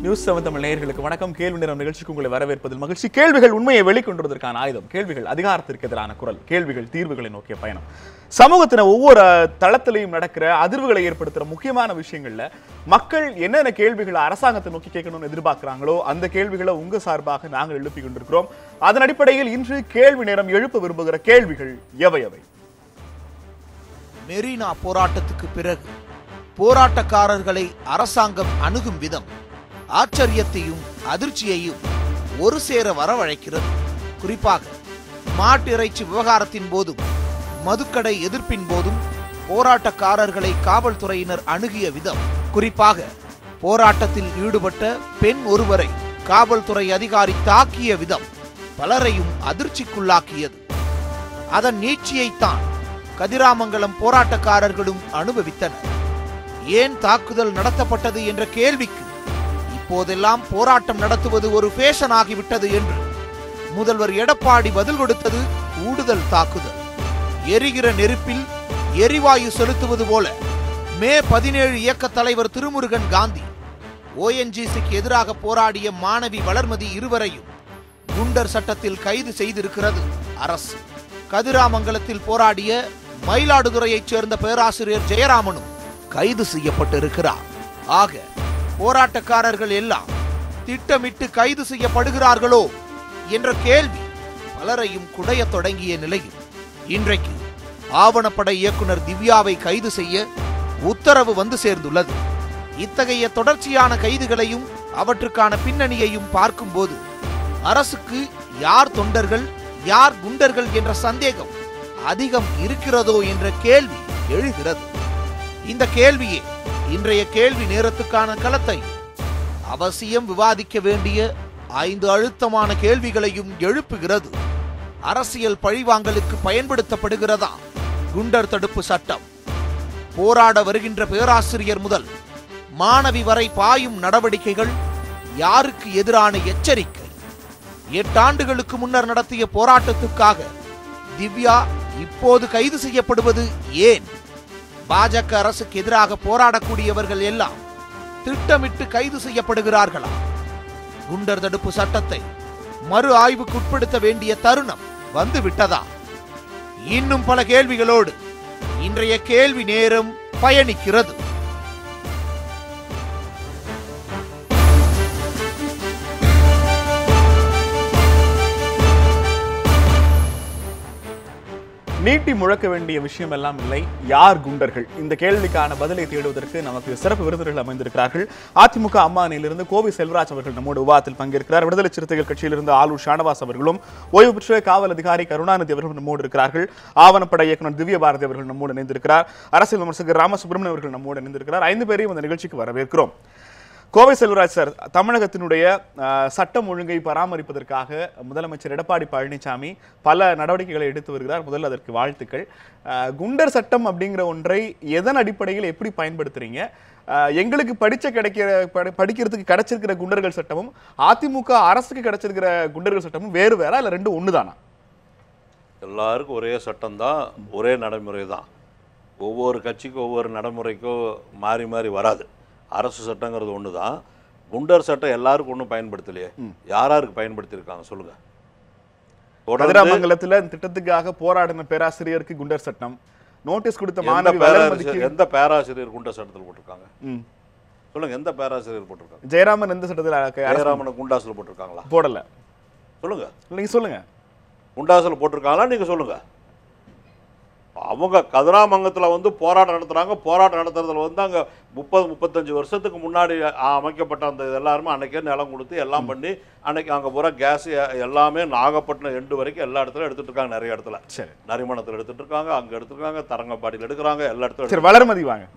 News 7 Tamil நேயர்களுக்கு வணக்கம். கேள்வி நேரம் நிகழ்ச்சிக்கு உங்களை வரவேற்பதில் மகிழ்ச்சி. கேள்விகள் உண்மையை வெளிக்கொண்டுவதற்கான ஆயுதம். கேள்விகள் அதிகாரத்திற்கு எதிரான குரல். கேள்விகள் தீர்வுகளை நோக்கிய பயணம். சமூகத்தின ஒவ்வொரு தளத்திலையும் நடக்கிற அதிர்வுகளை ஏற்படுத்துற முக்கியமான விஷயங்கள்ல மக்கள் என்னென்ன கேள்விகளை அரசாங்கத்தை நோக்கி கேட்கணும்னு எதிர்பார்க்கிறாங்களோ அந்த கேள்விகளை உங்க சார்பாக நாங்கள் எழுப்பி கொண்டிருக்கிறோம். அதன் அடிப்படையில் இன்று கேள்வி நேரம் எழுப்ப விரும்புகிற கேள்விகள் எவை? மெரினா போராட்டத்துக்கு பிறகு போராட்டக்காரர்களை அரசாங்கம் அணுகும் விதம் ஆச்சரியத்தையும் அதிர்ச்சியையும் ஒரு சேர வரவழைக்கிறது. குறிப்பாக மாட்டிறைச்சி விவகாரத்தின் போதும் மதுக்கடை எதிர்ப்பின் போதும் போராட்டக்காரர்களை காவல்துறையினர் அணுகிய விதம், குறிப்பாக போராட்டத்தில் ஈடுபட்ட பெண் ஒருவரை காவல்துறை அதிகாரி தாக்கிய விதம் பலரையும் அதிர்ச்சிக்குள்ளாக்கியது. அதன் நீட்சியைத்தான் கதிராமங்கலம் போராட்டக்காரர்களும் அனுபவித்தனர். ஏன் தாக்குதல் நடத்தப்பட்டது என்ற கேள்விக்கு இப்போதெல்லாம் போராட்டம் நடத்துவது ஒரு ஃபேஷன் ஆகிவிட்டது என்று முதல்வர் எடப்பாடி பதில் கொடுத்தது ஊடுதல் தாக்குதல். எரிகிற நெருப்பில் எரிவாயு செலுத்துவது போல மே 17 இயக்க தலைவர் திருமுருகன் காந்தி, ONGCக்கு எதிராக போராடிய மாணவி வளர்மதி இருவரையும் குண்டர் சட்டத்தில் கைது செய்திருக்கிறது அரசு. கதிராமங்கலத்தில் போராடிய மயிலாடுதுறையைச் சேர்ந்த பேராசிரியர் ஜெயராமனும் கைது செய்யப்பட்டிருக்கிறார். ஆக போராட்டக்காரர்கள் எல்லாம் திட்டமிட்டு கைது செய்யப்படுகிறார்களோ என்ற கேள்வி பலரையும் குடைய தொடங்கிய நிலையில் இன்றைக்கு ஆவணப்படை இயக்குனர் திவ்யாவை கைது செய்ய உத்தரவு வந்து சேர்ந்துள்ளது. இத்தகைய தொடர்ச்சியான கைதுகளையும் அவற்றுக்கான பின்னணியையும் பார்க்கும்போது அரசுக்கு யார் தொண்டர்கள் யார் குண்டர்கள் என்ற சந்தேகம் அதிகம் இருக்கிறதோ என்ற கேள்வி எழுகிறது. இந்த கேள்வியே இன்றைய கேள்வி நேரத்துக்கான களத்தை அவசியம் விவாதிக்க வேண்டிய 5 அழுத்தமான கேள்விகளையும் எழுப்புகிறது. அரசியல் பழிவாங்கலுக்கு பயன்படுத்தப்படுகிறதா குண்டர் தடுப்பு சட்டம்? போராட வருகின்ற பேராசிரியர் முதல் மாணவி வரை பாயும் நடவடிக்கைகள் யாருக்கு எதிரான எச்சரிக்கை? 8 ஆண்டுகளுக்கு முன்னர் நடத்திய போராட்டத்துக்காக திவ்யா இப்போது கைது செய்யப்படுவது ஏன்? பாஜக அரசுக்கு எதிராக போராடக்கூடியவர்கள் எல்லாம் திட்டமிட்டு கைது செய்யப்படுகிறார்களா? குண்டர் தடுப்பு சட்டத்தை மறு ஆய்வுக்கு உட்படுத்த வேண்டிய தருணம் வந்து விட்டதா? இன்னும் பல கேள்விகளோடு இன்றைய கேள்வி நேரம் பயணிக்கிறது. நீட்டி முழக்க வேண்டிய விஷயம் எல்லாம் இல்லை, யார் குண்டர்கள்? இந்த கேள்விக்கான பதிலை தேடுவதற்கு நமக்கு சிறப்பு விருந்தினர்கள் அமைந்திருக்கிறார்கள். அதிமுக அம்மானிலிருந்து கோவி செல்வராஜ் அவர்கள் நம்மோடு விவாதத்தில் பங்கேற்கிறார். விடுதலை சிறுத்தைகள் கட்சியிலிருந்து ஆலூர் ஷானவாஸ் அவர்களும் ஓய்வு பெற்ற காவல் அதிகாரி கருணாநிதி அவர்கள் நம்மோடு இருக்கிறார்கள். ஆவணப்படை இயக்குனர் திவ்ய பாரதி அவர்கள் நம்மோடு இணைந்திருக்கிறார். அரசியல் விமர்சகர் ராமசுப்ரமணியன் அவர்கள் நம்மோடு இணைந்திருக்கிறார். 5 பேரையும் இந்த நிகழ்ச்சிக்கு வரவேற்கிறோம். கோவை செல்வராஜ் சார், தமிழகத்தினுடைய சட்டம் ஒழுங்கை பராமரிப்பதற்காக முதலமைச்சர் எடப்பாடி பழனிசாமி பல நடவடிக்கைகளை எடுத்து வருகிறார். முதல்ல அதற்கு வாழ்த்துக்கள். குண்டர் சட்டம் அப்படிங்கிற ஒன்றை எதன் அடிப்படையில் எப்படி பயன்படுத்துறீங்க? எங்களுக்கு படிக்கிறதுக்கு கிடைச்சிருக்கிற குண்டர்கள் சட்டமும் அதிமுக அரசுக்கு கிடைச்சிருக்கிற குண்டர்கள் சட்டமும் வேறு வேற இல்ல ரெண்டும் ஒண்ணுதானா? எல்லாருக்கும் ஒரே சட்டம் தான், ஒரே நடைமுறை தான். ஒவ்வொரு கட்சிக்கும் ஒவ்வொரு நடைமுறைக்கும் மாறி மாறி வராது. அரசு சட்டங்கிறது ஒன்று தான். குண்டர் சட்டம் எல்லாருக்கும் ஒன்றும் பயன்படுத்தலையே. யாருக்கு பயன்படுத்தியிருக்காங்க சொல்லுங்க? கதிராமங்கலத்துல திட்டத்துக்காக போராடின பேராசிரியருக்கு குண்டர் சட்டம், நோட்டீஸ் கொடுத்த மாணவி எந்த பேராசிரியர் குண்டர் சட்டத்தில் போட்டிருக்காங்க சொல்லுங்க? எந்த பேராசிரியர் போட்டிருக்காங்க? ஜெயராமன் எந்த சட்டத்தில்? ஜெயராமனை குண்டாசில் போட்டிருக்காங்களா? போடல. சொல்லுங்க, நீங்க சொல்லுங்க. குண்டாசில் போட்டிருக்காங்களா? நீங்க சொல்லுங்க. அவங்க கதிராமங்கலத்தில் வந்து போராட்டம் நடத்துகிறாங்க. போராட்டம் நடத்துறதுல வந்து அங்கே 30-35 வருஷத்துக்கு முன்னாடி அமைக்கப்பட்ட அந்த எல்லாருமே அன்றைக்கே நிலம் கொடுத்து எல்லாம் பண்ணி அன்றைக்கி அங்கே பூரா கேஸ் எல்லாமே நாகப்பட்டினம் எண்டு வரைக்கும் எல்லா இடத்துலையும் எடுத்துகிட்டு இருக்காங்க. நிறைய இடத்துல சரி நரிமணத்தில் எடுத்துகிட்டு இருக்காங்க, அங்கே எடுத்துருக்காங்க, தரங்கம்பாடியில் எடுக்கிறாங்க, எல்லா இடத்துல. சரி, வளர்மதி வாங்க.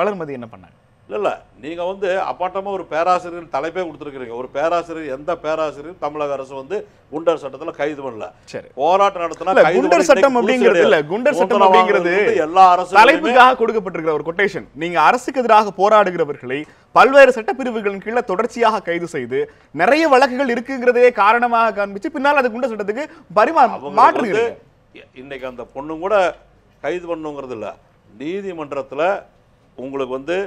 வளர்மதி என்ன பண்ணாங்க? இல்லை, நீங்கள் வந்து அப்பாட்டமாக ஒரு பேராசிரியர் தலைப்பே கொடுத்துருக்கிறீங்க. ஒரு பேராசிரியர், எந்த பேராசிரியர் தமிழக அரசு வந்து குண்டர் சட்டத்தில் கைது பண்ணல. சரி, போராட்டம் நடத்தினா குண்டர் சட்டம் அப்படிங்கிறது இல்ல. குண்டர் சட்டம் அப்படிங்கிறது எல்லா அரசு தலைப்புக்காக கொடுக்கப்பட்டிருக்கிற ஒரு கொட்டேஷன். நீங்க அரசுக்கு எதிராக போராடுகிறவர்களை பல்வேறு சட்டப்பிரிவுகளின் கீழே தொடர்ச்சியாக கைது செய்து நிறைய வழக்குகள் இருக்குங்கிறதே காரணமாக காண்பிச்சு பின்னால் அது குண்டர் சட்டத்துக்கு மாற்றுங்க. இன்னைக்கு அந்த பொண்ணு கூட கைது பண்ணுங்கிறது இல்லை. நீதிமன்றத்தில் உங்களுக்கு வந்து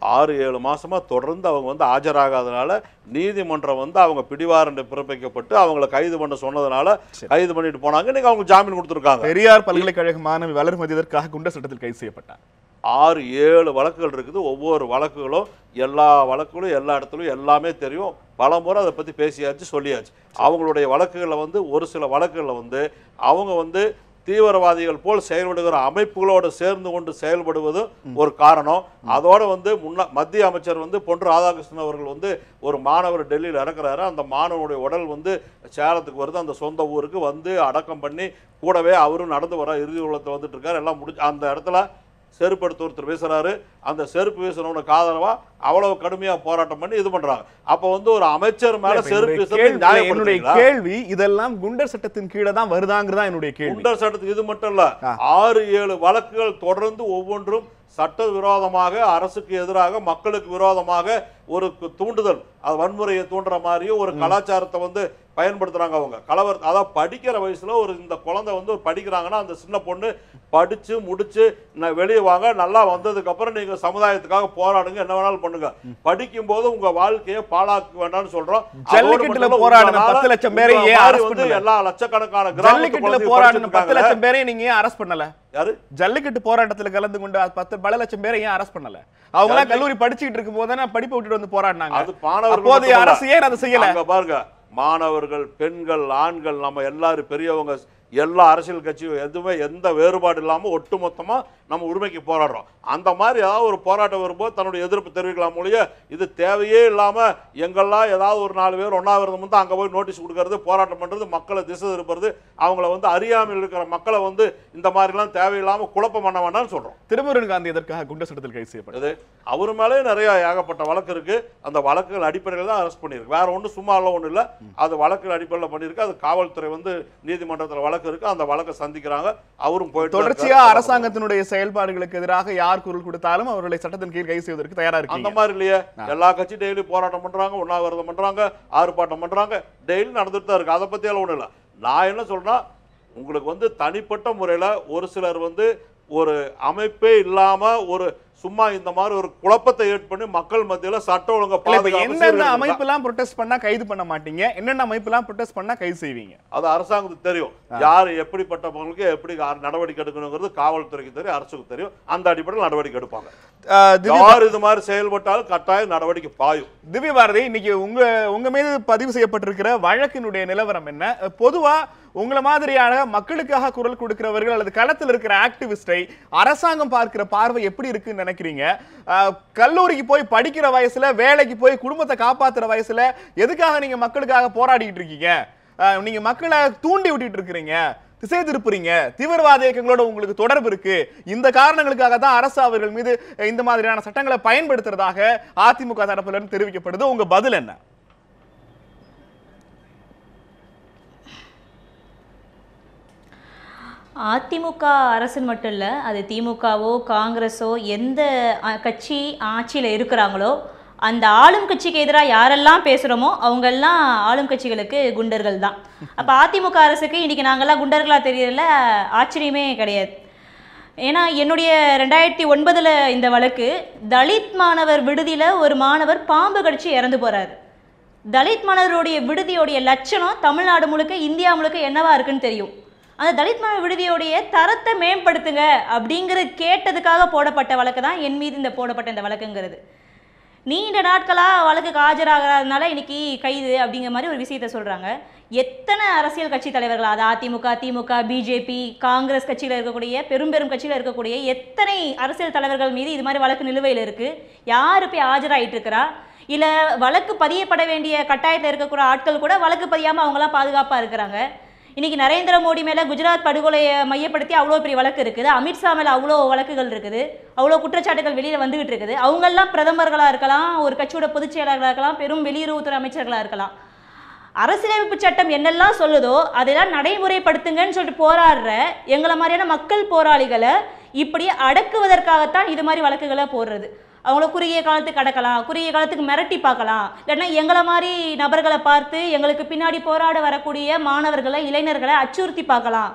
6-7 மாசமா தொடர்ந்து அவங்க வந்து ஆஜராகாதனால நீதிமன்றம் வந்து அவங்க பிடிவாரண்டை பிறப்பிக்கப்பட்டு அவங்களை கைது பண்ண சொன்னதுனால கைது பண்ணிட்டு போனாங்க. இன்னைக்கு அவங்க ஜாமீன் கொடுத்துருக்காங்க. பெரியார் பல்கலைக்கழக மாணவி வளர்மதி இதற்காக குண்டர் சட்டத்தில் கைது செய்யப்பட்டார். 6-7 வழக்குகள் இருக்குது. ஒவ்வொரு வழக்குகளும் எல்லா வழக்குகளும் எல்லா இடத்துலையும் எல்லாமே தெரியும். பல முறை அதை பற்றி பேசியாச்சு, சொல்லியாச்சு. அவங்களுடைய வழக்குகளில் வந்து ஒரு சில வழக்குகளில் வந்து அவங்க வந்து தீவிரவாதிகள் போல் செயல்படுகிற அமைப்புகளோடு சேர்ந்து கொண்டு செயல்படுவது ஒரு காரணம். அதோட வந்து மத்திய அமைச்சர் வந்து பொன் ராதாகிருஷ்ணன் அவர்கள் வந்து ஒரு மாணவர் டெல்லியில் இறக்குறாரு. அந்த மாணவனுடைய உடல் வந்து சேலத்துக்கு வருது. அந்த சொந்த ஊருக்கு வந்து அடக்கம் பண்ணி கூடவே அவரும் நடந்து வர இறுதி உள்ளத்தில் வந்துட்டு இருக்காரு. எல்லாம் முடிஞ்சு அந்த இடத்துல செருப்படுத்த ஒருத்தர் பேசுறாரு. அந்த செருப்பு வீசுறவனுக்கு ஆதரவா அவ்வளவு கடுமையா போராட்டம் பண்ணி இது பண்றாங்க. அப்ப வந்து ஒரு அமைச்சர் மேல செருப்பு வீசுறது என்னுடைய கேள்வி, இதெல்லாம் குண்டர் சட்டத்தின் கீழே தான் வருதாங்கிறதா என்னுடைய கேள்வி. குண்டர் சட்டத்துக்கு இது மட்டும் இல்ல, 6-7 வழக்குகள் தொடர்ந்து ஒவ்வொன்றும் சட்ட விரோதமாக, அரசுக்கு எதிராக, மக்களுக்கு விரோதமாக ஒரு தூண்டுதல், அது வன்முறையை தூண்டுற மாதிரியும் ஒரு கலாச்சாரத்தை வந்து பயன்படுத்துறாங்க. அவங்க கலவர், அதாவது படிக்கிற வயசுல ஒரு இந்த குழந்தை வந்து படிக்கிறாங்கன்னா அந்த சின்ன பொண்ணு படிச்சு முடிச்சு வெளியே வாங்க, நல்லா வந்ததுக்கு அப்புறம் நீங்க சமுதாயத்துக்காக போராடுங்க, என்ன வேணாலும் பண்ணுங்க, படிக்கும் போது உங்க வாழ்க்கையை பாழாக்க வேண்டாம்னு சொல்றோம். ஜல்லிக்கட்டுல போராடின 10 லட்சம் பேரை ஏன் அரெஸ்ட் வந்து எல்லா லட்சக்கணக்கான ஜல்லிக்கட்டுல போராடின 10 லட்சம் பேரை நீங்க ஏன் அரெஸ்ட் பண்ணல? யாரு ஜல்லிக்கட்டு போராட்டத்துல கலந்து கொண்டு 10 லட்சம் பேரை ஏன் அரெஸ்ட் பண்ணல? அவங்க எல்லாம் கல்லூரி படிச்சுட்டு இருக்கும் போது தானே படிப்பை விட்டுட்டு வந்து போராடினாங்க. அது மாணவர்கள், அப்போதைய அரசு ஏன் அதை செய்யல? பாருங்க, மாணவர்கள், பெண்கள், ஆண்கள், நம்ம எல்லாரும் பெரியவங்க, எல்லா அரசியல் கட்சியும் எதுவுமே எந்த வேறுபாடு இல்லாமல் ஒட்டுமொத்தமாக நம்ம உரிமைக்கு போராடுறோம். அந்த மாதிரி ஏதாவது ஒரு போராட்டம் வரும்போது தன்னுடைய எதிர்ப்பு தெரிவிக்கலாம் மொழிய, இது தேவையே இல்லாமல் எங்கெல்லாம் ஏதாவது ஒரு 4 பேர் ஒன்றாவிரதம் வந்து அங்கே போய் நோட்டீஸ் கொடுக்கறது, போராட்டம் பண்ணுறது, மக்களை திசை திருப்புறது, அவங்கள வந்து அறியாமல் இருக்கிற மக்களை வந்து இந்த மாதிரிலாம் தேவையில்லாமல் குழப்பம் பண்ண வேண்டாம்னு சொல்கிறோம். திருமுருகன் காந்தி எதற்காக குண்டர் சட்டத்தில் கைது செய்யப்பட்டது? அவர் மேலே நிறைய ஏகப்பட்ட வழக்கு இருக்குது. அந்த வழக்குகள் அடிப்படையில் தான் அரெஸ்ட் பண்ணியிருக்கு. வேற ஒன்றும் சும்மாலாம் ஒன்றும் இல்லை. அது வழக்குகள் அடிப்படையில் பண்ணியிருக்கு. அது காவல்துறை வந்து நீதிமன்றத்தில் வழக்கு இருக்கு, அந்த வழக்கை சந்திக்கிறாங்க. அவரும் போயிட்டு தொடர்ச்சியா அரசாங்கத்தினுடைய செயல்பாடுகளுக்கு எதிராக யார் குரல் கொடுத்தாலும் அவர்களை சட்டத்தின் கீழ் கைது செய்வதற்கு தயாரா இருக்கு. அந்த மாதிரி இல்லையே, எல்லா கட்சி டெய்லி போராட்டம் பண்றாங்க, உண்ணாவிரதம் பண்றாங்க, ஆர்ப்பாட்டம் பண்றாங்க, டெய்லி நடந்துட்டு தான் இருக்கு. அதை பத்தி எல்லாம் ஒண்ணும் இல்லை. நான் என்ன சொல்றேன், உங்களுக்கு வந்து தனிப்பட்ட முறையில ஒரு சிலர் வந்து ஒரு அமைப்பே இல்லாம ஒரு சும்மா இந்த மாதிரி ஒரு குழப்பத்தை ஏற்பண்ணி மக்கள் மத்தியில சட்ட ஒழுங்க என்னென்ன அமைப்பெல்லாம் ப்ரொடெஸ்ட் பண்ணா கைது பண்ண மாட்டீங்க, என்னென்ன அமைப்பெல்லாம் ப்ரொடெஸ்ட் பண்ணா கைது செய்வீங்க? அது அரசாங்கத்துக்கு தெரியும். யார் எப்படிப்பட்டவங்களுக்கு எப்படி நடவடிக்கை எடுக்கணுங்கிறது காவல்துறைக்கு தெரியும், அரசுக்கு தெரியும். அந்த அடிப்படையில் நடவடிக்கை எடுப்பாங்க. யார் இது மாதிரி செயல்பட்டாலும் கட்டாயம் நடவடிக்கை பாயும். திவ்ய பாரதி, இன்னைக்கு உங்க மீது பதிவு செய்யப்பட்டிருக்கிற வழக்கினுடைய நிலவரம் என்ன? பொதுவா உங்களை மாதிரியான மக்களுக்காக குரல் கொடுக்கிறவர்கள் அல்லது களத்தில் இருக்கிற ஆக்டிவிஸ்டை அரசாங்கம் பார்க்கிற பார்வை எப்படி இருக்குன்னு நினைக்கிறீங்க? கல்லூரிக்கு போய் படிக்கிற வயசுல, வேலைக்கு போய் குடும்பத்தை காப்பாத்துற வயசுல எதுக்காக நீங்க மக்களுக்காக போராடிட்டு இருக்கீங்க? நீங்க மக்களை தூண்டி விட்டுட்டு இருக்கிறீங்க, திசை திருப்புறீங்க, தீவிரவாத இயக்கங்களோட உங்களுக்கு தொடர்பு இருக்கு. இந்த காரணங்களுக்காக தான் அரசு அவர்கள் மீது இந்த மாதிரியான சட்டங்களை பயன்படுத்துறதாக அதிமுக தரப்புல இருந்து தெரிவிக்கப்படுது. உங்க பதில் என்ன? அதிமுக அரசுன்னு மட்டும் இல்லை, அது திமுகவோ காங்கிரஸோ எந்த கட்சி ஆட்சியில் இருக்கிறாங்களோ அந்த ஆளும் கட்சிக்கு எதிராக யாரெல்லாம் பேசுகிறோமோ அவங்கெல்லாம் ஆளும் கட்சிகளுக்கு குண்டர்கள் தான். அப்போ அதிமுக அரசுக்கு இன்றைக்கி நாங்கள்லாம் குண்டர்களாக தெரியல ஆச்சரியமே கிடையாது. ஏன்னா என்னுடைய 2009 இந்த வழக்கு, தலித் மாணவர் விடுதியில் ஒரு மாணவர் பாம்பு கடிச்சு இறந்து போகிறாரு. தலித் மாணவருடைய விடுதியோடைய லட்சணம் தமிழ்நாடு முழுக்க, இந்தியா முழுக்க என்னவா இருக்குன்னு தெரியும். அந்த தலித் மாணவர் விடுதியோடைய தரத்தை மேம்படுத்துங்க அப்படிங்கிற கேட்டதுக்காக போடப்பட்ட வழக்கு தான் என் மீது இந்த போடப்பட்ட இந்த வழக்குங்கிறது. நீண்ட நாட்களாக வழக்குக்கு ஆஜராகிறதுனால இன்னைக்கு கைது அப்படிங்கிற மாதிரி ஒரு விஷயத்த சொல்கிறாங்க. எத்தனை அரசியல் கட்சி தலைவர்கள், அது அதிமுக, திமுக, பிஜேபி, காங்கிரஸ் கட்சியில் இருக்கக்கூடிய பெரும் கட்சியில் இருக்கக்கூடிய எத்தனை அரசியல் தலைவர்கள் மீது இது மாதிரி வழக்கு நிலுவையில் இருக்குது? யார் போய் ஆஜராகிட்டு இருக்கிறா? இல்லை வழக்கு பதியப்பட வேண்டிய கட்டாயத்தில் இருக்கக்கூடிய ஆட்கள் கூட வழக்கு பதியாமல் அவங்களாம் பாதுகாப்பாக இருக்கிறாங்க. இன்றைக்கி நரேந்திர மோடி மேலே குஜராத் படுகொலையை மையப்படுத்தி அவ்வளோ பெரிய வழக்கு இருக்குது, அமித்ஷா மேலே அவ்வளோ வழக்குகள் இருக்குது, அவ்வளோ குற்றச்சாட்டுகள் வெளியில் வந்துகிட்டு இருக்குது. அவங்கெல்லாம் பிரதமர்களாக இருக்கலாம், ஒரு கட்சியோட பொதுச் செயலாளர்களாக இருக்கலாம், பெரும் வெளியுறவுத்துறை அமைச்சர்களாக இருக்கலாம். அரசியலமைப்பு சட்டம் என்னெல்லாம் சொல்லுதோ அதெல்லாம் நடைமுறைப்படுத்துங்கன்னு சொல்லிட்டு போராடுற எங்களை மாதிரியான மக்கள் போராளிகளை இப்படி அடக்குவதற்காகத்தான் இது மாதிரி வழக்குகளை போடுறது. அவங்கள குறுகிய காலத்துக்கு அடக்கலாம், குறுகிய காலத்துக்கு மிரட்டி பார்க்கலாம், இல்லைன்னா எங்களை மாதிரி நபர்களை பார்த்து எங்களுக்கு பின்னாடி போராட வரக்கூடிய மாணவர்களை, இளைஞர்களை அச்சுறுத்தி பார்க்கலாம்.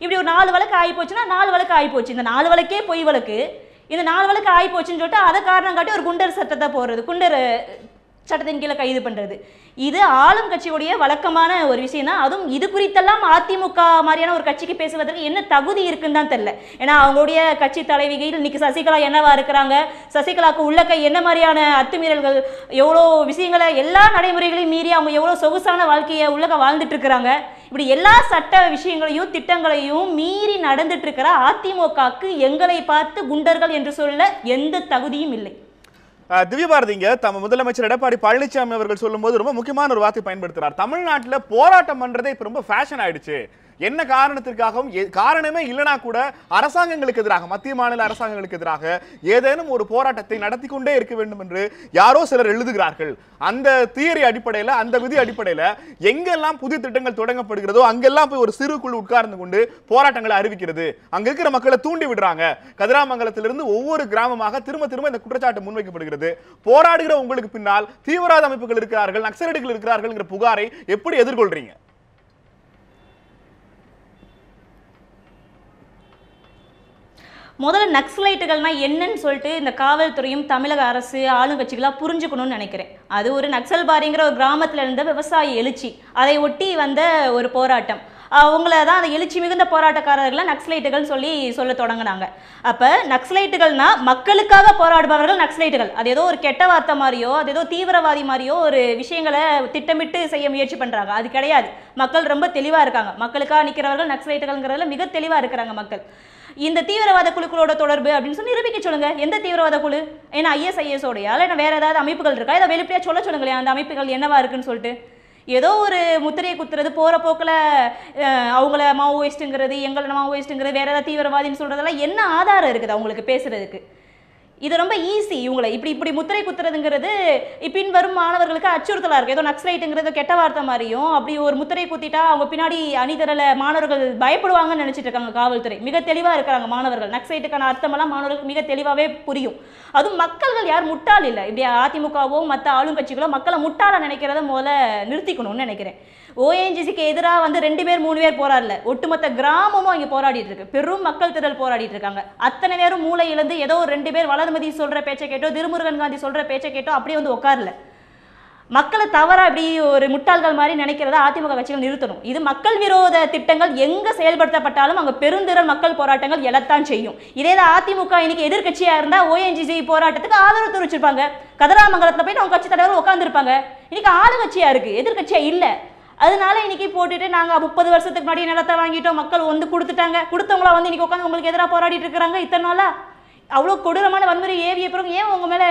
இப்படி ஒரு 4 வழக்கு ஆகிப்போச்சுன்னா 4 வழக்கு ஆகிப்போச்சு. இந்த 4 வழக்கே பொய் வழக்கு. இந்த 4 வழக்கு ஆகி போச்சுன்னு சொல்லிட்டு அதை காரணம் காட்டி ஒரு குண்டர் சட்டத்தை போடுறது, குண்டர் சட்டத்தின் கீழே கைது பண்றது, இது ஆளும் கட்சியுடைய வழக்கமான ஒரு விஷயம் தான். அதுவும் இது குறித்தெல்லாம் அதிமுக மாதிரியான ஒரு கட்சிக்கு பேசுவதற்கு என்ன தகுதி இருக்குன்னு தான் தெரியல. ஏன்னா அவங்களுடைய கட்சி தலைவிகள் இன்னைக்கு சசிகலா என்னவா இருக்கிறாங்க, சசிகலாவுக்கு உள்ள கை என்ன மாதிரியான அத்துமீறல்கள், எவ்வளோ விஷயங்களை எல்லா நடைமுறைகளையும் மீறி அவங்க எவ்வளோ சொகுசான வாழ்க்கையை உள்ளக வாழ்ந்துட்டு இருக்கிறாங்க. இப்படி எல்லா சட்ட விஷயங்களையும் திட்டங்களையும் மீறி நடந்துட்டு இருக்கிற அதிமுகவுக்கு எங்களை பார்த்து குண்டர்கள் என்று சொல்ல எந்த தகுதியும் இல்லை. திவ்யபாரதிங்க தம் முதலமைச்சர் எடப்பாடி பழனிசாமி அவர்கள் சொல்லும்போது ரொம்ப முக்கியமான ஒரு வார்த்தை பயன்படுத்துறார். தமிழ்நாட்டில் போராட்டம் பண்றதே இப்ப ரொம்ப ஃபேஷன் ஆயிடுச்சு. என்ன காரணத்திற்காகவும் காரணமே இல்லைனா கூட அரசாங்கங்களுக்கு எதிராக, மத்திய மாநில அரசாங்கங்களுக்கு எதிராக ஏதேனும் ஒரு போராட்டத்தை நடத்தி கொண்டே இருக்க வேண்டும் என்று யாரோ சிலர் எழுதுகிறார்கள். அந்த தியரி அடிப்படையில், அந்த விதி அடிப்படையில் எங்கெல்லாம் புதிய திட்டங்கள் தொடங்கப்படுகிறதோ அங்கெல்லாம் போய் ஒரு சிறு குழு உட்கார்ந்து கொண்டு போராட்டங்களை அறிவிக்கிறது, அங்க இருக்கிற மக்களை தூண்டி விடுறாங்க. கதிராமங்கலத்திலிருந்து ஒவ்வொரு கிராமமாக திரும்ப திரும்ப இந்த குற்றச்சாட்டு முன்வைக்கப்படுகிறது. போராடுகிற உங்களுக்கு பின்னால் தீவிரவாத அமைப்புகள் இருக்கிறார்கள், நக்சலைட்டுகள் இருக்கிறார்கள் புகாரை எப்படி எதிர்கொள்றீங்க? முதல்ல நக்சலைட்டுகள்னா என்னன்னு சொல்லிட்டு இந்த காவல்துறையும் தமிழக அரசு ஆளுங்கட்சிகளாக புரிஞ்சுக்கணும்னு நினைக்கிறேன். அது ஒரு நக்சல் பாரிங்கிற ஒரு கிராமத்தில் இருந்த விவசாய எழுச்சி, அதை ஒட்டி வந்த ஒரு போராட்டம். அவங்கள தான் அந்த எழுச்சி மிகுந்த போராட்டக்காரர்களை நக்சலைட்டுகள் சொல்ல தொடங்கினாங்க. அப்போ நக்சலைட்டுகள்னா மக்களுக்காக போராடுபவர்கள் நக்சலைட்டுகள். அது ஏதோ ஒரு கெட்ட வார்த்தை மாதிரியோ, அது ஏதோ தீவிரவாதி மாதிரியோ ஒரு விஷயங்களை திட்டமிட்டு செய்ய முயற்சி பண்ணுறாங்க. அது கிடையாது. மக்கள் ரொம்ப தெளிவாக இருக்காங்க. மக்களுக்காக நிற்கிறவர்கள் நக்சலைட்டுகள்ங்கிறதுல மிக தெளிவாக இருக்கிறாங்க மக்கள். இந்த தீவிரவாத குழுக்களோட தொடர்பு அப்படின்னு சொல்லி நிரூபிக்க சொல்லுங்க. எந்த தீவிரவாத குழு? ஏன்னா ISIS ஓடையா இல்லை வேற ஏதாவது அமைப்புகள் இருக்கா? இதை வெளிப்படையா சொல்லுங்களேன், அந்த அமைப்புகள் என்னவா இருக்குன்னு சொல்லிட்டு. ஏதோ ஒரு முத்திரையை குத்துறது, போற போக்கில் அவங்கள மாவோயிஸ்ட்டுங்கிறது, எங்களை மாவோயிஸ்ட்டுங்கிறது, வேற ஏதாவது தீவிரவாதின்னு சொல்றதெல்லாம் என்ன ஆதாரம் இருக்குது அவங்களுக்கு பேசுறதுக்கு? இது ரொம்ப ஈஸி. இவங்களை இப்படி முத்திரை குத்துறதுங்கிறது பின்வரும் மாணவர்களுக்கு அச்சுறுத்தலா இருக்கு. ஏதோ நக்சலைட்டுங்கிறது கெட்ட வார்த்தை மாதிரியும், அப்படி ஒரு முத்திரை குத்திட்டா அவங்க பின்னாடி அணிதரல மாணவர்கள் பயப்படுவாங்கன்னு நினைச்சிட்டு இருக்காங்க. காவல்துறை மிக தெளிவா இருக்கிறாங்க. மாணவர்கள் நக்சலைட்டுக்கான அர்த்தமெல்லாம் மாணவர்களுக்கு மிக தெளிவாவே புரியும். அதுவும் மக்கள்கள் யார் முட்டாள் இல்லை. இப்படி அதிமுகவோ மற்ற ஆளுங்கட்சிகளோ மக்களை முட்டாள நினைக்கிறத முதல்ல நிறுத்திக்கணும்னு நினைக்கிறேன். ONGCக்கு எதிராக 2 பேர் 3 பேர் போராடல, ஒட்டுமொத்த கிராமமும் இங்கே போராடிட்டு இருக்கு. பெரும் மக்கள் திரள் போராடிட்டு இருக்காங்க. அத்தனை பேரும் மூளை இழந்து ஏதோ 2 பேர் வளர்மதி சொல்ற பேச்சை கேட்டோ, திருமுருகன் காந்தி சொல்ற பேச்சை கேட்டோ அப்படியே உட்காரல. மக்களை தவறா இப்படி ஒரு முட்டாள்கள் மாதிரி நினைக்கிறத அதிமுக கட்சிகள் நிறுத்தணும். இது மக்கள் விரோத திட்டங்கள் எங்க செயல்படுத்தப்பட்டாலும் அங்க பெருந்திரள் மக்கள் போராட்டங்கள் எழத்தான் செய்யும். இதேதான் அதிமுக இன்னைக்கு எதிர்கட்சியா இருந்தா ONGC போராட்டத்துக்கு ஆதரவு தெரிவிச்சிருப்பாங்க. கதிராமங்கலத்துல போயிட்டு அவங்க கட்சி தலைவர் உட்கார்ந்து இருப்பாங்க. இன்னைக்கு ஆளுங்கட்சியா இருக்கு, எதிர்கட்சியா இல்ல. அதனால இன்னைக்கு போட்டுட்டு நாங்க 30 வருஷத்துக்கு முன்னாடி நிலத்தை வாங்கிட்டோம், மக்கள் கொடுத்துட்டாங்க, கொடுத்தவங்களா இன்னைக்கு உட்காந்து உங்களுக்கு எதிராக போராடிட்டு இருக்கிறாங்க. இத்தனை நாளா அவ்வளோ கொடூரமான வன்முறை ஏவிய பிறகு ஏன் உங்க மேல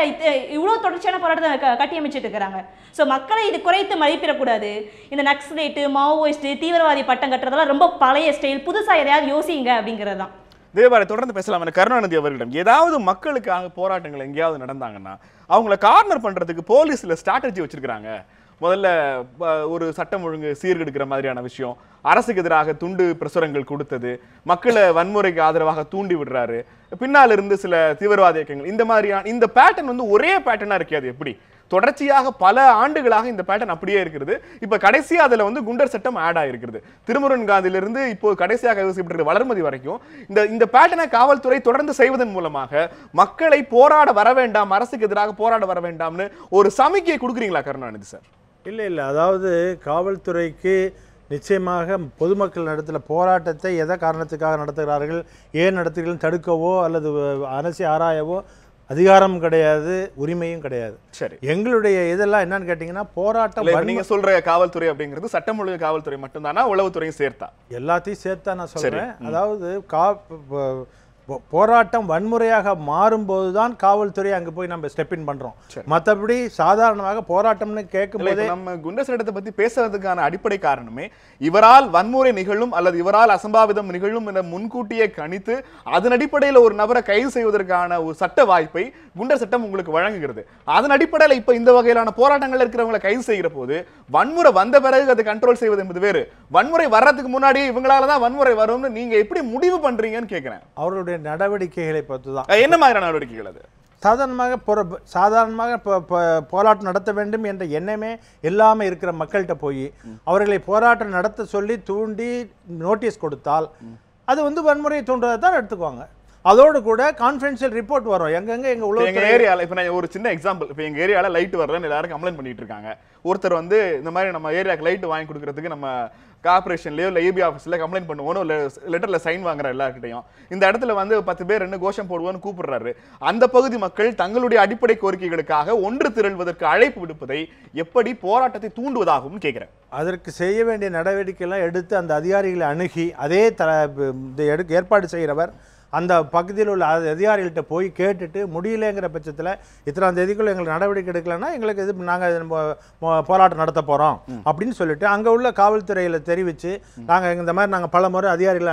இவ்வளோ தொடர்ச்சியான போராட்டத்தை கட்டி அமைச்சிட்டு இருக்கிறாங்க? ஸோ மக்களை இது குறைத்து மதிப்பிடக்கூடாது. இந்த நக்சலைட்டு, மாவோயிஸ்ட், தீவிரவாதி பட்டம் கட்டுறதெல்லாம் ரொம்ப பழைய ஸ்டைல். புதுசா எதையாவது யோசிங்க அப்படிங்கிறது தான். தேவாரை தொடர்ந்து பேசலாம். கருணாநிதி அவர்களிடம் ஏதாவது மக்களுக்காக போராட்டங்கள் எங்கேயாவது நடந்தாங்கன்னா அவங்கள கார்னர் பண்றதுக்கு போலீஸ்ல ஸ்ட்ராட்டஜி வச்சிருக்காங்க. முதல்ல ஒரு சட்டம் ஒழுங்கு சீர்கெடுக்கிற மாதிரியான விஷயம், அரசுக்கு எதிராக துண்டு பிரசுரங்கள் கொடுத்தது, மக்களை வன்முறைக்கு ஆதரவாக தூண்டி விடுறாரு, பின்னால் இருந்து சில தீவிரவாத இயக்கங்கள், இந்த மாதிரியான இந்த பேட்டர்ன் ஒரே பேட்டர்னா இருக்காது. எப்படி தொடர்ச்சியாக பல ஆண்டுகளாக இந்த பேட்டர்ன் அப்படியே இருக்கிறது. இப்ப கடைசியா அதுல குண்டர் சட்டம் ஆட் ஆயிருக்கிறது. திருமுருகன் காந்தியிலிருந்து இப்போ கடைசியாக கைது செய்யப்பட்டிருக்கிற வளர்மதி வரைக்கும் இந்த பேட்டர்னை காவல்துறை தொடர்ந்து செய்வதன் மூலமாக மக்களை போராட வர வேண்டாம், அரசுக்கு எதிராக போராட வர வேண்டாம்னு ஒரு சமிக்கையை கொடுக்குறீங்களா கருணாநிதி சார்? இல்லை, அதாவது காவல்துறைக்கு நிச்சயமாக பொதுமக்கள் நடத்துல போராட்டத்தை எதை காரணத்துக்காக நடத்துகிறார்கள், ஏன் நடத்துகிறீர்கள் தடுக்கவோ அல்லது அரசை ஆராயவோ அதிகாரம் கிடையாது, உரிமையும் கிடையாது. சரி, எங்களுடைய இதெல்லாம் என்னன்னு கேட்டீங்கன்னா போராட்டம். நீங்க சொல்ற காவல்துறை அப்படிங்கிறது சட்டம் ஒழுங்கு காவல்துறை மட்டும்தானா, உளவுத்துறையும் சேர்த்தா? எல்லாத்தையும் சேர்த்தா நான் சொல்றேன். அதாவது போராட்டம் வன்முறையாக மாறும்போது தான் காவல்துறை அங்க போய் நம்ம ஸ்டெப் இன் பண்றோம். மற்றபடி சாதாரணமாக போராட்டம்னு கேட்கும்போது நம்ம குண்டர் சட்டத்தை பத்தி பேசுறதுக்கான அடிப்படை காரணமே இவரால் வன்முறை நிகழும் அல்லது இவரால் அசம்பாவிதம் நிகழும் என முன்கூட்டியே கணித்து அதன் அடிப்படையில் ஒரு நபரை கைது செய்வதற்கான ஒரு சட்ட வாய்ப்பை குண்டர் சட்டம் உங்களுக்கு வழங்குகிறது. அதன் அடிப்படையில் இப்ப இந்த வகையிலான போராட்டங்கள் இருக்கிறவங்களை கைது செய்கிற போது வன்முறை வந்த பிறகு அதை கண்ட்ரோல் செய்வது என்பது வேறு. வன்முறை வர்றதுக்கு முன்னாடி இவங்களாலதான் வன்முறை வரும்னு நீங்க எப்படி முடிவு பண்றீங்கன்னு கேட்கிறேன். அவருடைய நடவடிக்கைகளை பொறுத்து தான். என்ன மாதிரியான நடவடிக்கைகள் அது? சாதாரணமாக போராட்டம் நடத்த வேண்டும் என்ற எண்ணமே எல்லாமே இருக்கிற மக்கள்கிட்ட போய் அவர்களை போராட்டம் நடத்த சொல்லி தூண்டி நோட்டீஸ் கொடுத்தால் அது வன்முறையை தூண்டுறதை தான் எடுத்துக்குவாங்க. அதோடு கூட கான்ஃபிடென்ஷியல் ரிப்போர்ட் வரும் எங்க எங்க உலக ஏரியால இப்ப நான் ஒரு சின்ன எக்ஸாம்பிள், இப்ப எங்க ஏரியால லைட் வரலன்னு எல்லாரும் கம்ப்ளைண்ட் பண்ணிட்டு இருக்காங்க. ஒருத்தர் வந்து இந்த மாதிரி நம்ம ஏரியாக்கு லைட் வாங்கி கொடுக்கறதுக்கு நம்ம கார்பரேஷன்லயோ இல்ல ஏபி ஆஃபீஸ்ல கம்ப்ளைண்ட் பண்ணுவோம், லெட்டர்ல சைன் வாங்குற எல்லார்கிட்டையும் இந்த இடத்துல வந்து 10 பேர் என்ன கோஷம் போடுவோன்னு கூப்பிடுறாரு. அந்த பகுதி மக்கள் தங்களுடைய அடிப்படை கோரிக்கைகளுக்காக ஒன்று திரள்வதற்கு அழைப்பு விடுப்பதை எப்படி போராட்டத்தை தூண்டுவதாகவும் கேட்கிறேன். அதற்கு செய்ய வேண்டிய நடவடிக்கைலாம் எடுத்து அந்த அதிகாரிகளை அணுகி அதே ஏற்பாடு செய்கிறவர் அந்த பகுதியில் உள்ள அதிகாரிகள்கிட்ட போய் கேட்டுட்டு முடியலைங்கிற பட்சத்தில் இத்தனாம் தேதிக்குள்ள எங்களுக்கு நடவடிக்கை எடுக்கலைன்னா எங்களுக்கு இது நாங்கள் போராட்டம் நடத்த போகிறோம் அப்படின்னு சொல்லிட்டு அங்கே உள்ள காவல்துறையில் தெரிவித்து நாங்கள் இந்த மாதிரி நாங்கள் பல முறை அதிகாரிகளை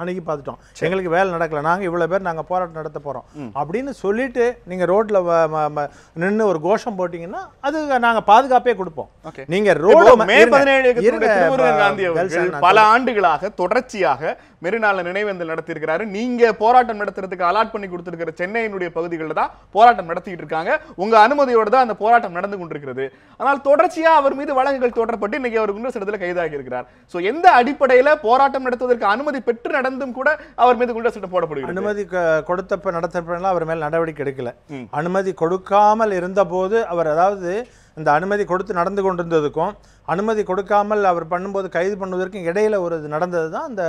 அணுகி பார்த்துட்டோம், எங்களுக்கு வேலை நடக்கலை, நாங்கள் இவ்வளோ பேர் நாங்கள் போராட்டம் நடத்த போகிறோம் அப்படின்னு சொல்லிட்டு நீங்கள் ரோட்டில் நின்று ஒரு கோஷம் போட்டிங்கன்னா அது நாங்கள் பாதுகாப்பே கொடுப்போம். நீங்கள் ரோடு பல ஆண்டுகளாக தொடர்ச்சியாக மெரினால நினைவேந்தல் நடத்தியிருக்கிறாரு. நீங்க போராட்டம் நடத்துறதுக்கு அலாட் பண்ணி கொடுத்திருக்கிற சென்னையினுடைய பகுதிகளில் தான் போராட்டம் நடத்திட்டு இருக்காங்க. உங்க அனுமதியோட தான் அந்த போராட்டம் நடந்து கொண்டிருக்கிறது. ஆனால் தொடர்ச்சியா அவர் மீது வழக்குகள் தொடரப்பட்டு இன்னைக்கு அவர் குண்டர் சட்டத்தில் கைதாகி இருக்கிறார். சோ எந்த அடிப்படையில போராட்டம் நடத்துவதற்கு அனுமதி பெற்று நடந்தும் கூட அவர் மீது குண்டர் சட்டம் போடப்படுகிறது? அனுமதி கொடுத்தப்ப நடத்தப்ப அவர் மேல் நடவடிக்கை எடுக்கல. அனுமதி கொடுக்காமல் இருந்த போது அவர், அதாவது இந்த அனுமதி கொடுத்து நடந்து கொண்டிருந்ததுக்கும் அனுமதி கொடுக்காமல் அவர் பண்ணும்போது கைது பண்ணுவதற்கும் இடையில ஒரு நடந்தது தான் அந்த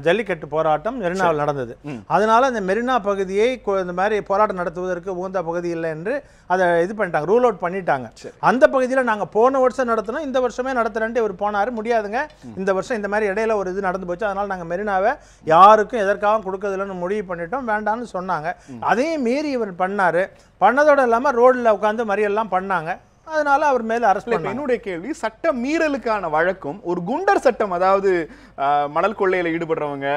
ஜல்லிக்கட்டு போராட்டம் மெரினாவில் நடந்தது. அதனால அந்த மெரினா பகுதியை இந்த மாதிரி போராட்டம் நடத்துவதற்கு உகந்த பகுதி இல்லை என்று அதை இது பண்ணிட்டாங்க, ரூல் அவுட் பண்ணிட்டாங்க. அந்த பகுதியில் நாங்கள் போன வருஷம் நடத்தினோம், இந்த வருஷமே நடத்துறேன்ட்டு இவர் போனார். முடியாதுங்க, இந்த வருஷம் இந்த மாதிரி இடையில ஒரு இது நடந்து போச்சு, அதனால நாங்கள் மெரினாவை யாருக்கும் எதற்காகவும் கொடுக்கறதில்லன்னு முடிவு பண்ணிட்டோம், வேண்டாம்னு சொன்னாங்க. அதையும் மீறி இவர் பண்ணார். பண்ணதோடு இல்லாமல் ரோடில் உட்காந்து மறியெல்லாம் பண்ணாங்க. அதனால அவர் மேல அரசு. என்னுடைய கேள்வி, சட்ட மீறலுக்கான வழக்கும் ஒரு குண்டர் சட்டம், அதாவது மணல் கொள்ளையில ஈடுபடுறவங்க,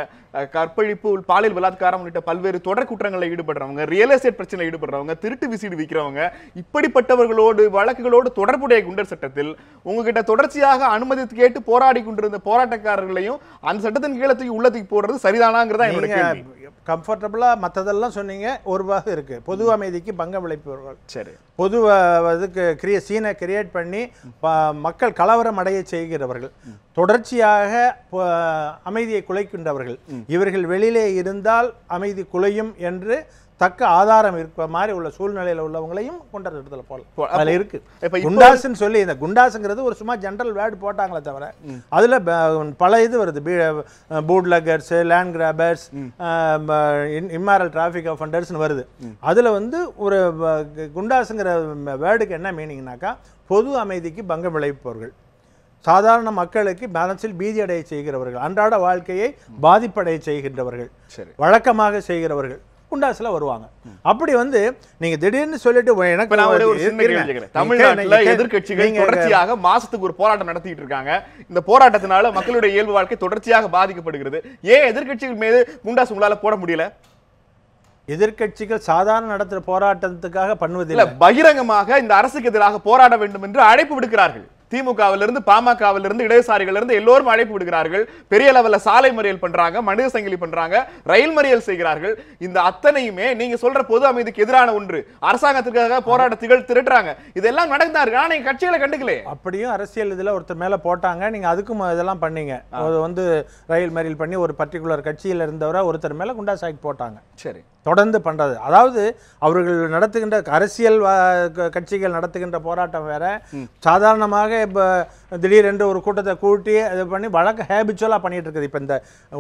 கற்பழிப்பு, பாலியல் பலாத்காரம் உள்ளிட்ட பல்வேறு தொடர் குற்றங்களில் ஈடுபடுறவங்க, ரியல் எஸ்டேட் பிரச்சனையில் ஈடுபடுறவங்க, திருட்டு விசீடு விற்கிறவங்க, இப்படிப்பட்டவர்களோடு வழக்குகளோடு தொடர்புடைய குண்டர் சட்டத்தில் உங்ககிட்ட தொடர்ச்சியாக அனுமதி கேட்டு போராடி கொண்டிருந்த போராட்டக்காரர்களையும் அந்த சட்டத்தின் கீழே உள்ளதுக்கு போடுறது சரிதானாங்கிறதா என்னோட கேள்வி. கம்ஃபர்டபுளா மற்றதெல்லாம் சொன்னீங்க, ஒரு வகை இருக்கு பொது அமைதிக்கு பங்கம் விளைப்பவர்கள். சரி, பொது இதுக்கு சீனை கிரியேட் பண்ணி மக்கள் கலவரம் அடைய செய்கிறவர்கள், தொடர்ச்சியாக அமைதியை குலைக்கின்றவர்கள், இவர்கள் வெளியிலே இருந்தால் அமைதி குலையும் என்று தக்க ஆதாரம் இருக்க மாதிரி உள்ள சூழ்நிலையில உள்ளவங்களையும் குண்டர் இடத்துல போல அதுல இருக்கு. குண்டாஸ்ன்னு சொல்லி இந்த குண்டாஸுங்கிறது ஒரு சும்மா ஜெனரல் வேர்டு போட்டாங்களே தவிர அதுல பல இது வருது. Boot lickers, land grabbers, immoral traffic அஃபெண்டர்ஸ்னு வருது. அதுல வந்து ஒரு குண்டாஸுங்கிற வேர்டுக்கு என்ன மீனிங்னாக்கா பொது அமைதிக்கு பங்கம் விளைவிப்பவர்கள், சாதாரண மக்களுக்கு மனசில் பீதி அடைய செய்கிறவர்கள், அன்றாட வாழ்க்கையை பாதிப்படைய செய்கின்றவர்கள், வழக்கமாக செய்கிறவர்கள் குண்டாஸ்ல வருவாங்க. அப்படி வந்து நீங்க திடீர்னு சொல்லிட்டு எனக்கு தமிழ்நாட்டுல எதிர்க்கட்சிகள் தொடர்ச்சியாக மாசத்துக்கு ஒரு போராட்டம் நடத்திட்டு இருக்காங்க. இந்த போராட்டத்தினால மக்களுடைய இயல்பு வாழ்க்கை தொடர்ச்சியாக பாதிக்கப்படுகிறது. ஏன் எதிர்க்கட்சிகள் மீது குண்டாஸ் உங்களால போட முடியல? எதிர்க்கட்சிகள் சாதாரண நடத்துற போராட்டத்துக்காக பண்ணுவதில்லை, பகிரங்கமாக இந்த அரசுக்கு எதிராக போராட வேண்டும் என்று அழைப்பு விடுக்கிறார்கள். திமுகவிலிருந்து, பாமகவிலிருந்து, இடதுசாரிகளிலிருந்து எல்லோரும் அழைப்பு விடுகிறார்கள். பெரிய லெவல்ல சாலை மறியல் பண்றாங்க, மனித சங்கிலி பண்றாங்க, ரயில் மறியல் செய்கிறார்கள். இந்த அத்தனையுமே நீங்க சொல்ற பொது அமைதிக்கு எதிரான ஒன்று. அரசாங்கத்துக்காக போராட்டத்தில் திரட்டுறாங்க. இதெல்லாம் நடந்தாரு, ஆனா நீங்க கட்சிகளை கண்டுக்கல. அப்படியும் அரசியல் இதுல ஒருத்தர் மேல போட்டாங்க, நீங்க அதுக்கும் இதெல்லாம் பண்ணீங்க. வந்து ரயில் மறியல் பண்ணி ஒரு பர்டிகுலர் கட்சியில இருந்தவரை ஒருத்தர் மேல குண்டாஸ் ஆக்ட் போட்டாங்க. சரி, தொடர்ந்து பண்றது. அதாவது அவர்கள் நடத்துகின்ற அரசியல் கட்சிகள் நடத்துகின்ற போராட்டம் வேற, சாதாரணமாக இப்போ திடீரென்று ஒரு கூட்டத்தை கூட்டி இது பண்ணி வழக்கு ஹேபிச்சுவலா பண்ணிட்டு இருக்குது. இப்ப இந்த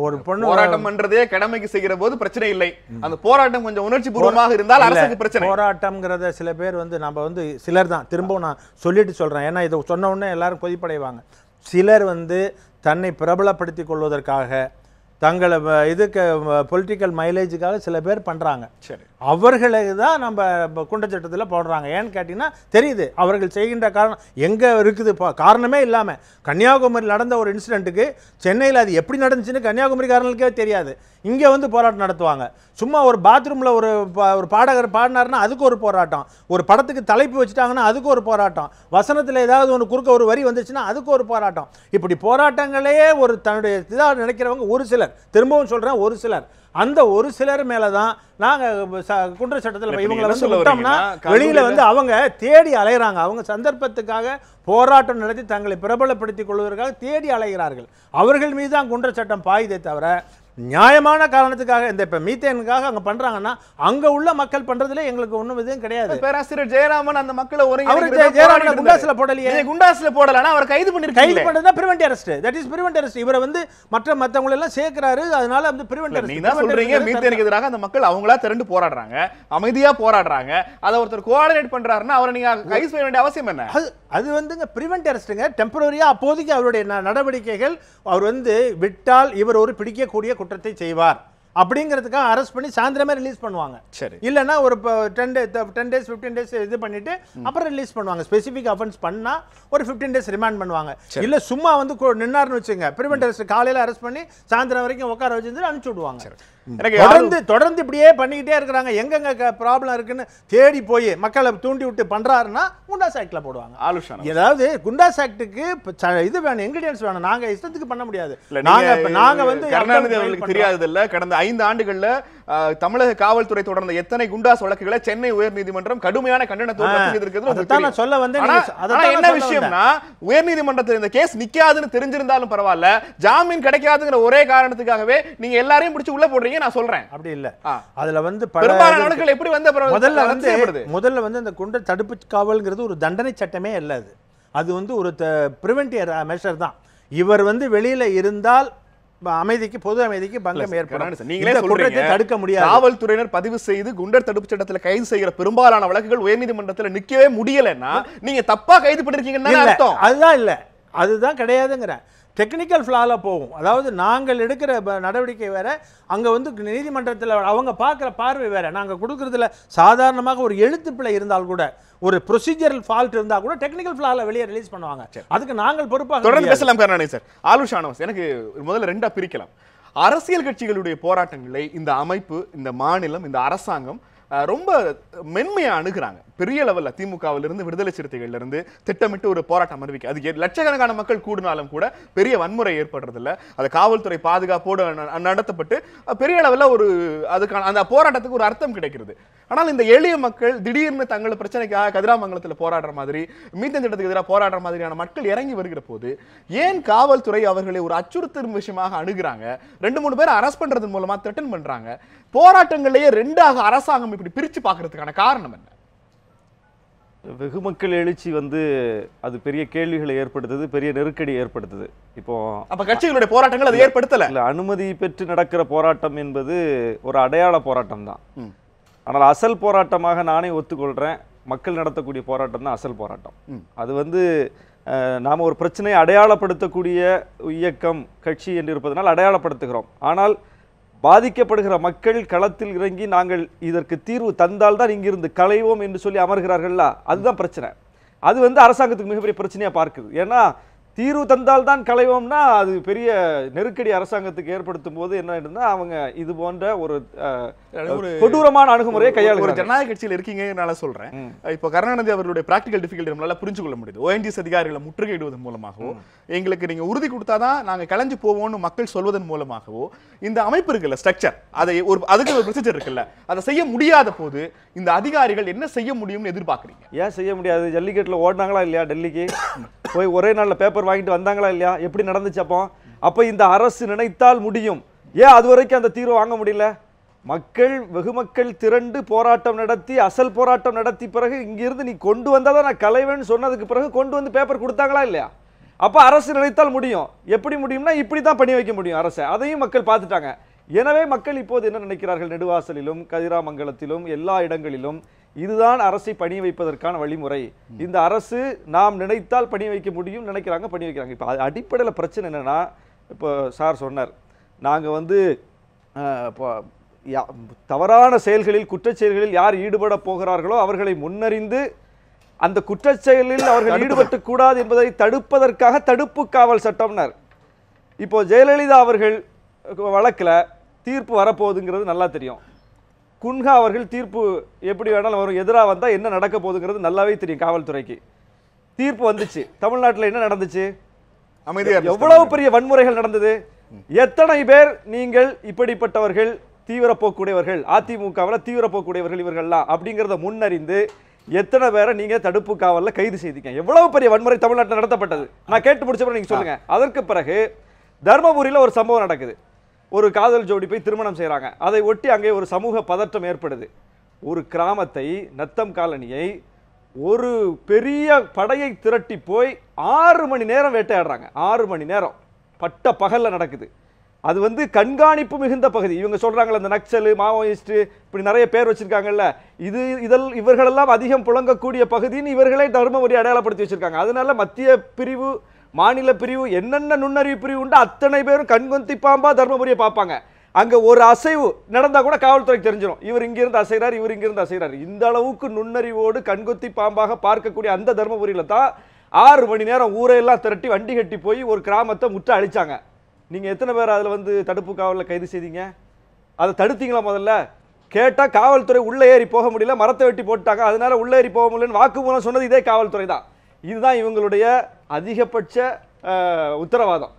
ஒரு பொண்ணு போராட்டம் பண்றதே கடமைக்கு செய்கிற போது பிரச்சனை இல்லை, அந்த போராட்டம் கொஞ்சம் உணர்ச்சி பூர்வமாக இருந்தால் அரசுக்கு பிரச்சனை. போராட்டம்ங்கிறத சில பேர் வந்து நம்ம வந்து சிலர் தான், திரும்பவும் நான் சொல்லிட்டு சொல்றேன், ஏன்னா இதை சொன்ன உடனே எல்லாரும் கொதிப்படைவாங்க. சிலர் வந்து தன்னை பிரபலப்படுத்திக் கொள்வதற்காக, தங்களை இதுக்கு பொலிட்டிக்கல் மைலேஜுக்காக சில பேர் பண்ணுறாங்க. சரி, அவர்களுக்கு தான் நம்ம குண்டச்சட்டத்தில் போடுறாங்க. ஏன்னு கேட்டிங்கன்னா தெரியுது அவர்கள் செய்கின்ற காரணம் எங்கே இருக்குது. காரணமே இல்லாமல் கன்னியாகுமரியில் நடந்த ஒரு இன்சிடெண்ட்டுக்கு சென்னையில் அது எப்படி நடந்துச்சுன்னு கன்னியாகுமரிக்காரங்களுக்கே தெரியாது, இங்கே வந்து போராட்டம் நடத்துவாங்க. சும்மா ஒரு பாத்ரூமில் ஒரு பாடகர் பாடினார்னா அதுக்கு ஒரு போராட்டம், ஒரு படத்துக்கு தலைப்பு வச்சுட்டாங்கன்னா அதுக்கு ஒரு போராட்டம், வசனத்தில் ஏதாவது ஒன்று குறுக்க ஒரு வரி வந்துச்சுன்னா அதுக்கு ஒரு போராட்டம். இப்படி போராட்டங்களே ஒரு தன்னுடைய இதாக நினைக்கிறவங்க ஒரு சிலர், திரும்பவும் சொல்கிறேன் ஒரு சிலர், அந்த ஒரு சிலர் மேலே தான் நாங்கள் குண்டர் சட்டத்தில் இவங்களை வந்து விட்டோம்னா வெளியில் வந்து அவங்க தேடி அலைகிறாங்க. அவங்க சந்தர்ப்பத்துக்காக போராட்டம் நடத்தி தங்களை பிரபலப்படுத்திக் கொள்வதற்காக தேடி அலைகிறார்கள். அவர்கள் மீது தான் குண்டர் சட்டம் பாயுதே தவிர நியாயமான காரணத்துக்காக இந்த இப்ப மீத்தேனுக்காக அங்க பண்றாங்கன்னா அங்க உள்ள மக்கள் பண்றதுல எங்களுக்கு ஒண்ணும் இதுவும் கிடையாது. பேராசிரியர் ஜெயராமன் அந்த மக்களை ஜெயராமன் குண்டாஸ்ல போடலையே. குண்டாஸ்ல போடலனா அவர் கைது பண்ணிருக்கீங்க. கைது பண்றதா prevent arrest. That is prevent arrest. இவரை வந்து மத்தவங்க எல்லாம் சேர்க்கறாரு. அதனால வந்து பிரிவென்ட் அரெஸ்ட். நீங்க சொல்றீங்க மீத்தேனுக்கு எதிராக அந்த மக்கள் அவங்களா திரண்டு போராடுறாங்க, அமைதியா போராடுறாங்க. அத ஒருத்தர் கோஆர்டினேட் பண்றாருன்னா அவரை நீங்க கைது செய்ய வேண்டிய அவசியம் என்ன? அது வந்துங்க பிரிவென்ட் அரெஸ்ட்ங்க. டெம்பரரியா அப்போதைக்கு அவருடைய நடவடிக்கைகள் அவர் வந்து விட்டால் இவர் ஒரு பிடிக்கக்கூடிய குற்றத்தை செய்வார் அப்படிங்கிறதுக்காக அரெஸ்ட் பண்ணி சாயந்தரமே ரிலீஸ் பண்ணுவாங்க. சரி. இல்லைன்னா ஒரு 10 days 15 days இது பண்ணிட்டு அப்புறம் ரிலீஸ் பண்ணுவாங்க. ஸ்பெசிஃபிக் அஃபென்ஸ் பண்ணா ஒரு 15 days ரிமாண்ட் பண்ணுவாங்க. இல்ல சும்மா வந்து நின்னார்னு வச்சுங்க, பிரிவென்ட் அரெஸ்ட் காலையில அரெஸ்ட் பண்ணி சாயந்தரம் வரைக்கும் உட்கார வச்சு அனுப்பிச்சு விடுவாங்க. தொடர்ந்து இப்படியே பண்ணிக்கிட்டே இருக்கிறாங்க. எங்கெங்க ப்ராப்ளம் இருக்குன்னு தேடி போய் மக்களை தூண்டி விட்டு பண்றாருன்னா குண்டாஸ் ஆக்ட்ல போடுவாங்க. ஏதாவது குண்டாஸ் ஆக்டுக்கு இது வேணும், இன்கிரிடியன்ஸ் வேணும். நாங்க இஷ்டத்துக்கு பண்ண முடியாது. நாங்க வந்து கருணாநிதி அவர்களுக்கு தெரியாது இல்ல, கடந்த 5 ஆண்டுகள்ல தமிழக காவல்துறை தொடர்ந்த எத்தனை குண்டாஸ் வழக்குகளை சென்னை உயர்நீதிமன்றம் கடுமையான கண்டனத்தோடு சொல்ல வந்து என்ன விஷயம்னா, உயர்நீதிமன்றத்தில் இந்த கேஸ் நிக்காதுன்னு தெரிஞ்சிருந்தாலும் பரவாயில்ல, ஜாமீன் கிடைக்காதுங்கிற ஒரே காரணத்துக்காகவே நீங்க எல்லாரையும் பிடிச்சு உள்ள போடுறீங்க. நான் சொல்றேன் அப்படி இல்ல. அதுல வந்து பெரும்பாலான வழக்குகள் எப்படி வந்து முதல்ல வந்து அந்த குண்டர் தடுப்பு காவல்ங்கிறது ஒரு தண்டனை சட்டமே இல்ல. அது வந்து ஒரு பிரிவென்டிவ் மெஷர் தான். இவர் வந்து வெளியில இருந்தால் அமைதிக்கு பொது அமைதிக்கு பங்கம் ஏற்படும். நீங்களே சொல்றீங்க தடுக்க முடியாது. காவல்துறையினர் பதிவு செய்து குண்டர் தடுப்பு சட்டத்தில் கைது செய்கிற பெரும்பாலான வழக்குகள் உயர்நீதிமன்றத்தில் நிக்கவே முடியலன்னா நீங்க தப்பா கைது பண்ணிருக்கீங்கன்னு அர்த்தம். அதுதான் இல்ல, அதுதான் கிடையாதுங்கிறேன். டெக்னிக்கல் ஃப்ளால போகும். அதாவது நாங்கள் எடுக்கிற நடவடிக்கை வேற, அங்க வந்து நீதிமன்றத்தில் அவங்க பார்க்குற பார்வை வேற. நாங்கள் கொடுக்கறதுல சாதாரணமாக ஒரு எழுத்து பிழை இருந்தால் கூட, ஒரு ப்ரொசீஜரல் ஃபால்ட் இருந்தா கூட டெக்னிக்கல் ஃப்ளால வெளியே ரிலீஸ் பண்ணுவாங்க. அதுக்கு நாங்கள் பொறுப்பாக தொடர்ந்து பேசலாம். கருணாநிதி சார், ஆலுஷானவஸ், எனக்கு முதல்ல ரெண்டா பிரிக்கலாம். அரசியல் கட்சிகளுடைய போராட்டங்களை இந்த அமைப்பு, இந்த மாநிலம், இந்த அரசாங்கம் ரொம்ப மென்மையா அணுகுறாங்க. பெரிய லெவல்ல திமுகவிலிருந்து விடுதலை சிறுத்தைகள்ல இருந்து திட்டமிட்டு ஒரு போராட்டம் அறிவிக்க, அது லட்சக்கணக்கான மக்கள் கூடினாலும் கூட பெரிய வன்முறை ஏற்படுறதில்ல. அது காவல்துறை பாதுகாப்போடு நடத்தப்பட்டு பெரிய லெவல்ல ஒரு அதுக்கான அந்த போராட்டத்துக்கு ஒரு அர்த்தம் கிடைக்கிறது. ஆனால் இந்த எளிய மக்கள் திடீர்னு தங்கள் பிரச்சனைக்காக கதிராமங்கலத்தில் போராடுற மாதிரி, மீத்தேன் திட்டத்துக்கு எதிராக போராடுற மாதிரியான மக்கள் இறங்கி வருகிற போது ஏன் காவல்துறை அவர்களை ஒரு அச்சுறுத்தும் விஷயமாக அணுகுறாங்க? 2-3 பேர் அரெஸ்ட் பண்றது மூலமா த்ரெட்டன் பண்றாங்க. போராட்டங்களையே ரெண்டாக அரசாங்கம் இப்படி பிரிச்சு பார்க்கறதுக்கான காரணம் என்ன? வெகுமக்கள் எழுச்சி வந்து அது பெரிய கேள்விகளை ஏற்படுத்துது, பெரிய நெருக்கடி ஏற்படுத்துது. இப்போ அப்ப கட்சிகளுடைய போராட்டங்கள் அதை ஏற்படுத்தல. இல்ல, அனுமதி பெற்று நடக்கிற போராட்டம் என்பது ஒரு அடையாள போராட்டம் தான். ஆனால் அசல் போராட்டமாக நானே ஒத்துக்கொள்றேன், மக்கள் நடத்தக்கூடிய போராட்டம் தான் அசல் போராட்டம். அது வந்து நாம் ஒரு பிரச்சனையை அடையாளப்படுத்தக்கூடிய இயக்கம், கட்சி என்று இருப்பதனால் அடையாளப்படுத்துகிறோம். ஆனால் பாதிக்கப்படுகிற மக்கள் களத்தில் இறங்கி நாங்கள் இதற்கு தீர்வு தந்தால் தான் இங்கிருந்து களைவோம் என்று சொல்லி அமர்கிறார்களா, அதுதான் பிரச்சனை. அது வந்து அரசாங்கத்துக்கு மிகப்பெரிய பிரச்சனையா பார்க்குது. ஏன்னா தீர்வு தந்தால் தான் களைவோம்னா அது பெரிய நெருக்கடி அரசாங்கத்துக்கு ஏற்படுத்தும் போது என்ன ஆயிடுதுன்னா, அவங்க இது போன்ற ஒரு கொடூரமான அணுகுமுறையை கையாள. ஒரு ஜனநாயக கட்சியில் இருக்கீங்கனால சொல்றேன். இப்போ கருணாநிதி அவர்களுடைய பிராக்டிகல் டிஃபிகல்ட்டி நம்மளால புரிஞ்சு கொள்ள முடியுது. ONGC அதிகாரிகளை முற்றுகையிடுவதன் மூலமாகவோ, எங்களுக்கு நீங்க உறுதி கொடுத்தாதான் நாங்க கலைஞ்சு போவோம்னு மக்கள் சொல்வதன் மூலமாகவோ, இந்த அமைப்பு இருக்குல்ல, ஸ்ட்ரக்சர், அதை அதுக்கு ஒரு ப்ரொசீஜர் இருக்குல்ல, அதை செய்ய முடியாத போது இந்த அதிகாரிகள் என்ன செய்ய முடியும்னு எதிர்பார்க்குறீங்க? ஏன் செய்ய முடியாது? ஜல்லிக்கட்டுல ஓடினாங்களா இல்லையா? டெல்லிக்கு போய் ஒரே நாள்ல பேப்பர் வாங்கிட்டு வந்தாங்களா இல்லையா? எப்படி நடந்துச்சு? அப்போ இந்த அரசு நினைத்தால் முடியும். ஏன் அது வரைக்கும் அந்த தீர்வு வாங்க முடியல? மக்கள், வெகுமக்கள் திரண்டு போராட்டம் நடத்தி, அசல் போராட்டம் நடத்தி பிறகு இங்கிருந்து நீ கொண்டு வந்தாதான் நான் கலைவேன்னு சொன்னதுக்கு பிறகு கொண்டு வந்து பேப்பர் கொடுத்தாங்களா இல்லையா? அப்ப அரசு நினைத்தால் முடியும். எப்படி முடியும்னா இப்படி தான் பண்ணி வைக்க முடியும் அரசை. அதையும் மக்கள் பார்த்துட்டாங்க. எனவே மக்கள் இப்போது என்ன நினைக்கிறார்கள்? நெடுவாசலிலும் கதிராமங்கலத்திலும் எல்லா இடங்களிலும் இதுதான் அரசை பணி வைப்பதற்கான வழிமுறை. இந்த அரசு நாம் நினைத்தால் பணி வைக்க முடியும் நினைக்கிறாங்க, பண்ணி வைக்கிறாங்க. இப்போ அடிப்படையில் பிரச்சனை என்னன்னா, இப்போ சார் சொன்னார், நாங்கள் வந்து தவறான செயல்களில், குற்றச்செயல்களில் யார் ஈடுபட போகிறார்களோ அவர்களை முன்னறிந்து அந்த குற்றச்செயலில் அவர்கள் ஈடுபட்டு கூடாது என்பதை தடுப்பதற்காக தடுப்பு காவல் சட்டம்னார். இப்போ ஜெயலலிதா அவர்கள் வழக்கில் தீர்ப்பு வரப்போகுதுங்கிறது நல்லா தெரியும். குன்ஹா அவர்கள் தீர்ப்பு எப்படி வேணாலும் வரும், எதிராக வந்தால் என்ன நடக்க போகுதுங்கிறது நல்லாவே தெரியும் காவல்துறைக்கு. தீர்ப்பு வந்துச்சு. தமிழ்நாட்டில் என்ன நடந்துச்சு? எவ்வளவு பெரிய வன்முறைகள் நடந்தது. எத்தனை பேர் நீங்கள் இப்படிப்பட்டவர்கள், தீவிர போக்குடையவர்கள், அதிமுகவில் தீவிர போக்குடையவர்கள் இவர்கள்லாம் அப்படிங்கிறத முன்னறிந்து எத்தனை பேரை நீங்க தடுப்பு காவலில் கைது செய்தீங்க? எவ்வளவு பெரிய வன்முறை தமிழ்நாட்டில் நடத்தப்பட்டது. நான் கேட்டு முடிச்சப்பறம் நீங்க சொல்லுங்க. அதற்கு பிறகு தர்மபுரியில் ஒரு சம்பவம் நடக்குது. ஒரு காதல் ஜோடி போய் திருமணம் செய்கிறாங்க. அதை ஒட்டி அங்கே ஒரு சமூக பதற்றம் ஏற்படுது. ஒரு கிராமத்தை, நத்தம் காலனியை ஒரு பெரிய படையை திரட்டி போய் 6 மணி நேரம் வேட்டையாடுறாங்க. 6 மணி நேரம் பட்ட பகலில் நடக்குது. அது வந்து கண்காணிப்பு மிகுந்த பகுதி. இவங்க சொல்கிறாங்களே இந்த நக்சலு, மாவோயிஸ்ட்டு, இப்படி நிறைய பேர் வச்சுருக்காங்கல்ல, இவர்களெல்லாம் அதிகம் புழங்கக்கூடிய பகுதின்னு இவர்களே தர்மபுரி அடையாளப்படுத்தி வச்சுருக்காங்க. அதனால மத்திய பிரிவு, மாநில பிரிவு, என்னென்ன நுண்ணறிவு பிரிவு உண்டு அத்தனை பேரும் கண்கொத்தி பாம்பா தர்மபுரியை பார்ப்பாங்க. அங்கே ஒரு அசைவு நடந்தால் கூட காவல்துறைக்கு தெரிஞ்சிடும், இவர் இங்கிருந்து அசைகிறார், இவர் இங்கிருந்து அசைகிறார். இந்த அளவுக்கு நுண்ணறிவோடு கண்கொத்தி பாம்பாக பார்க்கக்கூடிய அந்த தர்மபுரியில் தான் 6 மணி நேரம் ஊரையெல்லாம் திரட்டி வண்டி கட்டி போய் ஒரு கிராமத்தை முற்ற அழிச்சாங்க. நீங்கள் எத்தனை பேர் அதில் வந்து தடுப்பு காவலில் கைது செய்தீங்க? அதை தடுத்தீங்களா? முதல்ல கேட்டால் காவல்துறை உள்ளே ஏறி போக முடியல, மரத்தை வெட்டி போட்டாங்க, அதனால உள்ளே ஏறி போக முடியலன்னு வாக்குமூலம் சொன்னது இதே காவல்துறை தான். இதுதான் இவங்களுடைய அதிகபட்ச உத்தரவாதம்.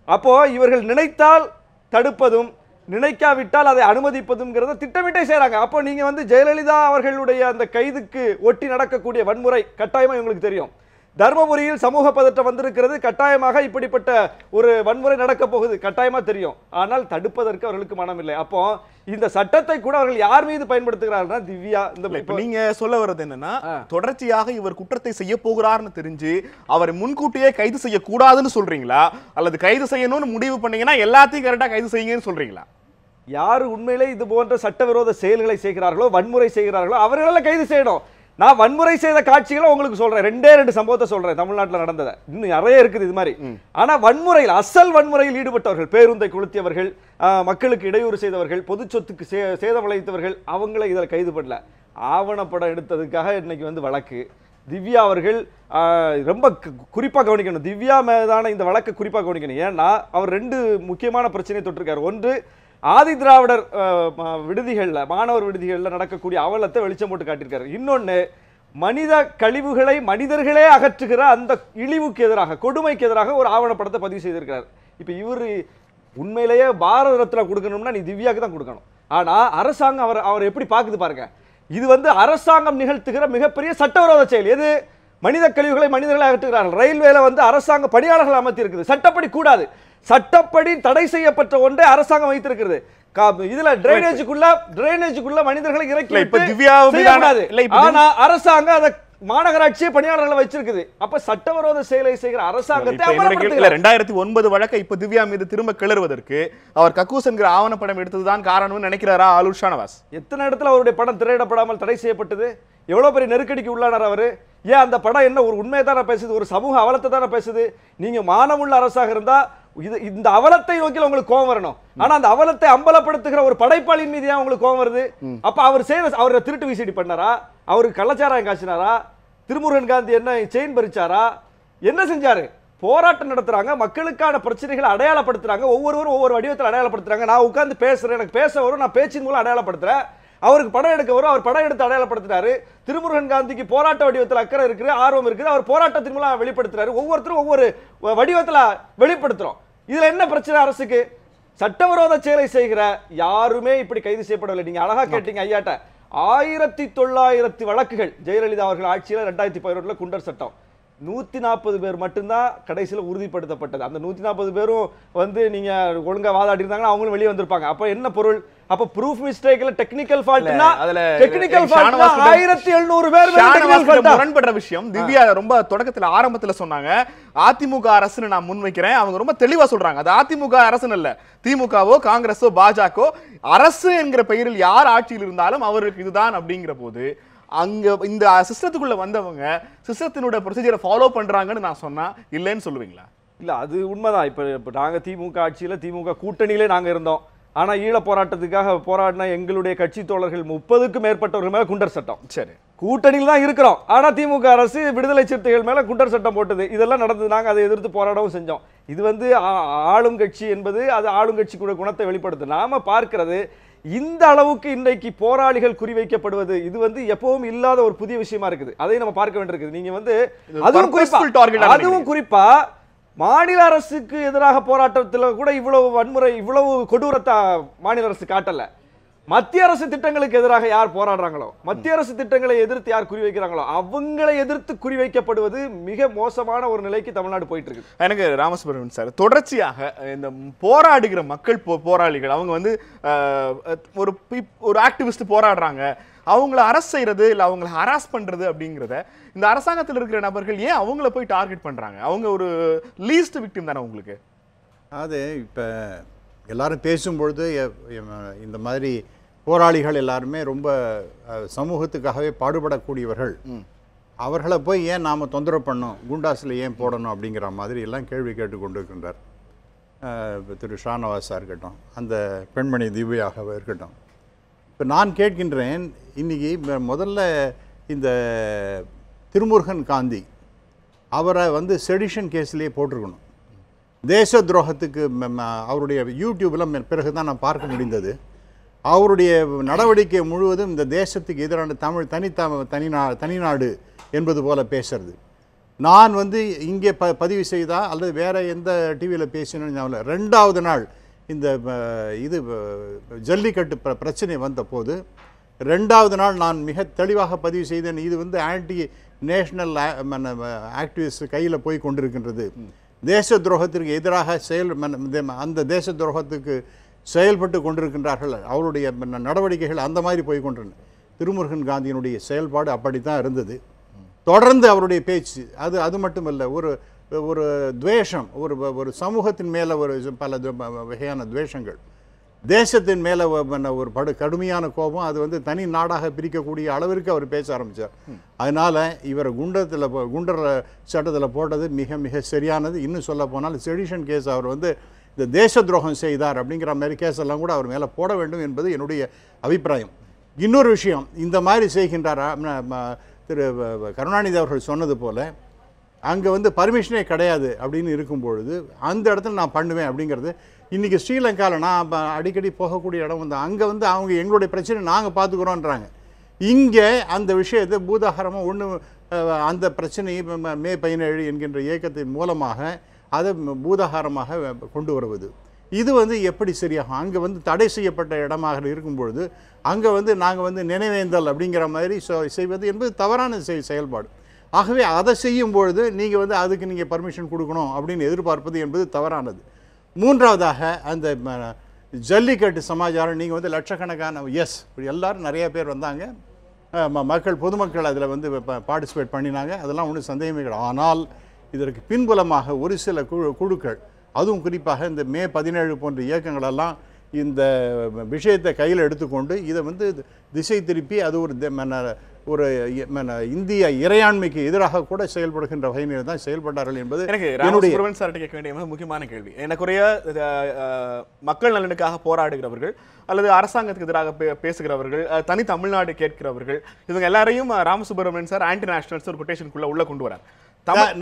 அப்போ இவர்கள் நினைத்தால் தடுப்பதும் நினைக்காவிட்டால் அதை அனுமதிப்பதுங்கிறத திட்டமிட்டே செய்கிறாங்க. அப்போ நீங்கள் வந்து ஜெயலலிதா அவர்களுடைய அந்த கைதுக்கு ஒட்டி நடக்கக்கூடிய வன்முறை கட்டாயமாக இவங்களுக்கு தெரியும். தர்மபுரியில் சமூக பதற்றம் வந்திருக்கிறது, கட்டாயமாக இப்படிப்பட்ட ஒரு வன்முறை நடக்க போகுது, கட்டாயமா தெரியும். ஆனால் தடுப்பதற்கு அவர்களுக்கு மனம் இல்லை. அப்போ இந்த சட்டத்தை கூட அவர்கள் யார் மீது பயன்படுத்துகிறார்கள்? திவ்யா, இந்த நீங்க சொல்ல வர்றது என்னன்னா, தொடர்ச்சியாக இவர் குற்றத்தை செய்ய போகிறார்னு தெரிஞ்சு அவரை முன்கூட்டியே கைது செய்ய கூடாதுன்னு சொல்றீங்களா, அல்லது கைது செய்யணும்னு முடிவு பண்ணீங்கன்னா எல்லாத்தையும் கரெக்டா கைது செய்யுங்கன்னு சொல்றீங்களா? யாரு உண்மையிலே இது போன்ற சட்டவிரோத செயல்களை செய்கிறார்களோ, வன்முறை செய்கிறார்களோ அவர்களெல்லாம் கைது செய்யணும். நான் வன்முறை செய்த காட்சிகளை உங்களுக்கு சொல்றேன், 2 சம்பவத்தை சொல்றேன் தமிழ்நாட்டில் நடந்ததை. இன்னும் நிறைய இருக்குது இது மாதிரி. ஆனா வன்முறையில், அசல் வன்முறையில் ஈடுபட்டவர்கள், பேருந்தை கொளுத்தியவர்கள், மக்களுக்கு இடையூறு செய்தவர்கள், பொது சொத்துக்கு சேதம் விளைவித்தவர்கள், அவங்களை இதில் கைது பண்ணல. ஆவணப்படம் எடுத்ததுக்காக இன்னைக்கு வந்து வழக்கு. திவ்யா அவர்கள் ரொம்ப குறிப்பாக கவனிக்கணும், திவ்யா மீதான இந்த வழக்கை குறிப்பாக கவனிக்கணும். ஏன்னா அவர் 2 முக்கியமான பிரச்சனையை தொட்டிருக்காரு. ஒன்று, ஆதி திராவிடர் விடுதிகளில், மாணவர் விடுதிகளில் நடக்கக்கூடிய அவலத்தை வெளிச்சம் போட்டு காட்டியிருக்காரு. இன்னொன்று, மனித கழிவுகளை மனிதர்களே அகற்றுகிற அந்த இழிவுக்கு எதிராக, கொடுமைக்கு எதிராக ஒரு ஆவணப்படத்தை பதிவு செய்திருக்கிறார். இப்போ இவர் உண்மையிலேயே பாரத ரத்னா கொடுக்கணும்னா நீ திவ்யாவுக்கு தான் கொடுக்கணும். ஆனால் அரசாங்கம் அவர் எப்படி பார்க்குது பாருங்க. இது வந்து அரசாங்கம் நிகழ்த்துகிற மிகப்பெரிய சட்டவிரோத செயல். எது? மனித கழிவுகளை மனிதர்களை அகற்றுகிறார்கள். ரயில்வேல வந்து அரசாங்க பணியாளர்கள் அமர்த்தி இருக்குது, சட்டப்படி கூடாது. சட்டப்படி தடை செய்யப்பட்ட ஒன்றை அரசாங்கம் வைத்திருக்கிறது. இதுல டிரைனேஜுக்குள்ள மனிதர்களை இறக்கி, ஆனா அரசாங்கம் அதை மாநகராட்சியே பணியாளர்களை வச்சிருக்குது. அப்ப சட்டவிரோத செயலை செய்கிற அரசாங்கத்தை 2009 வழக்கை இப்ப திவ்யா மீது திரும்ப கிளறுவதற்கு அவர் கக்கூஸ் என்கிற ஆவணப்படம் எடுத்ததுதான் காரணம்னு நினைக்கிறாரா ஆளுஷ் ஷானவாஸ்? எத்தனை இடத்துல அவருடைய படம் திரையிடப்படாமல் தடை செய்யப்பட்டது? எவ்வளவு பெரிய நெருக்கடிக்கு உள்ளானார் அவரு? ஏன் அந்த படம் என்ன ஒரு உண்மையை தானே பேசுது, ஒரு சமூக அவலத்தை தானே பேசுது. நீங்க மானமுள்ள அரசாக இருந்தா இந்த அவலத்தை நோக்கி உங்களுக்கு கோபம் வரணும். ஆனா அந்த அவலத்தை அம்பலப்படுத்துகிற ஒரு படைப்பாளியின் மீது ஏன் உங்களுக்கு கோபம் வருது? அப்ப அவர் திருட்டு விசிடி பண்ணாரா? அவருக்கு கள்ளச்சாராயம் காய்ச்சினாரா? திருமுருகன் காந்தி என்ன செயின் பறிச்சாரா? என்ன செஞ்சாரு? போராட்டம் நடத்துறாங்க, மக்களுக்கான பிரச்சனைகளை அடையாளப்படுத்துறாங்க, ஒவ்வொருவரும் ஒவ்வொரு வடிவத்தில் அடையாளப்படுத்துறாங்க. நான் உட்கார்ந்து பேசுறேன், எனக்கு பேச வரும், நான் பேச்சின் மூலம் அடையாளப்படுத்துறேன். அவருக்கு படம் எடுக்க வரும், அவர் படம் எடுத்து அடையாளப்படுத்துறாரு. திருமுருகன் காந்திக்கு போராட்ட வடிவத்தில் அக்கறை இருக்குது, ஆர்வம் இருக்குது, அவர் போராட்டத்தின் மூலம் வெளிப்படுத்துறாரு. ஒவ்வொருத்தரும் ஒவ்வொரு வடிவத்தில் வெளிப்படுத்துறோம். இதுல என்ன பிரச்சனை அரசுக்கு? சட்டவிரோத செயலை செய்கிற யாருமே இப்படி கைது செய்யப்படவில்லை. நீங்க அழகா கேட்டீங்க ஐயாட்ட, 1900 வழக்குகள் ஜெயலலிதா அவர்கள் ஆட்சியில் 2011 குண்டர் சட்டம், 140 பேர் மட்டும்தான் கடைசியில் உறுதிப்படுத்தப்பட்டது. அந்த 140 பேரும் வந்து நீங்க ஒழுங்கா வாதாடி இருந்தாங்கன்னா அவங்களும் வெளியே வந்திருப்பாங்க. அப்ப என்ன பொருள்? அப்ப ப்ரூஃப் மிஸ்டேக்ல டெக்னிக்கல் ஃபால்ட்னா, டெக்னிக்கல் ஃபால்ட்னா 1700 பேர் முரண்படுற விஷயம். திவ்யா ரொம்ப தொடக்கத்துல ஆரம்பத்துல சொன்னாங்க, அதிமுக அரசுன்னு நான் முன்வைக்கிறேன். அவங்க ரொம்ப தெளிவா சொல்றாங்க, அது அதிமுக அரசுன்னு இல்ல, திமுகவோ காங்கிரஸோ பாஜக அரசு என்கிற பெயரில் யார் ஆட்சியில் இருந்தாலும் அவருக்கு இதுதான் அப்படிங்கிற போது, அங்க இந்த சிஸ்டத்துக்குள்ள வந்தவங்க சிஸ்டத்தினுடைய ப்ரொசீஜரை ஃபாலோ பண்றாங்கன்னு நான் சொன்னா இல்லைன்னு சொல்லுவீங்களா? இல்ல, அது உண்மைதான். இப்ப நாங்க திமுக ஆட்சியில, திமுக கூட்டணியிலே நாங்க இருந்தோம். ஆனா ஈழ போராட்டத்துக்காக போராடின எங்களுடைய கட்சி தோழர்கள் 30க்கும் மேற்பட்டவர்கள் மேல குண்டர் சட்டம். சரி, கூட்டணியில் தான் இருக்கிறோம். ஆனா திமுக அரசு விடுதலை சிறுத்தைகள் மேல குண்டர் சட்டம் போட்டது. இதெல்லாம் நடந்தது. நாங்க அதை எதிர்த்து போராடவும் செஞ்சோம். இது வந்து ஆளும் கட்சி என்பது அது ஆளுங்கட்சி கூட குணத்தை வெளிப்படுத்து. நாம பார்க்கிறது இந்த அளவுக்கு இன்றைக்கு போராளிகள் குறிவைக்கப்படுவது இது வந்து எப்பவும் இல்லாத ஒரு புதிய விஷயமா இருக்குது. அதை நம்ம பார்க்க வேண்டியிருக்குது. நீங்க வந்து அதுவும் குறிப்பா மாநில அரசுக்கு எதிராக போராட்டத்தில் கூட இவ்வளவு வன்முறை, இவ்வளவு கொடூரத்தை மாநில அரசு காட்டல. மத்திய அரசு திட்டங்களுக்கு எதிராக யார் போராடுறாங்களோ, மத்திய அரசு திட்டங்களை எதிர்த்து யார் குறிவைக்கிறாங்களோ அவங்களை எதிர்த்து குறிவைக்கப்படுவது மிக மோசமான ஒரு நிலைக்கு தமிழ்நாடு போயிட்டு இருக்கு. எனக்கு ராமசுப்ரமணியன் சார், தொடர்ச்சியாக இந்த போராடுகிற மக்கள் போராளிகள் அவங்க வந்து ஒரு ஆக்டிவிஸ்ட் போராடுறாங்க, அவங்கள அரசு செய்யறது இல்லை அவங்கள ஹராஸ் பண்றது அப்படிங்கிறத இந்த அரசாங்கத்தில் இருக்கிற நபர்கள் ஏன் அவங்கள போய் டார்கெட் பண்றாங்க? அவங்க ஒரு லீஸ்ட் விக்டிம் தானே உங்களுக்கு? அது இப்போ எல்லாரும் பேசும்பொழுது இந்த மாதிரி போராளிகள் எல்லாருமே ரொம்ப சமூகத்துக்காகவே பாடுபடக்கூடியவர்கள், அவர்களை போய் ஏன் நாம் தொந்தரவு பண்ணோம், குண்டாஸில் ஏன் போடணும் அப்படிங்கிற மாதிரி எல்லாம் கேள்வி கேட்டு கொண்டு இருக்கின்றார். திரு ஷானவாஸாக இருக்கட்டும், அந்த பெண்மணி திவ்யாகவே இருக்கட்டும். இப்போ நான் கேட்கின்றேன், இன்றைக்கி முதல்ல இந்த திருமுருகன் காந்தி அவரை வந்து செடிஷன் கேஸ்லேயே போட்டிருக்கணும். தேச துரோகத்துக்கு அவருடைய யூடியூப்பில் பிறகு தான் நான் பார்க்க முடிந்தது. அவருடைய நடவடிக்கை முழுவதும் இந்த தேசத்துக்கு எதிரான தனிநாடு என்பது போல பேசுறது. நான் வந்து இங்கே பதிவு செய்தால் அல்லது வேறு எந்த டிவியில் பேசினேன்னு ரெண்டாவது நாள் இந்த இது ஜல்லிக்கட்டு பிரச்சனை வந்த போது ரெண்டாவது நாள் நான் மிக தெளிவாக பதிவு செய்தேன். இது வந்து ஆன்டி நேஷனல் ஆக்டிவிஸ்ட் கையில் போய் கொண்டிருக்கின்றது. தேச துரோகத்திற்கு எதிராக அந்த தேச துரோகத்துக்கு செயல்பட்டு கொண்டிருக்கின்றார்கள். அவருடைய நடவடிக்கைகள் அந்த மாதிரி போய் கொண்டிருந்தன. திருமுருகன் காந்தியினுடைய செயல்பாடு அப்படித்தான் இருந்தது. தொடர்ந்து அவருடைய பேச்சு அது மட்டுமல்ல, ஒரு துவேஷம், ஒரு சமூகத்தின் மேலே ஒரு பல வகையான துவேஷங்கள், தேசத்தின் மேலே ஒரு கடுமையான கோபம், அது வந்து தனி நாடாக பிரிக்கக்கூடிய அளவிற்கு அவர் பேச ஆரம்பித்தார். அதனால் இவர் குண்டர் சட்டத்தில் போட்டது மிக மிக சரியானது. இன்னும் சொல்ல போனால் செடிஷன் கேஸ் அவர் வந்து இந்த தேச துரோகம் செய்தார் அப்படிங்கிற மாதிரி கேஸ் எல்லாம் கூட அவர் மேலே போட வேண்டும் என்பது என்னுடைய அபிப்பிராயம். இன்னொரு விஷயம், இந்த மாதிரி செய்கின்றாரா திரு கருணாநிதி அவர்கள் சொன்னது போல் அங்கே வந்து பர்மிஷனே கிடையாது அப்படின்னு இருக்கும்பொழுது அந்த இடத்துல நான் பண்ணுவேன் அப்படிங்கிறது. இன்றைக்கி ஸ்ரீலங்காவில் நான் அடிக்கடி போகக்கூடிய இடம் வந்து அங்கே வந்து அவங்க எங்களுடைய பிரச்சனை நாங்கள் பார்த்துக்குறோன்றாங்க. இங்கே அந்த விஷயத்தை பூதாகரமாக அந்த பிரச்சனையை மே 17 என்கின்ற இயக்கத்தின் மூலமாக அதை பூதாகாரமாக கொண்டு வருவது, இது வந்து எப்படி சரியாகும்? அங்கே வந்து தடை செய்யப்பட்ட இடமாக இருக்கும்பொழுது அங்கே வந்து நாங்கள் வந்து நினைவேந்தல் அப்படிங்கிற மாதிரி செய்வது என்பது தவறான செயல்பாடு. ஆகவே அதை செய்யும் பொழுது நீங்கள் வந்து அதுக்கு நீங்கள் பர்மிஷன் கொடுக்கணும் அப்படின்னு எதிர்பார்ப்பது என்பது தவறானது. மூன்றாவதாக அந்த ஜல்லிக்கட்டு சமாச்சாரம், நீங்கள் வந்து லட்சக்கணக்கான எல்லோரும் நிறைய பேர் வந்தாங்க, பொதுமக்கள் அதில் வந்து பார்ட்டிசிபேட் பண்ணினாங்க, அதெல்லாம் ஒன்றும் சந்தேகமே கிடையாது. ஆனால் இதற்கு பின்புலமாக ஒரு சில குழுக்கள், அதுவும் குறிப்பாக இந்த மே 17 போன்ற இயக்கங்களெல்லாம் இந்த விஷயத்தை கையில் எடுத்துக்கொண்டு இதை வந்து திசை திருப்பி அது ஒரு இந்திய இறையாண்மைக்கு எதிராக கூட செயல்படுகின்ற வகையில் தான் செயல்பட்டார்கள் என்பது என்னுடைய சார்ட்ட கேட்க வேண்டிய முக்கியமான கேள்வி. எனக்குரிய மக்கள் நலனுக்காக போராடுகிறவர்கள் அல்லது அரசாங்கத்துக்கு எதிராக பேசுகிறவர்கள், தனி தமிழ்நாடு கேட்கிறவர்கள், இவங்க எல்லாரையும் ராமசுப்ரமணியன் சார் ஆன்டி நேஷனல்ஸ் ஒரு கொட்டேஷனுக்குள்ள உள்ள கொண்டு வரார்.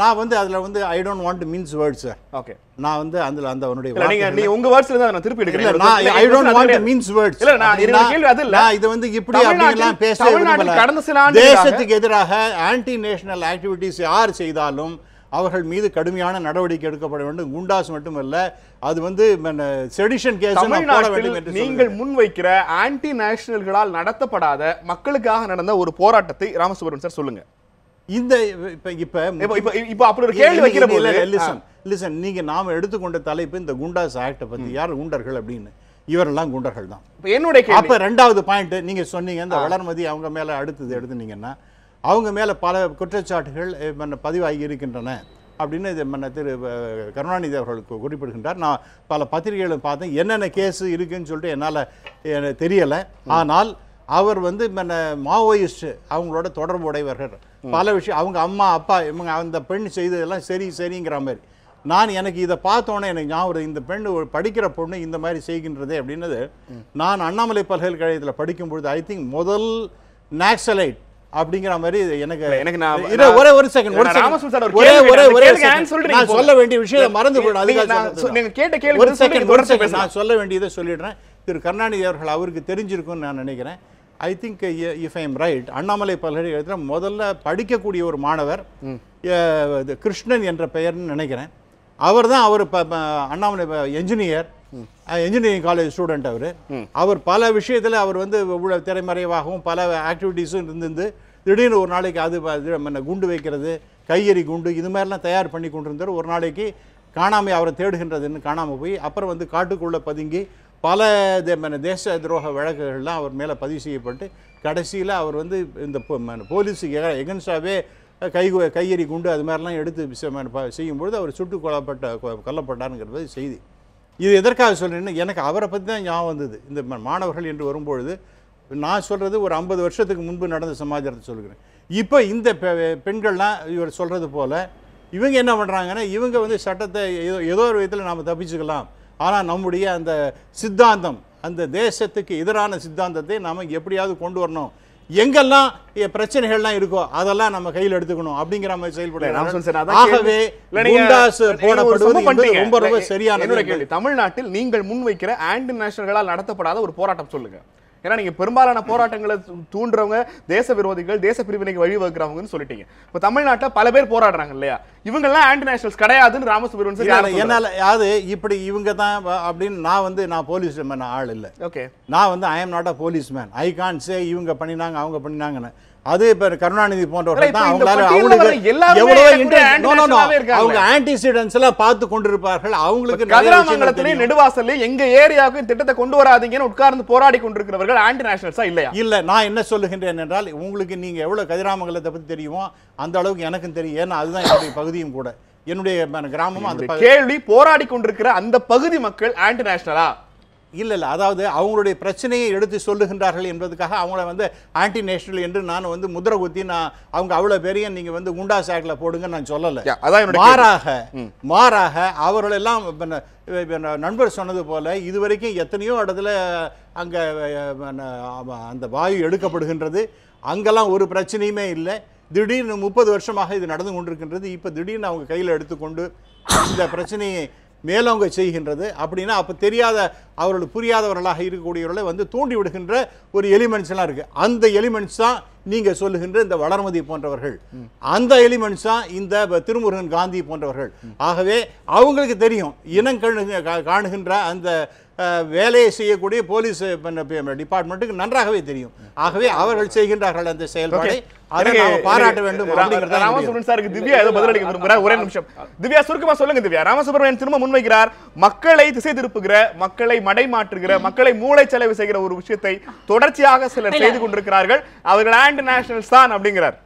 நான் வந்து அதில் வந்து I don't want to means words sir. Okay, நான் வந்து அந்த அவனுடைய நீங்க உங்க வேர்ட்ஸ்ல தான் நான் திருப்பி எடுக்கிறேன். I don't want to means words. இல்ல, நான் என்னோட கேள்வி அது இல்ல. இது வந்து இப்படி அப்படிலாம் பேச விரும்பல. கடந்த சில ஆண்டுகளாக தேசத்துக்கு எதிராக ஆன்டி நேஷனல் ஆக்டிவிட்டீஸ் யார் செய்தாலும் அவர்கள் மீது கடுமையான நடவடிக்கை எடுக்கப்பட வேண்டும். குண்டாஸ் மட்டுமல்ல, அது வந்து செடிஷன் கேஸ் போட வேண்டும் என்று நீங்கள் முன்வைக்கிற ஆன்டி நேஷனல்களால் நடத்தப்படாத மக்களுக்காக நடந்த ஒரு போராட்டத்தை ராமசுப்ரமணியன் சார் சொல்லுங்க. இந்த இப்ப அப்படி ஒரு கேள்வி வைக்கிற போது லிசன், நீங்க நாம எடுத்துக்கொண்ட தலைப்பு இந்த குண்டாஸ் ஆக்ட பத்தி, யார் குண்டர்கள் அப்படின்னு, இவரெல்லாம் குண்டர்கள் தான். என்னுடைய அப்ப ரெண்டாவது பாயிண்ட் நீங்க சொன்னீங்க, இந்த வளர்மதி அவங்க மேல அடுத்தது எடுத்துனீங்கன்னா அவங்க மேல பல குற்றச்சாட்டுகள் பதிவாகி இருக்கின்றன அப்படின்னு திரு கருணாநிதி அவர்களுக்கு குறிப்பிடுகின்றார். நான் பல பத்திரிகைகளும் பார்த்தேன், என்னென்ன கேஸ் இருக்குன்னு சொல்லிட்டு என்னால் தெரியலை. ஆனால் அவர் வந்து மாவோயிஸ்ட் அவங்களோட தொடர்பு உடையவர்கள், பல விஷயம், அவங்க அம்மா அப்பா இவங்க அந்த பெண் செய்ததெல்லாம் சரிங்கிற மாதிரி. எனக்கு இதை பார்த்தோன்னே எனக்கு ஞாபகம், இந்த பெண் படிக்கிற பொண்ணு இந்த மாதிரி செய்கின்றதே அப்படின்னது நான் அண்ணாமலை பல்கலைக்கழகத்தில் படிக்கும்பொழுது ஐ திங்க் முதல் நாக்சலைட் அப்படிங்கிற மாதிரி எனக்கு ஒரே ஒரு செகண்ட் நான் சொல்ல வேண்டிய விஷயம் மறந்து போயிடும். நான் சொல்ல வேண்டியதை சொல்லிடுறேன். திரு கருணாநிதி அவர்கள் அவருக்கு தெரிஞ்சிருக்கும்னு நான் நினைக்கிறேன். I think if I am right, Annamalai பல்கலைக்கழகத்தில் முதல்ல படிக்கக்கூடிய ஒரு மாணவர் கிருஷ்ணன் என்ற பெயர்னு நினைக்கிறேன். அவர் தான் அவர் Annamalai engineer, engineering college student அவர் பல விஷயத்தில் அவர் வந்து திரைமறைவாகவும் பல ஆக்டிவிட்டீஸும் இருந்து திடீர்னு ஒரு நாளைக்கு அது குண்டு வைக்கிறது, கையெறி குண்டு இது மாதிரிலாம் தயார் பண்ணி கொண்டிருந்தார். ஒரு நாளைக்கு காணாமல் அவரை தேடுகின்றதுன்னு காணாமல் போய் அப்புறம் வந்து காட்டுக்குள்ளே பதுங்கி பல தேச துரோக வழக்குகள்லாம் அவர் மேலே பதிவு செய்யப்பட்டு கடைசியில் அவர் வந்து இந்த போலீஸுக்கு எகன்ஸ்டாகவே கையெறி குண்டு அது மாதிரிலாம் எடுத்து செய்யும்பொழுது அவர் சுட்டு கொல்லப்பட்டாருங்கிறது செய்தி. இது எதற்காக சொல்கிறேன்னா, எனக்கு அவரை பற்றி தான் ஞாபகம் வந்தது. இந்த மாணவர்கள் என்று வரும்பொழுது நான் சொல்கிறது ஒரு 50 வருஷத்துக்கு முன்பு நடந்த சமாச்சாரத்தை சொல்கிறேன். இப்போ இந்த பெண்கள்லாம் இவர் சொல்கிறது போல் இவங்க என்ன பண்ணுறாங்கன்னா, இவங்க வந்து சட்டத்தை ஏதோ ஒரு விதத்தில் நாம் தப்பிச்சுக்கலாம், ஆனால் நம்முடைய அந்த சித்தாந்தம், அந்த தேசத்துக்கு எதிரான சித்தாந்தத்தை நாம் எப்படியாவது கொண்டு வரணும், எங்கெல்லாம் பிரச்சனைகள்லாம் இருக்கோ அதெல்லாம் நம்ம கையில் எடுத்துக்கணும் அப்படிங்கிற மாதிரி செயல்படுறாங்க. ஆகவே குண்டாஸ் போடப்படுவது ரொம்ப ரொம்ப சரியான கேள்வி. தமிழ்நாட்டில் நீங்கள் முன்வைக்கிற ஆன்டி நேஷனல்களால் நடத்தப்படாத ஒரு போராட்டம் சொல்லுங்க. ஏன்னா நீங்க பெரும்பாலான போராட்டங்களை தூண்டுறவங்க தேச விரோதிகள், தேச பிரிவினைக்கு வழிவகுக்கிறவங்கன்னு சொல்லிட்டீங்க. இப்ப தமிழ்நாட்டில் பல பேர் போராடுறாங்க இல்லையா, இவங்கெல்லாம் ஆன்டி நேஷனல்ஸ் கிடையாதுன்னு ராமசுப்ரமணியன் என்னால அது இப்படி இவங்க தான் அப்படின்னு நான் போலீஸ் மேன் ஆள் இல்லை. ஓகே, நான் வந்து I am not a police man. I can't சே இவங்க பண்ணினாங்க அவங்க பண்ணினாங்கன்னு. அது இப்ப கருணாநிதி போன்றவர்கள் தான் அவங்க ஆன்டிசிடென்ட்ஸ் எல்லாம் பார்த்து கொண்டிருப்பார்கள். அவங்களுக்கு கதிராமங்கலத்திலே நெடுவாசல்ல எங்க ஏரியாவுக்கு திட்டத்தை கொண்டு வராதீங்கன்னு உட்கார்ந்து போராடி கொண்டிருக்கிறவர்கள் ஆன்டி நேஷனல்ஸா இல்லையா? இல்ல, நான் என்ன சொல்லுகின்றேன் என்றால், உங்களுக்கு நீங்க எவ்வளவு கதிராமங்கலத்தை பத்தி தெரியுமோ அந்த அளவுக்கு எனக்கும் தெரியும். ஏன்னா அதுதான் என்னுடைய பகுதியும் கூட, என்னுடைய கிராமமும். அந்த கேள்வி, போராடி கொண்டிருக்கிற அந்த பகுதி மக்கள் ஆன்டி நேஷனலா? இல்லை, அதாவது அவங்களுடைய பிரச்சனையை எடுத்து சொல்லுகின்றார்கள் என்பதுக்காக அவங்கள வந்து ஆன்டி நேஷனல் என்று நான் வந்து முத்திர குத்தி அவங்க அவ்வளோ பெரிய நீங்கள் வந்து குண்டா சாக்கில் போடுங்க நான் சொல்லலை. மாறாக அவர்களெல்லாம் நண்பர் சொன்னது போல இதுவரைக்கும் எத்தனையோ இடத்துல அங்கே அந்த வாயு எடுக்கப்படுகின்றது, அங்கெல்லாம் ஒரு பிரச்சனையுமே இல்லை. திடீர்னு 30 வருஷமாக இது நடந்து கொண்டிருக்கின்றது. இப்போ திடீர்னு அவங்க கையில் எடுத்துக்கொண்டு இந்த பிரச்சனையை மேலோங்க செய்கின்றது. அப்படின்னா அப்போ தெரியாத, அவர்களுக்கு புரியாதவர்களாக இருக்கக்கூடியவர்களை வந்து தூண்டி விடுகின்ற ஒரு எலிமெண்ட்ஸ் எல்லாம் இருக்கு. அந்த எலிமெண்ட்ஸ் தான் நீங்க சொல்லுகின்ற இந்த வளர்மதி போன்றவர்கள், அந்த எலிமெண்ட்ஸ் தான் இந்த திருமுருகன் காந்தி போன்றவர்கள். ஆகவே அவங்களுக்கு தெரியும், இனம் காணுகின்ற அந்த வேலையை செய்யக்கூடிய போலீஸ் டிபார்ட்மெண்ட்டுக்கு நன்றாகவே தெரியும். ஆகவே அவர்கள் செய்கின்றார்கள் அந்த செயல்பாடை, அதை நாம் பாராட்ட வேண்டும். ராமசுப்ரமணியன் சாருக்கு திவ்யா ஏதோ பதிலளிக்க விரும்புகிறார். ஒரே நிமிஷம் திவ்யா, சுருக்கமா சொல்லுங்க திவ்யா. ராமசுப்ரமணியன் திரும்ப முன்வைக்கிறார், மக்களை திசை திருப்புகிற, மக்களை மடைமாற்றுகிற, மக்களை மூளை செலவு செய்கிற ஒரு விஷயத்தை தொடர்ச்சியாக சிலர் செய்து கொண்டிருக்கிறார்கள், அவர்கள் ஆன்டி நேஷனல்ஸ் தான் அப்படிங்கிறார்.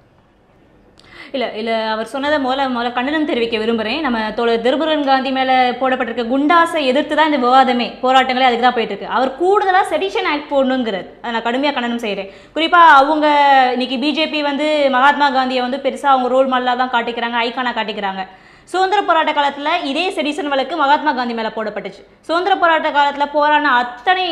இல்ல அவர் சொன்னதை முதல்ல கண்டனம் தெரிவிக்க விரும்புகிறேன். நம்ம திருமுருகன் காந்தி மேலே போடப்பட்டிருக்க குண்டாசை எதிர்த்து தான் இந்த விவாதமே, போராட்டங்களே அதுக்கு தான் போயிட்டு இருக்கு. அவர் கூடுதலாக செடிஷன் ஆக்ட் போடணுங்கிறது அதை நான் கடுமையாக கண்டனம் செய்கிறேன். குறிப்பாக அவங்க இன்னைக்கு பிஜேபி வந்து மகாத்மா காந்தியை வந்து பெருசாக அவங்க ரோல் மாடலாக தான் காட்டிக்கிறாங்க, ஐக்கானாக காட்டிக்கிறாங்க. சுதந்திர போராட்ட காலத்தில் இதே செடிஷன் வழக்கு மகாத்மா காந்தி மேலே போடப்பட்டுச்சு. சுதந்திர போராட்ட காலத்தில் போராடின அத்தனை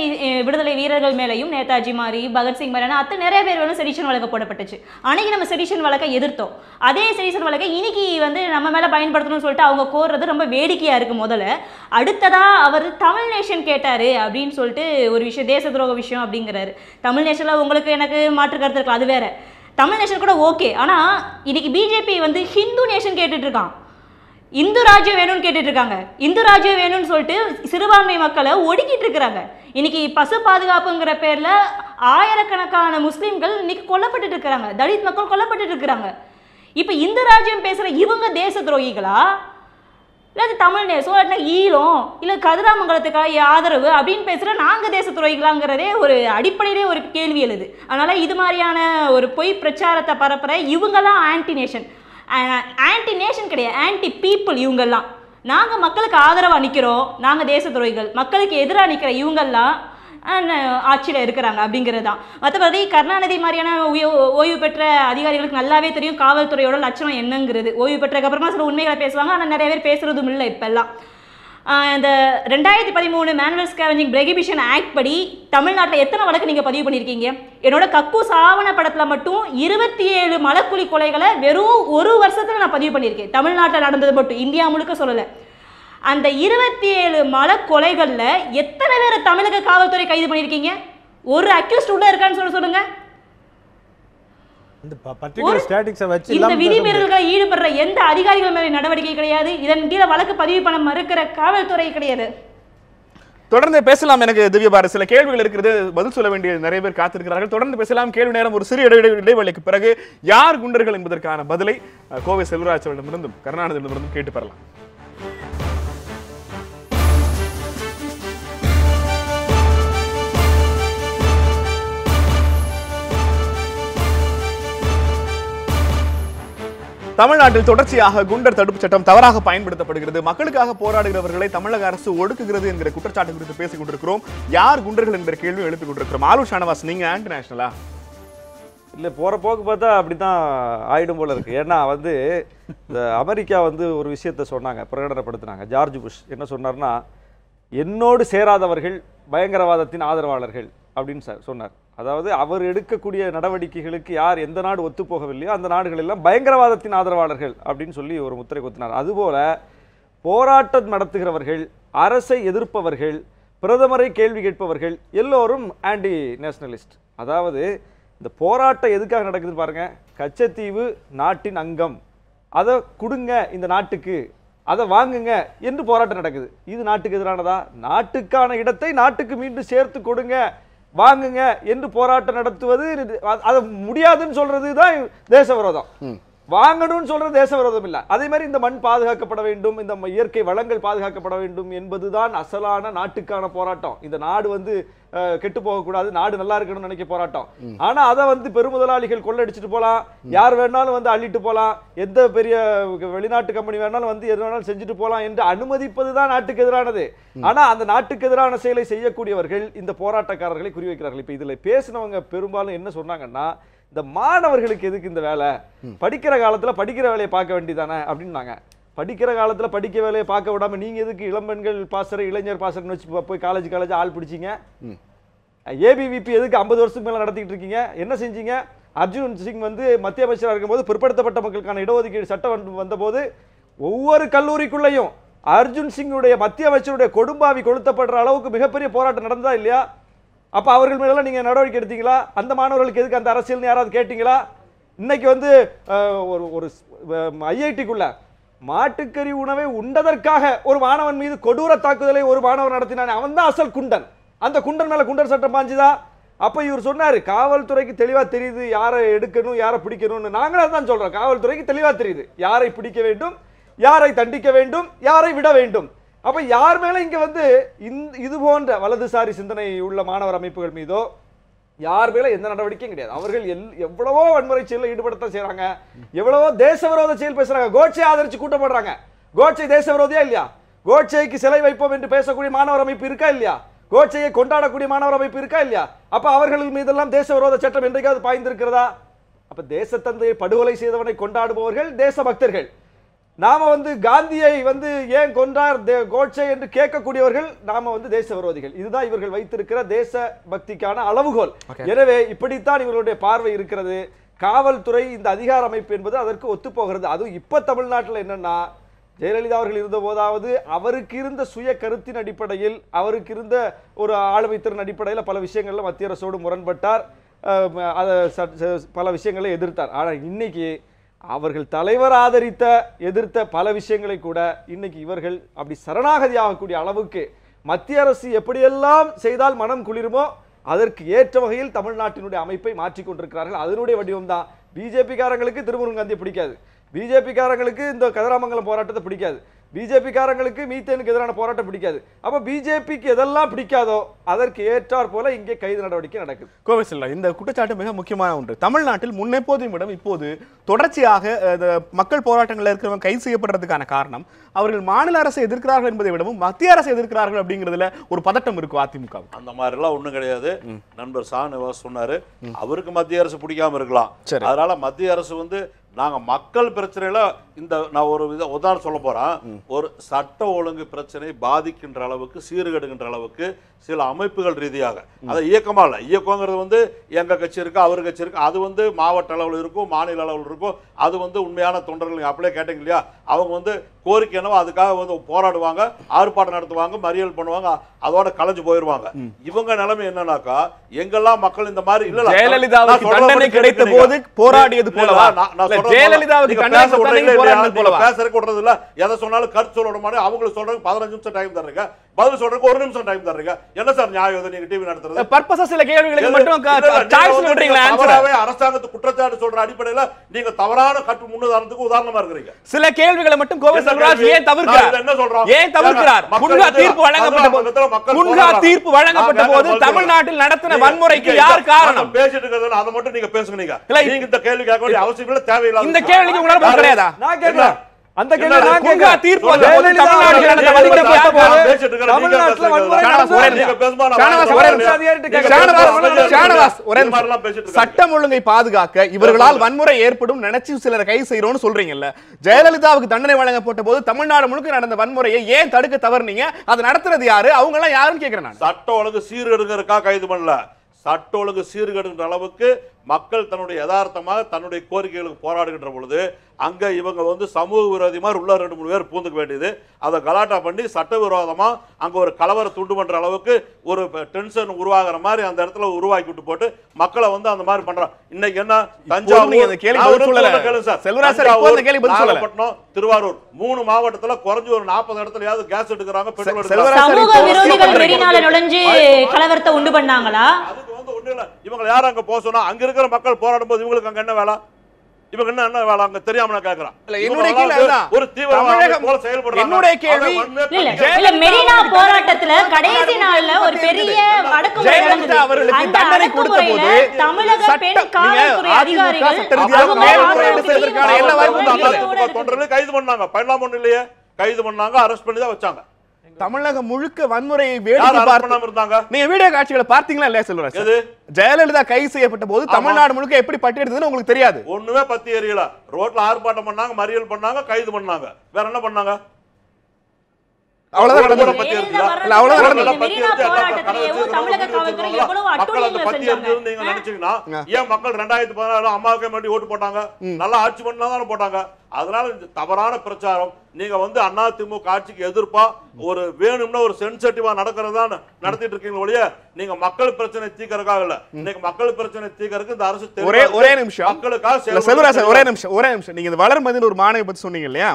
விடுதலை வீரர்கள் மேலேயும், நேதாஜி மாதிரி, பகத்சிங் மாதிரியான அத்தனை நிறைய பேர் மேலும் செடிஷன் வழக்கு போடப்பட்டுச்சு. அன்னைக்கு நம்ம செடிஷன் வழக்கை எதிர்த்தோம். அதே செடிஷன் வழக்கை இன்னைக்கு வந்து நம்ம மேலே பயன்படுத்தணும்னு சொல்லிட்டு அவங்க கோர்றது ரொம்ப வேடிக்கையாக இருக்குது. முதல்ல அடுத்ததா அவர் தமிழ் நேஷன் கேட்டார் அப்படின்னு சொல்லிட்டு ஒரு விஷயம், தேச துரோக விஷயம் அப்படிங்கிறாரு. தமிழ் நேஷனில் உங்களுக்கு எனக்கு மாற்று கருத்து இருக்கலாம், அது வேற. தமிழ் நேஷன் கூட ஓகே, ஆனால் இன்னைக்கு பிஜேபி வந்து ஹிந்து நேஷன் கேட்டுட்டு இருக்கான், இந்து ராஜ்யம் வேணும்னு கேட்டுட்டு இருக்காங்க. இந்து ராஜ்யம் வேணும்னு சொல்லிட்டு சிறுபான்மை மக்களை ஒடுக்கிட்டு இருக்கிறாங்க. இன்னைக்கு பசு பாதுகாப்புங்கிற பேர்ல ஆயிரக்கணக்கான முஸ்லிம்கள் இன்னைக்கு கொல்லப்பட்டு இருக்கிறாங்க, தலித் மக்கள் கொல்லப்பட்டு இருக்கிறாங்க. இப்ப இந்து ராஜ்யம் பேசுற இவங்க தேச துரோகிகளா, இல்லை தமிழ் நேசம், ஈழம், இல்லை கதிராமங்கலத்துக்காக ஆதரவு அப்படின்னு பேசுகிற நாங்கள் தேச துரோகிகளாங்கிறதே ஒரு அடிப்படையிலே ஒரு கேள்வி எழுது. அதனால் இது மாதிரியான ஒரு பொய் பிரச்சாரத்தை பரப்புகிற இவங்கெல்லாம் ஆன்டி நேஷன். ஆன்டி நேஷன் கிடையாது, ஆன்டி பீப்புள் இவங்கெல்லாம். நாங்கள் மக்களுக்கு ஆதரவாக நிற்கிறோம், நாங்கள் தேச துரோகிகள். மக்களுக்கு எதிராக நிற்கிற இவங்கெல்லாம் ஆட்சியில் இருக்கிறாங்க அப்படிங்கிறது தான். மற்றபடி கருணாநிதி மாதிரியான ஓய்வு பெற்ற அதிகாரிகளுக்கு நல்லாவே தெரியும் காவல்துறையோட லட்சணம் என்னங்கிறது. ஓய்வு பெற்றதுக்கு அப்புறமா சில உண்மைகளை பேசுவாங்க, ஆனால் நிறைய பேர் பேசுறதும் இல்லை இப்பெல்லாம். இந்த 2013 மேனுவல் ஸ்கேவெஞ்சிங் ப்ரொஹிபிஷன் ஆக்ட் படி தமிழ்நாட்டில் எத்தனை வழக்கு நீங்கள் பதிவு பண்ணியிருக்கீங்க? என்னோட கக்கூஸ் ஆவண படத்தில் மட்டும் 27 மலக்குழி கொலைகளை வெறும் ஒரு வருஷத்தில் நான் பதிவு பண்ணியிருக்கேன். தமிழ்நாட்டில் நடந்தது மட்டும், இந்தியா முழுக்க சொல்லலை. அந்த 27 மலக்கொலைகளில் எத்தனை பேரை தமிழக காவல்துறை கைது பண்ணியிருக்கீங்க? ஒரு அக்யூஸ்ட் உள்ள இருக்கான்னு சொல்லுங்க. இந்த விதிமீறல்களை ஈடுபடுற எந்த அதிகாரிகள் மேலே நடவடிக்கை கிடையாது. இதன் கீழே வழக்கு பதிவு பண்ண மறுக்கிற காவல்துறை கிடையாது. தொடர்ந்து பேசலாம். எனக்கு திவ்யபாரதி சில கேள்விகள் இருக்கிறது, பதில் சொல்ல வேண்டிய நிறைய பேர் காத்திருக்கிறார்கள். தொடர்ந்து பேசலாம். கேள்வி நேரம் ஒரு சிறிய இடைவெளிக்கு பிறகு யார் குண்டர்கள் என்பதற்கான பதிலை கோவை செல்வராஜ் அவர்களிடமிருந்தும் கருணாநிதியிடமிருந்தும் கேட்டு பெறலாம். தமிழ்நாட்டில் தொடர்ச்சியாக குண்டர் தடுப்பு சட்டம் தவறாக பயன்படுத்தப்படுகிறது, மக்களுக்காக போராடுகிறவர்களை தமிழக அரசு ஒடுக்குகிறது என்கிற குற்றச்சாட்டு குறித்து பேசிக் கொண்டிருக்கிறோம். யார் குண்டர்கள் என்கிற கேள்வி எழுப்பிக் கொண்டிருக்கிறோம். ஆலு ஷானவாஸ், நீங்க ஆன்டி நேஷனலா? இல்லை, போகிற போக்கு பார்த்தா அப்படி தான் ஆயிடும் போல இருக்குது. ஏன்னா இந்த அமெரிக்கா ஒரு விஷயத்த சொன்னாங்க, பிரகடனப்படுத்தினாங்க. ஜார்ஜ் புஷ் என்ன சொன்னார்னா, என்னோடு சேராதவர்கள் பயங்கரவாதத்தின் ஆதரவாளர்கள் அப்படின்னு சொன்னார். அதாவது அவர் எடுக்கக்கூடிய நடவடிக்கைகளுக்கு யார் எந்த நாடு ஒத்துப்போகவில்லையோ அந்த நாடுகள் எல்லாம் பயங்கரவாதத்தின் ஆதரவாளர்கள் அப்படின்னு சொல்லி ஒரு முத்திரை குத்தினார். அதுபோல போராட்டம் நடத்துகிறவர்கள், அரசை எதிர்ப்பவர்கள், பிரதமரை கேள்வி கேட்பவர்கள் எல்லோரும் ஆன்டி நேஷனலிஸ்ட். அதாவது இந்த போராட்டம் எதுக்காக நடக்குதுன்னு பாருங்க. கச்சத்தீவு நாட்டின் அங்கம், அதை கொடுங்க இந்த நாட்டுக்கு, அதை வாங்குங்க என்று போராட்டம் நடக்குது. இது நாட்டுக்கு எதிரானதா? நாட்டுக்கான இடத்தை நாட்டுக்கு மீண்டும் சேர்த்து கொடுங்க, வாங்குங்க என்று போராட்டம் நடத்துவது, அதை முடியாதுன்னு சொல்றது தான் தேச விரோதம். வாங்கணும்னு சொல்றது தேச விரோதம் இல்லை. அதே மாதிரி இந்த மண் பாதுகாக்கப்பட வேண்டும், இந்த இயற்கை வளங்கள் பாதுகாக்கப்பட வேண்டும் என்பதுதான் அசலான நாட்டுக்கான போராட்டம். இந்த நாடு கெட்டு போகக்கூடாது, நாடு நல்லா இருக்கணும்னு நினைக்க போராட்டம். ஆனா அதை பெருமுதலாளிகள் கொள்ளடிச்சிட்டு போலாம், யார் வேணாலும் அள்ளிட்டு போலாம், எந்த பெரிய வெளிநாட்டு கம்பெனி வேணாலும் எது வேணாலும் செஞ்சுட்டு போலாம் என்று அனுமதிப்பதுதான் நாட்டுக்கு எதிரானது. ஆனா அந்த நாட்டுக்கு எதிரான செயலை செய்யக்கூடியவர்கள் இந்த போராட்டக்காரர்களை குறிவைக்கிறார்கள். இப்ப இதுல பேசினவங்க பெரும்பாலும் என்ன சொன்னாங்கன்னா, இந்த மாணவர்களுக்கு எதுக்கு இந்த வேலை, படிக்கிற காலத்துல படிக்கிற வேலையை பார்க்க வேண்டியதானே அப்படின்னாங்க. படிக்கிற காலத்துல படிக்க வேலையை பார்க்க விடாம நீங்க எதுக்கு இளம்பெண்கள் பாசறை, இளைஞர் பாசறைன்னு வச்சு போய் காலேஜ் ஆள் பிடிச்சிங்க? ஏபிவிபி எதுக்கு 50 வருஷத்துக்கு மேல நடத்திட்டு இருக்கீங்க? என்ன செஞ்சீங்க? அர்ஜுன் சிங் மத்திய அமைச்சராக இருக்கும்போது பிற்படுத்தப்பட்ட மக்களுக்கான இடஒதுக்கீடு சட்டம் வந்தபோது ஒவ்வொரு கல்லூரிக்குள்ளேயும் அர்ஜுன் சிங்குடைய மத்திய அமைச்சருடைய கொடும்பாவி கொளுத்தப்படுற அளவுக்கு மிகப்பெரிய போராட்டம் நடந்ததா இல்லையா? அப்ப அவர்கள் மேல நீங்க நடவடிக்கை எடுத்தீங்களா? அந்த மாணவர்களுக்கு எதுக்கு அந்த அரசியல் யாராவது கேட்டீங்களா? இன்னைக்கு ஒரு ஐஐடிக்குள்ள மாட்டுக்கறி உணவை உண்டதற்காக ஒரு மாணவன் மீது கொடூர தாக்குதலை ஒரு மாணவர் நடத்தினான். அவன் தான் அசல் குண்டன். அந்த குண்டன் மேல குண்டர் சட்டம் பாஞ்சுதா? அப்ப இவர் சொன்னாரு, காவல்துறைக்கு தெளிவா தெரியுது யாரை எடுக்கணும் யாரை பிடிக்கணும்னு. நாங்களும் தான் சொல்றோம், காவல்துறைக்கு தெளிவா தெரியுது யாரை பிடிக்க வேண்டும், யாரை தண்டிக்க வேண்டும், யாரை விட வேண்டும். அப்ப யார் மேல இங்க இது போன்ற வலதுசாரி சிந்தனை உள்ள மாணவர் அமைப்புகள் மீதோ யார் மேல எந்த நடவடிக்கையும் கிடையாது. அவர்கள் எவ்வளவோ வன்முறை செயலில் ஈடுபடத்தான் செய்யறாங்க, எவ்வளவோ தேச விரோத செயல் பேசுறாங்க. கோட்சை ஆதரிச்சு கூட்டம் போடுறாங்க. கோட்சை தேச விரோதியா இல்லையா? கோட்சைக்கு சிலை வைப்போம் என்று பேசக்கூடிய மாணவர் அமைப்பு இருக்கா இல்லையா? கோட்சையை கொண்டாடக்கூடிய மாணவர் அமைப்பு இருக்கா இல்லையா? அப்ப அவர்கள் மீதெல்லாம் தேச விரோத சட்டம் என்றைக்காவது பாய்ந்திருக்கிறதா? அப்ப தேசத்தந்தையை படுகொலை செய்தவனை கொண்டாடுபவர்கள் தேச பக்தர்கள். நாம காந்தியை ஏன் கொன்றார் கோட்சே என்று கேட்கக்கூடியவர்கள் நாம தேச விரோதிகள். இதுதான் இவர்கள் வைத்திருக்கிற தேச பக்திக்கான அளவுகோல். எனவே இப்படித்தான் இவர்களுடைய பார்வை இருக்கிறது. காவல்துறை இந்த அதிகார அமைப்பு என்பது அதற்கு ஒத்துப்போகிறது. அதுவும் இப்ப தமிழ்நாட்டில் என்னன்னா, ஜெயலலிதா அவர்கள் இருந்த போதாவது அவருக்கு இருந்த சுய கருத்தின் அடிப்படையில், அவருக்கு இருந்த ஒரு ஆளுமை திறன் அடிப்படையில் பல விஷயங்கள்ல மத்திய அரசோடு முரண்பட்டார், பல விஷயங்களை எதிர்த்தார். ஆனா இன்னைக்கு அவர்கள் தலைவர் எதிர்த்த பல விஷயங்களை கூட இன்னைக்கு இவர்கள் அப்படி சரணாகதி ஆகக்கூடிய அளவுக்கு மத்திய அரசு எப்படியெல்லாம் செய்தால் மனம் குளிருமோ அதற்கு ஏற்ற வகையில் தமிழ்நாட்டினுடைய அமைப்பை மாற்றிக் கொண்டிருக்கிறார்கள். அதனுடைய வடிவம் தான். பிஜேபி காரங்களுக்கு திருமுருகன் காந்தியை பிடிக்காது, பிஜேபி காரங்களுக்கு இந்த கதிராமங்கலம் போராட்டத்தை பிடிக்காது, பிஜேபி காரங்களுக்கு மீத்தேனுக்கு எதிரான போராட்டம் பிடிக்காது. அப்ப பிஜேபிக்கு எதெல்லாம் பிடிக்காதோ அதற்கு ஏற்றார் போல இங்கே கைது நடவடிக்கை நடக்குது. கோவை செல்வா, இந்த குற்றச்சாட்டு மிக முக்கியமான ஒன்று. தமிழ்நாட்டில் முன்னெப்போதையும் விட இப்போது தொடர்ச்சியாக மக்கள் போராட்டங்களில் இருக்கிறவங்க கைது செய்யப்படுறதுக்கான காரணம் அவர்கள் மாநில அரசை எதிர்க்கிறார்கள் என்பதை விடவும் மத்திய அரசை எதிர்க்கிறார்கள் அப்படிங்கிறதுல ஒரு பதட்டம் இருக்கும் அதிமுக. அந்த மாதிரி எல்லாம் ஒண்ணும் கிடையாது. நண்பர் ஷானவாஸ் சொன்னாரு, அவருக்கு மத்திய அரசு பிடிக்காம இருக்கலாம், அதனால மத்திய அரசு நாங்க மக்கள் பிரச்சனையில நான் ஒரு உதாரணம் சொல்ல போறேன். ஒரு சட்ட ஒழுங்கு பிரச்சனை பாதிக்கின்ற அளவுக்கு, சீர்கெடுகின்ற அளவுக்கு சில அமைப்புகள் ரீதியாக, அதை இயக்கமா இல்ல, இயக்கங்கிறது எங்க கட்சி இருக்கு அவர் கட்சி இருக்கு, அது மாவட்ட அளவில் இருக்கும், மாநில அளவில் இருக்கும், அது உண்மையான தொண்டர்கள் அப்படியே கேட்டீங்க இல்லையா, அவங்க கோரிக்கை என்னவோ அதுக்காக போராடுவாங்க, ஆர்ப்பாட்டம் நடத்துவாங்க, மறியல் பண்ணுவாங்க, அதோட கலைஞ்சு போயிருவாங்க. இவங்க நிலைமை என்னன்னாக்கா, எங்கெல்லாம் மக்கள் இந்த மாதிரி இல்ல ஜெயலலிதாவுக்கு தண்டனை கிடைத்த போது போராடியது போலவா? ஜெயலலிதாவுக்கு தண்டனை கொடுத்தீங்க போராட்டம் போலவா? பேசறதுக்கு விடுறது இல்ல, எதை சொன்னாலும் கருத்து சொல்ல மாட்டேன். அவங்களுக்கு சொல்றதுக்கு 15 நிமிஷம் டைம் தர்றீங்க, பதில் சொல்றதுக்கு 1 நிமிஷம் டைம் தர்றீங்க. என்ன சார் நியாயம் இது? நீங்க டிவி நடத்துறது பர்பஸா சில கேள்விகளுக்கு மட்டும் சாய்ஸ் விடுறீங்களா? ஆன்சராவே அரசாங்கத்துக்கு குற்றச்சாட்டு சொல்ற அடிப்படையில நீங்க தவறான கட்டு முன்னுதாரணத்துக்கு உதாரணமா இருக்கீங்க. சில கேள்விகளை மட்டும் கோவை செல்வராஜ் ஏன் தவிர்க்கிறார்? என்ன சொல்றோம்? ஏன் தவிர்க்கிறார்? குன்ஹா தீர்ப்பு வழங்கப்பட்ட போது தமிழ்நாட்டில் நடத்தின வன்முறைக்கு யார் காரணம்? பேசிட்டு இருக்கிறது அதை மட்டும் நீங்க பேசுங்க. நீங்க இந்த கேள்வி கேட்க வேண்டிய அவசியம் இல்ல, தேவையில்லை. இந்த கேள்விக்கு உங்களால பதில் கிடையாதா? நான் கேட்கிறேன். அந்த கேள்வி குன்ஹா நான் கேட்கிறேன். தீர்ப்பு தமிழ்நாட்டில் நடந்த வன்முறைக்கு தமிழ்நாட்டுல சட்டம் ஒழுங்கை பாதுகாக்க இவர்களால் வன்முறை ஏற்படும் நினைச்சு சிலர் கைது செய்யறோம்னு சொல்றீங்கல்ல. ஜெயலலிதாவுக்கு தண்டனை வழங்கப்பட்ட போது தமிழ்நாடு முழுக்க நடந்த வன்முறையை ஏன் தடுக்க தவறுனீங்க? அது நடத்துறது யாரு? அவங்க எல்லாம் யாருன்னு கேக்குறேன். சட்ட ஒழுங்கு சீர்கெடுக்கிறதுக்கா கைது பண்ணல. சட்ட ஒழுங்கு சீர்கெடுக்கின்ற அளவுக்கு மக்கள் தன்னுடைய யதார்த்தமாக தன்னுடைய கோரிக்கைகளுக்கு போராடுகின்ற பொழுது அங்க இவங்க வந்து சமூக விரோதி மாதிரி உள்ள 2-3 பேர் பூந்துக்க வேண்டியது, அதை கலாட்டா பண்ணி சட்டவிரோதமா அங்க ஒரு கலவர துண்டு பண்ற அளவுக்கு ஒரு டென்ஷன் உருவாகிற மாதிரி அந்த இடத்துல உருவாக்கி விட்டு போட்டு மக்களை வந்து அந்த மாதிரி பண்றாங்க. இன்னைக்கு என்ன தஞ்சாவூர், நாகப்பட்டினம், திருவாரூர் 3 மாவட்டத்துல குறைஞ்சு ஒரு 40 இடத்துலயாவது கேஸ் எடுக்கிறாங்க, பெட்ரோல் எடுக்கிறாங்க. சமூக விரோதிகள் மெரினால நுழைஞ்சு கலவரத்தை உண்டு பண்ணாங்களா? அதுக்கு வந்து ஒண்ணு இல்ல, இவங்க யாரும் அங்க போக சொன்னா அங்க இருக்கிற மக்கள் போராடும் போது இவங்களுக்கு அங்க என்ன வேலை? இவங்க என்ன வேலை அங்க தெரியாம நான் கேக்குறேன். என்னுடைய கேள்வி ஒரு தீவிரவாத போல செயல்படுறாங்க. என்னுடைய கேள்வி இல்ல மெரினா போராட்டத்துல கடைசி நாள்ல ஒரு பெரிய அடக்குமுறை நடந்தது. அந்த அடக்குமுறையில தமிழக பெண் காவல்துறை அதிகாரிகள் தொண்டர்களை கைது பண்ணாங்க. பண்ணலாம் ஒண்ணு இல்லையே, கைது பண்ணாங்க, அரெஸ்ட் பண்ணி தான் வச்சாங்க. தமிழகம் முழுக்க வன்முறையை வேடிக்கை பார்த்தாங்க. நீங்க வீடியோ காட்சிகளை பார்த்தீங்களா இல்லையா செல்வராஜ்? ஜெயலலிதா கைது செய்யப்பட்ட போது தமிழ்நாடு முழுக்க எப்படி பட்டி எடுத்ததுன்னு உங்களுக்கு தெரியாது? ஒண்ணுமே பத்தி எரியல. ரோட்ல ஆர்ப்பாட்டம் பண்ணாங்க, மறியல் பண்ணாங்க, கைது பண்ணாங்க. வேற என்ன பண்ணாங்க? அவ்வளவுதான் நீங்க நினைச்சீங்கன்னா ஏன் மக்கள் 2016 அம்மாவுக்கே வேண்டி ஓட்டு போட்டாங்க? நல்லா ஆட்சி பண்ணாதானே போட்டாங்க. அதனால தவறான பிரச்சாரம். நீங்க வந்து அதிமுக ஆட்சிக்கு எதிர்ப்பா ஒரு வேணும்னா ஒரு சென்சிட்டிவா நடக்கிறதா நடத்திட்டு இருக்கீங்க ஒழிய நீங்க மக்கள் பிரச்சனை தீர்க்கறதுக்காக இல்ல. இன்னைக்கு மக்கள் பிரச்சனை தீர்க்கறதுக்கு இந்த அரசு ஒரே நிமிஷம் மக்களுக்காக செல்வராஜ் ஒரே நிமிஷம் நீங்க இந்த வளர்மதின்னு ஒரு மாணவி பத்தி சொன்னீங்க இல்லையா?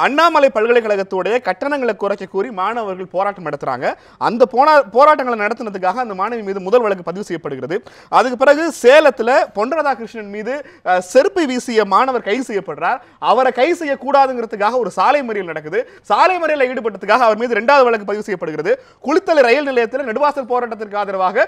அண்ணாமலை பல்கலைக்கழகத்துடைய கட்டணங்களை குறைக்க கூறி மாணவர்கள் போராட்டம் நடத்துறாங்க. அந்த போராட்டங்களை நடத்தினதுக்காக அந்த மாணவி மீது முதல் வழக்கு பதிவு செய்யப்படுகிறது. அதுக்கு பிறகு சேலத்துல பொன் ராதாகிருஷ்ணன் மீது செருப்பை வீசிய மாணவர் கைது செய்யப்படுறார். அவரை கைது செய்யக்கூடாதுங்கிறதுக்காக ஒரு சாலை மறியல் நடக்குது. சாலை மறியலில் ஈடுபட்டதுக்காக அவர் மீது 2வது வழக்கு பதிவு செய்யப்படுகிறது. குளித்தலை ரயில் நிலையத்தில் நெடுவாசல் போராட்டத்திற்கு ஆதரவாக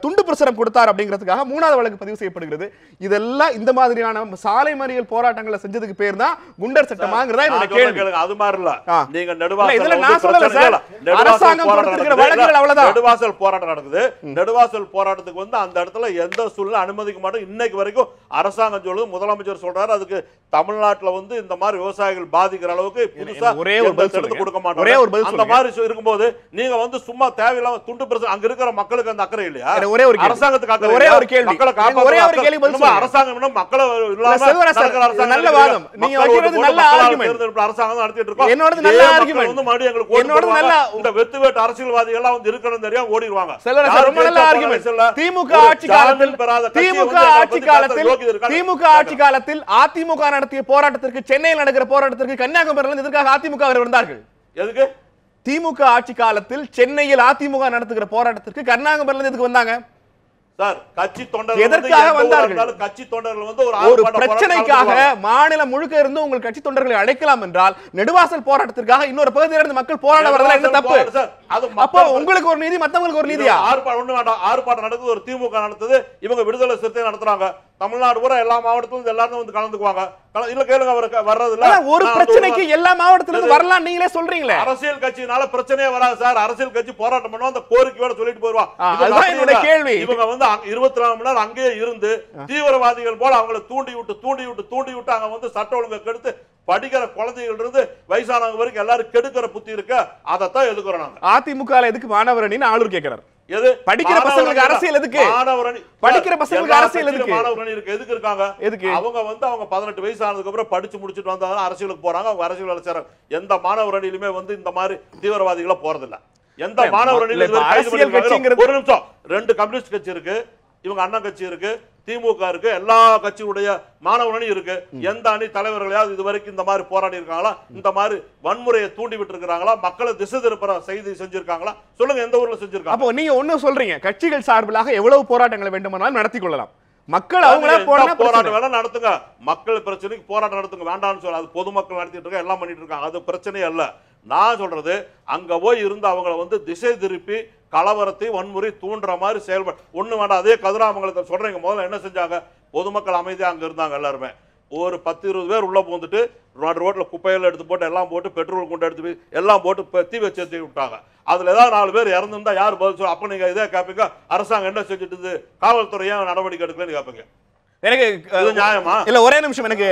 துண்டு பிரசுரம் கொடுத்தார் அப்படிங்கிறதுக்காக 3வது வழக்கு பதிவு செய்யப்படுகிறது. இதெல்லாம் இந்த மாதிரியான சாலை மறியல் போராட்டங்களை செஞ்சதுக்கு பேர் தான் குண்டர் சட்டமாங்கிறதா அது மாதிரி இல்ல. நீங்க நெடுவாசல் போராட்டம் நடக்குது. நெடுவாசல் போராட்டத்துக்கு வந்து அந்த இடத்துல எந்த சூழ்நிலை அனுமதிக்க மாட்டோம். இன்னைக்கு வரைக்கும் அரசாங்கம் சொல்லுது, முதலமைச்சர் சொல்றாரு அதுக்கு தமிழ்நாட்டுல வந்து இந்த மாதிரி விவசாயிகள் பாதிக்கிற அளவுக்கு புதுசா கொடுக்க மாட்டோம். அந்த மாதிரி இருக்கும்போது நீங்க வந்து சும்மா தேவையில்லாம துண்டு பிரச்சனை அங்க இருக்கிற மக்களுக்கு அந்த அக்கறை இல்லையா? அரசாங்கத்துக்கு அக்கறை. ஒரே ஒரு கேள்வி, மக்களை காப்பாற்ற அரசாங்கம் மக்களை நல்ல வாதம் நீங்க வைக்கிறது நல்ல ஆர்குமெண்ட். அரசாங்கம் நடத்திட்டு இருக்கோம். என்னோட நல்ல ஆர்குமெண்ட் வந்து மறுபடியும் எங்களுக்கு என்னோட நல்ல இந்த வெத்து வேட்டு அரசியல்வாதிகள் எல்லாம் வந்து இருக்கணும் தெரியாம ஓடிடுவாங்க. ரொம்ப நல்ல ஆர்குமெண்ட். திமுக ஆட்சி காலத்தில் அதிமுக நடத்திய போராட்டத்திற்கு, சென்னையில் நடக்கிற போராட்டத்திற்கு கன்னியாகுமரியிலிருந்து எதற்காக அதிமுக வந்தார்கள்? எதுக்கு? திமுக ஆட்சி காலத்தில் சென்னையில் அதிமுக நடத்துகிற போராட்டத்திற்கு கன்னியாகுமரியிலிருந்து எதுக்கு வந்தாங்க? சார் கட்சி தொண்டர்கள் எதற்காக வந்தார்கள்? கட்சி தொண்டர்கள் வந்து ஒரு பிரச்சனைக்காக மாநிலம் முழுக்க இருந்து உங்கள் கட்சி தொண்டர்களை அழைக்கலாம் என்றால் நெடுவாசல் போராட்டத்திற்காக இன்னொரு பகுதியில இருந்து மக்கள் போராட வரதுல என்ன தப்பு? அப்போ உங்களுக்கு ஒரு நீதி, மத்தவங்களுக்கு ஒரு நீதியா? ஆர்ப்பாட்டம் நடக்குது, ஒரு திமுக நடத்துது, இவங்க விடுதலை சிறுத்தை நடத்துறாங்க. தமிழ்நாடு பூரா எல்லா மாவட்டத்திலும் எல்லாரும் வந்து கலந்துக்குவாங்க. இல்ல கேளுங்க, வர்றது இல்ல. ஒரு பிரச்சனைக்கு எல்லா மாவட்டத்தில இருந்து வரலாம் நீங்களே சொல்றீங்களே. அரசியல் கட்சினால பிரச்சனையே வராது சார். அரசியல் கட்சி போராட்டம் பண்ணுவா, அந்த கோரிக்கையோட சொல்லிட்டு போயிடுவாங்க. அதுதான் என்னோட கேள்வி. இவங்க வந்து 24 மணி நேரம் அங்கேயே இருந்து தீவிரவாதிகள் போல அவங்களை தூண்டி விட்டு அங்க வந்து சட்ட ஒழுங்கை கெடுத்து படிக்கிற குழந்தைகள் இருந்து வயசானவங்க வரைக்கும் எல்லாரும் கெடுக்கிற புத்தி இருக்க. அதைத்தான் எதுக்குறோம் நாங்க. அதிமுக எதுக்கு மாணவர் அணின்னு ஆளூர் கேட்கிறார். எது படிக்கிற பசங்களுக்கு அரசியல் எதுக்கு? படிக்கிற பசங்களுக்கு அரசியல் எதுக்கு? மாணவர் அணி இருக்கு. எதுக்கு இருக்காங்க? எதுக்கு? அவங்க வந்து அவங்க 18 வயசு ஆனதுக்கு அப்புறம் படிச்சு முடிச்சிட்டு வந்தாங்க, அரசியலுக்கு போறாங்க. அவங்க அரசியல் வேலை செய்றாங்க. எந்த மாணவர் அணியிலுமே வந்து இந்த மாதிரி தீவிரவாதிகள போறதில்ல. எந்த மாணவர் அணியில அரசியல் கட்சிங்கிறது ஒரு நிமிஷம், 2 கம்யூனிஸ்ட் கட்சி இருக்கு, இவங்க அண்ணா கட்சி இருக்கு, திமுக இருக்கு, எல்லா கட்சியுடைய மாணவ அணி இருக்கு. எந்த அணி தலைவர்களையாவது இதுவரைக்கும் இந்த மாதிரி போராடி இருக்காங்களா? இந்த மாதிரி வன்முறையை தூண்டி விட்டு இருக்காங்களா? மக்களை திசை திருப்புற செய்தி செஞ்சிருக்காங்களா? சொல்லுங்க, எந்த ஊர்ல செஞ்சிருக்காங்க? அப்போ நீங்க ஒண்ணு சொல்றீங்க, கட்சிகள் சார்பிலாக எவ்வளவு போராட்டங்களை வேண்டுமானாலும் நடத்தி கொள்ளலாம், மக்கள் அவங்களே போராட்டம் வேணா நடத்துங்க, மக்கள் பிரச்சனைக்கு போராட்டம் நடத்துங்க, வேண்டாம்னு சொல்ல. அது பொதுமக்கள் நடத்திட்டு இருக்காங்க, எல்லாம் பண்ணிட்டு இருக்காங்க, அது பிரச்சனையே அல்ல. நான் சொல்றது அங்க போய் இருந்து அவங்களை வந்து திசை திருப்பி கலவரத்தை வன்முறை தூண்டுற மாதிரி செயல்பட ஒண்ணு வேண்டாம். அதே கதிராமங்கலத்தை சொல்றீங்க, முதல்ல என்ன செஞ்சாங்க? பொதுமக்கள் அமைதியா அங்க இருந்தாங்க, எல்லாருமே ஒரு 10-20 பேர் உள்ள போந்துட்டு ரோட்ல குப்பையில எடுத்து போட்டு எல்லாம் போட்டு பெட்ரோல் கொண்டு எடுத்து எல்லாம் போட்டு தீ வச்சு ஏற்றி விட்டாங்க. அதுல ஏதாவது 4 பேர் இறந்துருந்தா யார் பதில் சொல்ல? அப்ப நீங்க இதே கேட்பீங்க, அரசாங்கம் என்ன செஞ்சுட்டு காவல்துறை ஏன் நடவடிக்கை எடுக்கலன்னு கேட்பீங்க. எனக்கு நியாயமா இல்ல? ஒரே நிமிஷம், எனக்கு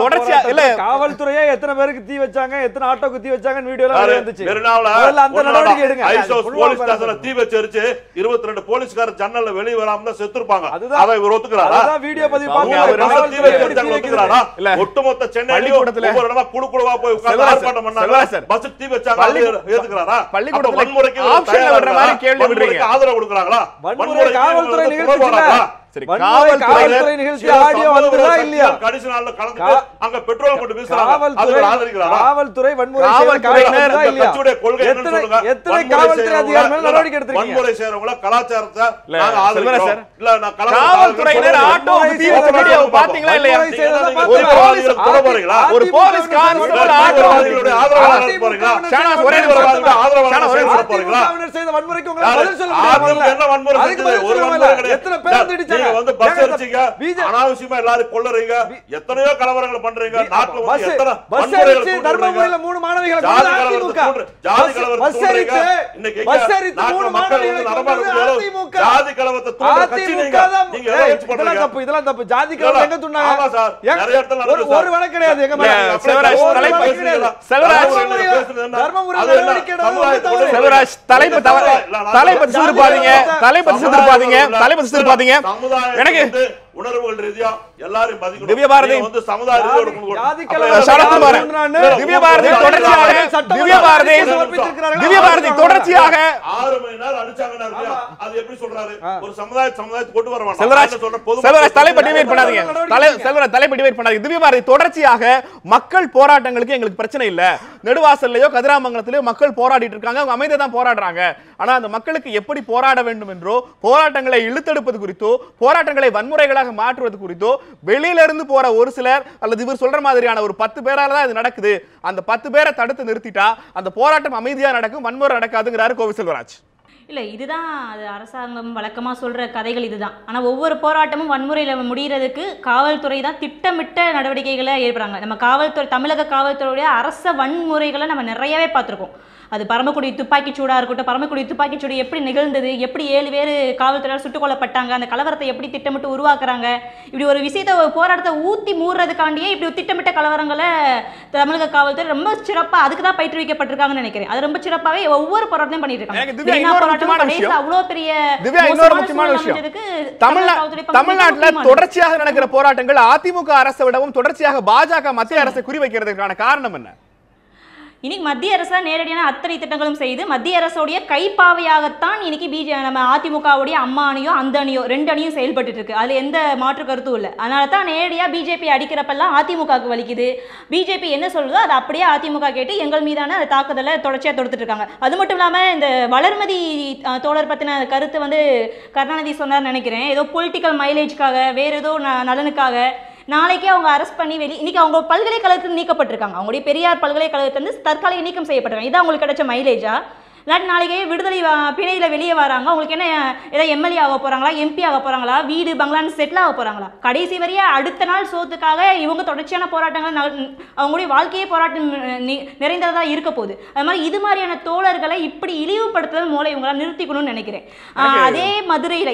தொடர்ச்சியா இல்ல, காவல்துறையே எத்தனை பேருக்கு தீ வச்சாங்க, எத்தனை ஆட்டோக்கு தீ வச்சாங்க வீடியோல வந்துச்சு. அந்த நடவடிக்கை எடுங்க. போலீஸ் ஸ்டேஷன்ல தீ வச்சு எரிச்சு 22 போலீஸ்காரர் ஜன்னல்ல வெளிய வராம தான் செத்துருப்பாங்க. அதை இவர் ஒத்துக்கறாரா? அதான் வீடியோ பதிவு பாருங்க. தீ வச்சு எரிச்சாங்க, ஒத்துக்கறாரா? ஒட்டுமொத்த சென்னையில ஒவ்வொரு இடமா குடுகுடுவா போய் உட்கார்ந்து ஆர்ப்பாட்டம் பண்ணாங்க, பஸ் தீ வச்சாங்க, அது ஏத்துக்கறாரா? பள்ளிக்கூடத்துல வன்முறைக்கு ஆப்ஷன் வர்ற மாதிரி கேள்வி விடுறீங்க, ஆதரவு கொடுக்கறாங்களா? வன்முறை காவல்துறை நிகழ்ச்சில சரி, காவல்துறை நிகழ்ச்சி ஆடியோ வந்ததா இல்லையா? கடைசி நாள்ல கலந்து அங்க பெட்ரோல் போட்டு வீசுறாங்க, அதுக்கு ஆதரிக்கறாரா? காவல்துறை வன்முறை காவல்துறையினர் கட்சியுடைய கொள்கை என்ன சொல்லுங்க? எத்தனை காவல்துறை அதிகாரிகள் மேல நடவடிக்கை எடுத்துருக்கீங்க? வன்முறை செய்றவங்கள கலாச்சாரத்தை நாங்க ஆதரிக்கிறோம். இல்ல நான் காவல்துறையினர் ஆட்டோ தீ வச்ச வீடியோ பாத்தீங்களா இல்லையா? ஒரு போலீஸ் போறீங்களா? ஒரு போலீஸ் கான்ஸ்டபிள் ஆட்டோ ஆதரவாளர் போறீங்களா? ஷானாஸ் ஒரே ஆதரவாளர் போறீங்களா? செய்த வன்முறைக்கு உங்களுக்கு பதில் சொல்ல முடியாது. என்ன வன்முறை செஞ்சது? ஒரு வன்முறை கிடையாது. எத்தனை பேர் திடிச்சாங்க? நீங்க வந்து பஸ் அடிச்சீங்க, அனாவசியமா எல்லாரும் கொல்றீங்க, எத்தனையோ கலவரங்கள் பண்றீங்க, நாட்டுல வந்து எத்தனை பஸ் அடிச்சு தர்மபுரியில 3 மாணவிகளை கொல்ல அதிமுக. ஜாதி கலவரத்தை இன்னைக்கு நாட்டுல மக்கள் வந்து நடமாடுறது ஜாதி கலவரத்தை தூண்டுற கட்சி நீங்க எதை வச்சு பண்றீங்க? தப்பு, இதெல்லாம் தப்பு. ஜாதி கலவரம் எங்க தூண்டாங்க? ஆமா சார், நிறைய இடத்துல நடக்குது. ஒரு வழக்கு கிடையாது. எங்க மேல செல்வராஜ் தலைப்பு எனக்கு உணர்வுகள் ரீதியா எல்லாரும் மதிக்கணும். திவ்ய பாரதி வந்து சமுதாய தொடர்ச்சியாக 6 மணி நேரம் அடிச்சாங்கன்னா அது எப்படி சொல்றாரு? ஒரு சமுதாயத்தை கொண்டு வர செல்வராஜ் தலைப்பு டிவைட் பண்ணாதீங்க. செல்வராஜ் தலைப்பு டிவைட் பண்ணாதீங்க. திவ்ய பாரதி தொடர்ச்சியாக மக்கள் போராட்டங்களுக்கு எங்களுக்கு பிரச்சனை இல்ல, நெடுவாசல்லையோ கதிராமங்கலத்திலயோ மக்கள் போராடிட்டு இருக்காங்க, அவங்க அமைதியா தான் போராடுறாங்க. ஆனா அந்த மக்களுக்கு எப்படி போராட வேண்டும் என்றோ, போராட்டங்களை இழுத்தெடுப்பது குறித்தோ, போராட்டங்களை வன்முறைகளாக மாற்றுவது குறித்தோ வெளியில இருந்து போற ஒரு சிலர் அல்லது இவர் சொல்ற மாதிரியான ஒரு 10 பேரால தான் இது நடக்குது, அந்த 10 பேரை தடுத்து நிறுத்திட்டா அந்த போராட்டம் அமைதியா நடக்கும், வன்முறை நடக்காதுங்கிறாரு கோவி செல்வராஜ். இல்லை, இதுதான் அது அரசாங்கம் வழக்கமாக சொல்கிற கதைகள் இதுதான். ஆனால் ஒவ்வொரு போராட்டமும் வன்முறையில் முடிகிறதுக்கு காவல்துறை தான் திட்டமிட்ட நடவடிக்கைகளை ஏற்படுறாங்க. நம்ம காவல்துறை, தமிழக காவல்துறையுடைய அரச வன்முறைகளை நம்ம நிறையவே பார்த்துருக்கோம். அது பரமக்குடி துப்பாக்கிச் சூடாக இருக்கட்டும், பரமக்குடி துப்பாக்கிச் சூடு எப்படி நிகழ்ந்தது, எப்படி 7 பேர் காவல்துறையால் சுட்டுக் கொல்லப்பட்டாங்க, அந்த கலவரத்தை எப்படி திட்டமிட்டு உருவாக்குறாங்க, இப்படி ஒரு விஷயத்தை போராட்டத்தை ஊற்றி மூடுறதுக்காண்டியே இப்படி ஒரு திட்டமிட்ட கலவரங்களை தமிழக காவல்துறை ரொம்ப சிறப்பாக அதுக்கு தான் பயிற்றுவிக்கப்பட்டிருக்காங்கன்னு நினைக்கிறேன். அது ரொம்ப சிறப்பாகவே ஒவ்வொரு போராட்டத்தையும் பண்ணிட்டு இருக்காங்க. அவ்வளோ பெரிய தமிழ்நாட்டில் தொடர்ச்சியாக நடக்கிற போராட்டங்கள் அதிமுக அரசை விடவும் தொடர்ச்சியாக பாஜக மத்திய அரசை குறிவைக்கிறதுக்கான காரணம் என்ன? இன்னைக்கு மத்திய அரசு தான் நேரடியான அத்தனை திட்டங்களும் செய்து மத்திய அரசுடைய கைப்பாவையாகத்தான் இன்னைக்கு நம்ம அதிமுகவுடைய அம்மா அணியோ அந்த அணியோ 2 அணியும் செயல்பட்டு இருக்கு. அதுல எந்த மாற்று கருத்தும் இல்லை. அதனால தான் நேரடியா பிஜேபி அடிக்கிறப்பெல்லாம் அதிமுகவுக்கு வலிக்குது. பிஜேபி என்ன சொல்லுதோ அதை அப்படியே அதிமுக கேட்டு எங்கள் மீதான தாக்குதலை தொடர்ச்சியா தொடுத்துட்டு இருக்காங்க. அது மட்டும் இல்லாம இந்த வளர்மதி தோழர் பத்தின கருத்து வந்து கருணாநிதி சொன்னார் நினைக்கிறேன். ஏதோ பொலிட்டிக்கல் மைலேஜ்க்காக வேற ஏதோ நலனுக்காக நாளைக்கே அவங்க அரெஸ்ட் பண்ணி இன்னைக்கு அவங்க பல்கலைக்கழகத்தில் நீக்கப்பட்டிருக்காங்க. அவங்களுடைய பெரியார் பல்கலைக்கழகத்திலிருந்து தற்காலிக நீக்கம் செய்யப்பட்டிருக்காங்க. இதான் அவங்களுக்கு கிடைச்ச மைலேஜா? இல்லாட்டி நாளைக்கே விடுதலை பிணையில் வெளியே வராங்க, அவங்களுக்கு என்ன ஏதாவது எம்எல்ஏ ஆக போகிறாங்களா, எம்பி ஆக போகிறாங்களா, வீடு பங்களான்னு செட்டில் ஆக போகிறாங்களா? கடைசி வரையா அடுத்த நாள் சோத்துக்காக இவங்க தொடர்ச்சியான போராட்டங்கள் அவங்களுடைய வாழ்க்கையே போராட்டம் நிறைந்ததாக இருக்க போகுது. அது மாதிரி இது மாதிரியான தோழர்களை இப்படி இழிவுபடுத்துதல் மூலம் இவங்களாம் நிறுத்திக்கணும்னு நினைக்கிறேன். இதே மதுரையில்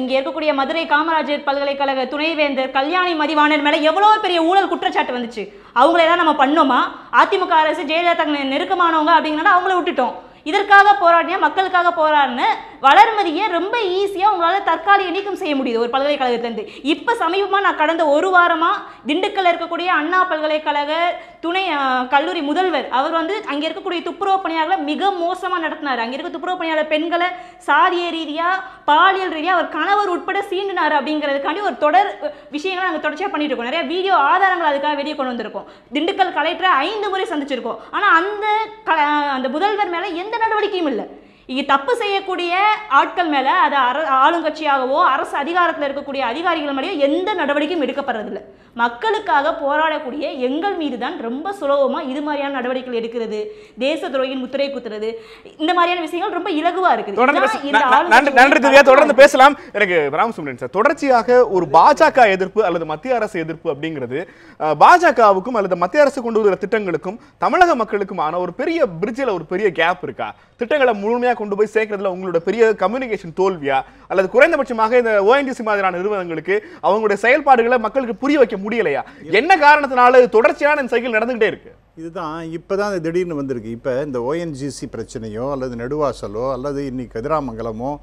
இங்கே இருக்கக்கூடிய மதுரை காமராஜர் பல்கலைக்கழக துணைவேந்தர் கல்யாணி மதிவாணன் மேலே எவ்வளோ பெரிய ஊழல் குற்றச்சாட்டு வந்துச்சு. அவங்களே தான் நம்ம பண்ணோமா? அதிமுக அரசு ஜெயலலிதா நெருக்கமானவங்க அப்படிங்கிறனால அவங்கள விட்டுட்டோம். இதற்காக போராடினா மக்களுக்காக போராடின வளர்மதியை ரொம்ப ஈஸியாக உங்களால் தற்காலிக நீக்கம் செய்ய முடியுது ஒரு பல்கலைக்கழகத்திலிருந்து. இப்போ சமீபமாக நான் கடந்த ஒரு வாரமாக திண்டுக்கல்ல இருக்கக்கூடிய அண்ணா பல்கலைக்கழக துணை கல்லூரி முதல்வர் அவர் வந்து அங்கே இருக்கக்கூடிய துப்புரவு பணியாளர்களை மிக மோசமாக நடத்தினார். அங்கே இருக்க துப்புரவு பணியாளர் பெண்களை சாதிய ரீதியாக பாலியல் ரீதியாக அவர் கணவர் உட்பட சீண்டினார் அப்படிங்கிறதுக்காண்டி ஒரு தொடர் விஷயங்களை நாங்கள் தொடர்ச்சியாக பண்ணிட்டு இருக்கோம். நிறைய வீடியோ ஆதாரங்கள் அதுக்காக வெளியே கொண்டு வந்திருக்கோம். திண்டுக்கல் கலெக்டரை 5 முறை சந்திச்சிருக்கோம். ஆனால் அந்த முதல்வர் மேலே எந்த நடவடிக்கையும் இல்லை. இங்கே தப்பு செய்யக்கூடிய ஆட்கள் மேலே அது ஆளுங்கட்சியாகவோ அரசு அதிகாரத்தில் இருக்கக்கூடிய அதிகாரிகள் மேலேயோ எந்த நடவடிக்கையும் எடுக்கப்படுறதில்லை. மக்களுக்காக போராடக்கூடிய எங்கள் மீது தான் ரொம்ப சுலபமாக இது மாதிரியான நடவடிக்கைகள் எடுக்கிறது, தேச துரோகியின் முத்திரை குத்துறது, இந்த மாதிரியான விஷயங்கள் ரொம்ப இலகுவா இருக்குது. நன்றி திவ்யா, தொடர்ந்து பேசலாம். எனக்கு ராமசுப்ரமணியன் சார், தொடர்ச்சியாக ஒரு பாஜக எதிர்ப்பு அல்லது மத்திய அரசு எதிர்ப்பு அப்படிங்கிறது பாஜகவுக்கும் அல்லது மத்திய அரசு கொண்டு வர திட்டங்களுக்கும் தமிழக மக்களுக்குமான ஒரு பெரிய பிரிட்ஜில் ஒரு பெரிய கேப் இருக்கா? திட்டங்களை முழுமையாக கொண்டு போய் சேர்க்கறதுல உங்களோட பெரிய கம்யூனிகேஷன் தோல்வியா, அல்லது குறைந்தபட்சமாக இந்த ONGC மாதிரியான நிறுவனங்களுக்கு அவங்களுடைய செயல்பாடுகளை மக்களுக்கு புரிய வைக்க முடியலையா? என்ன காரணத்தினால தொடர்ச்சியான இந்த சைக்கிள் நடந்துகிட்டே இருக்கு? இதுதான் இப்போதான் திடீர்னு வந்திருக்கு. இப்போ இந்த ONGC பிரச்சனையோ அல்லது நெடுவாசலோ அல்லது இன்னைக்கு கதிராமங்கலமோ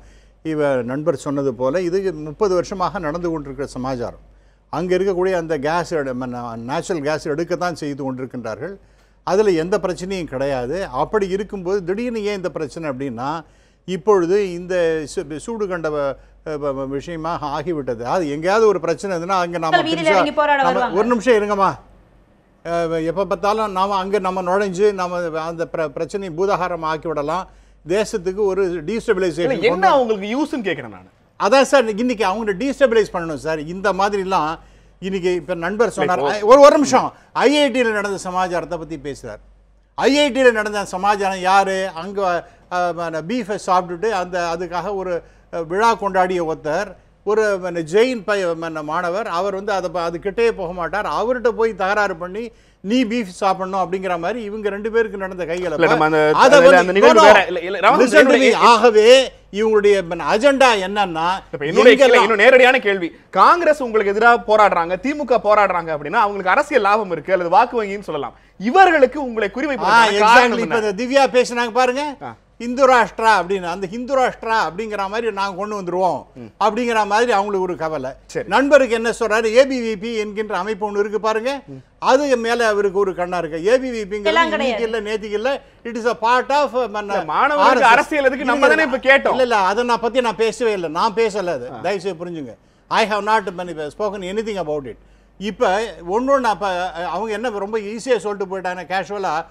நண்பர் சொன்னது போல இது 30 வருஷமாக நடந்து கொண்டிருக்கிற சமாச்சாரம். அங்கே இருக்கக்கூடிய அந்த கேஸ் நேச்சுரல் கேஸ் எடுக்கத்தான் செய்து கொண்டிருக்கின்றார்கள். அதில் எந்த பிரச்சனையும் கிடையாது. அப்படி இருக்கும்போது திடீர்னு ஏன் இந்த பிரச்சனை அப்படின்னா, இப்பொழுது இந்த சூடு கண்ட விஷயமாக ஆகிவிட்டது. அது எங்கேயாவது ஒரு பிரச்சனை இருந்ததுன்னா அங்கே நம்ம ஒரு நிமிஷம் இருங்கம்மா, எப்போ பார்த்தாலும் நாம் அங்கே நம்ம நுழைஞ்சு நம்ம அந்த பிரச்சனையை பூதாகாரம் ஆக்கி விடலாம். தேசத்துக்கு ஒரு டீஸ்டபிளைசேஷன் என்ன அவங்களுக்கு யூஸ்ன்னு கேட்குறேன் நான். அதான் சார், இன்னைக்கு அவங்க டீஸ்டபிளைஸ் பண்ணணும் சார். இந்த மாதிரிலாம் இன்னைக்கு இப்போ நண்பர் சொன்னார். ஒரு நிமிஷம், ஐஐடியில் நடந்த சமாச்சாரத்தை பற்றி பேசுகிறார். ஐஐடியில் நடந்த சமாச்சாரம் யார்? அங்கே பீஃபை சாப்பிட்டுட்டு அதுக்காக ஒரு விழா கொண்டாடிய ஒருத்தர், ஒரு ஜெயின் மாணவர், அவர் வந்து அது கிட்டே போக மாட்டார். அவர்கிட்ட போய் தகராறு பண்ணி நீ பீஃப் சாப்பிடணும் அப்படிங்கிற மாதிரி இவங்க 2 பேருக்கு நடந்த கைகளை. ஆகவே இவங்களுடைய அஜெண்டா என்னன்னா, இன்னும் நேரடியான கேள்வி, காங்கிரஸ் உங்களுக்கு எதிராக போராடுறாங்க, திமுக போராடுறாங்க அப்படின்னா அவங்களுக்கு அரசியல் லாபம் இருக்கு அல்லது வாக்கு வங்கின்னு சொல்லலாம். இவர்களுக்கு உங்களை குறிவைப்பு திவ்யா பேசினாங்க பாருங்க, இந்து ராஷ்டிரா அப்படின்னு, அந்த ஹிந்து ராஷ்டிரா அப்படிங்கிற மாதிரி நாங்கள் கொண்டு வந்துருவோம் அப்படிங்கிற மாதிரி அவங்களுக்கு ஒரு கவலை. நண்பருக்கு என்ன சொல்றாரு, ஏபிவிபி என்கின்ற அமைப்பு ஒன்று இருக்கு பாருங்க, அது மேல அவருக்கு ஒரு கண்ணா இருக்கு. ஏபிவிபிங்கிறது இல்ல நேத்திக்கு இல்ல, it is a part of மாணவர்களுக்கு அரசியல் எதுக்கு நம்ம தானே இப்ப கேட்டோம். இல்ல அதை பத்தி நான் பேசவே இல்லை, நான் பேசல. அது தயவுசெய்து புரிஞ்சுங்க. I have not spoken anything about it. இப்போ ஒன்று அப்போ அவங்க என்ன ரொம்ப ஈஸியாக சொல்லிட்டு போயிட்டாங்க கேஷுவலாக,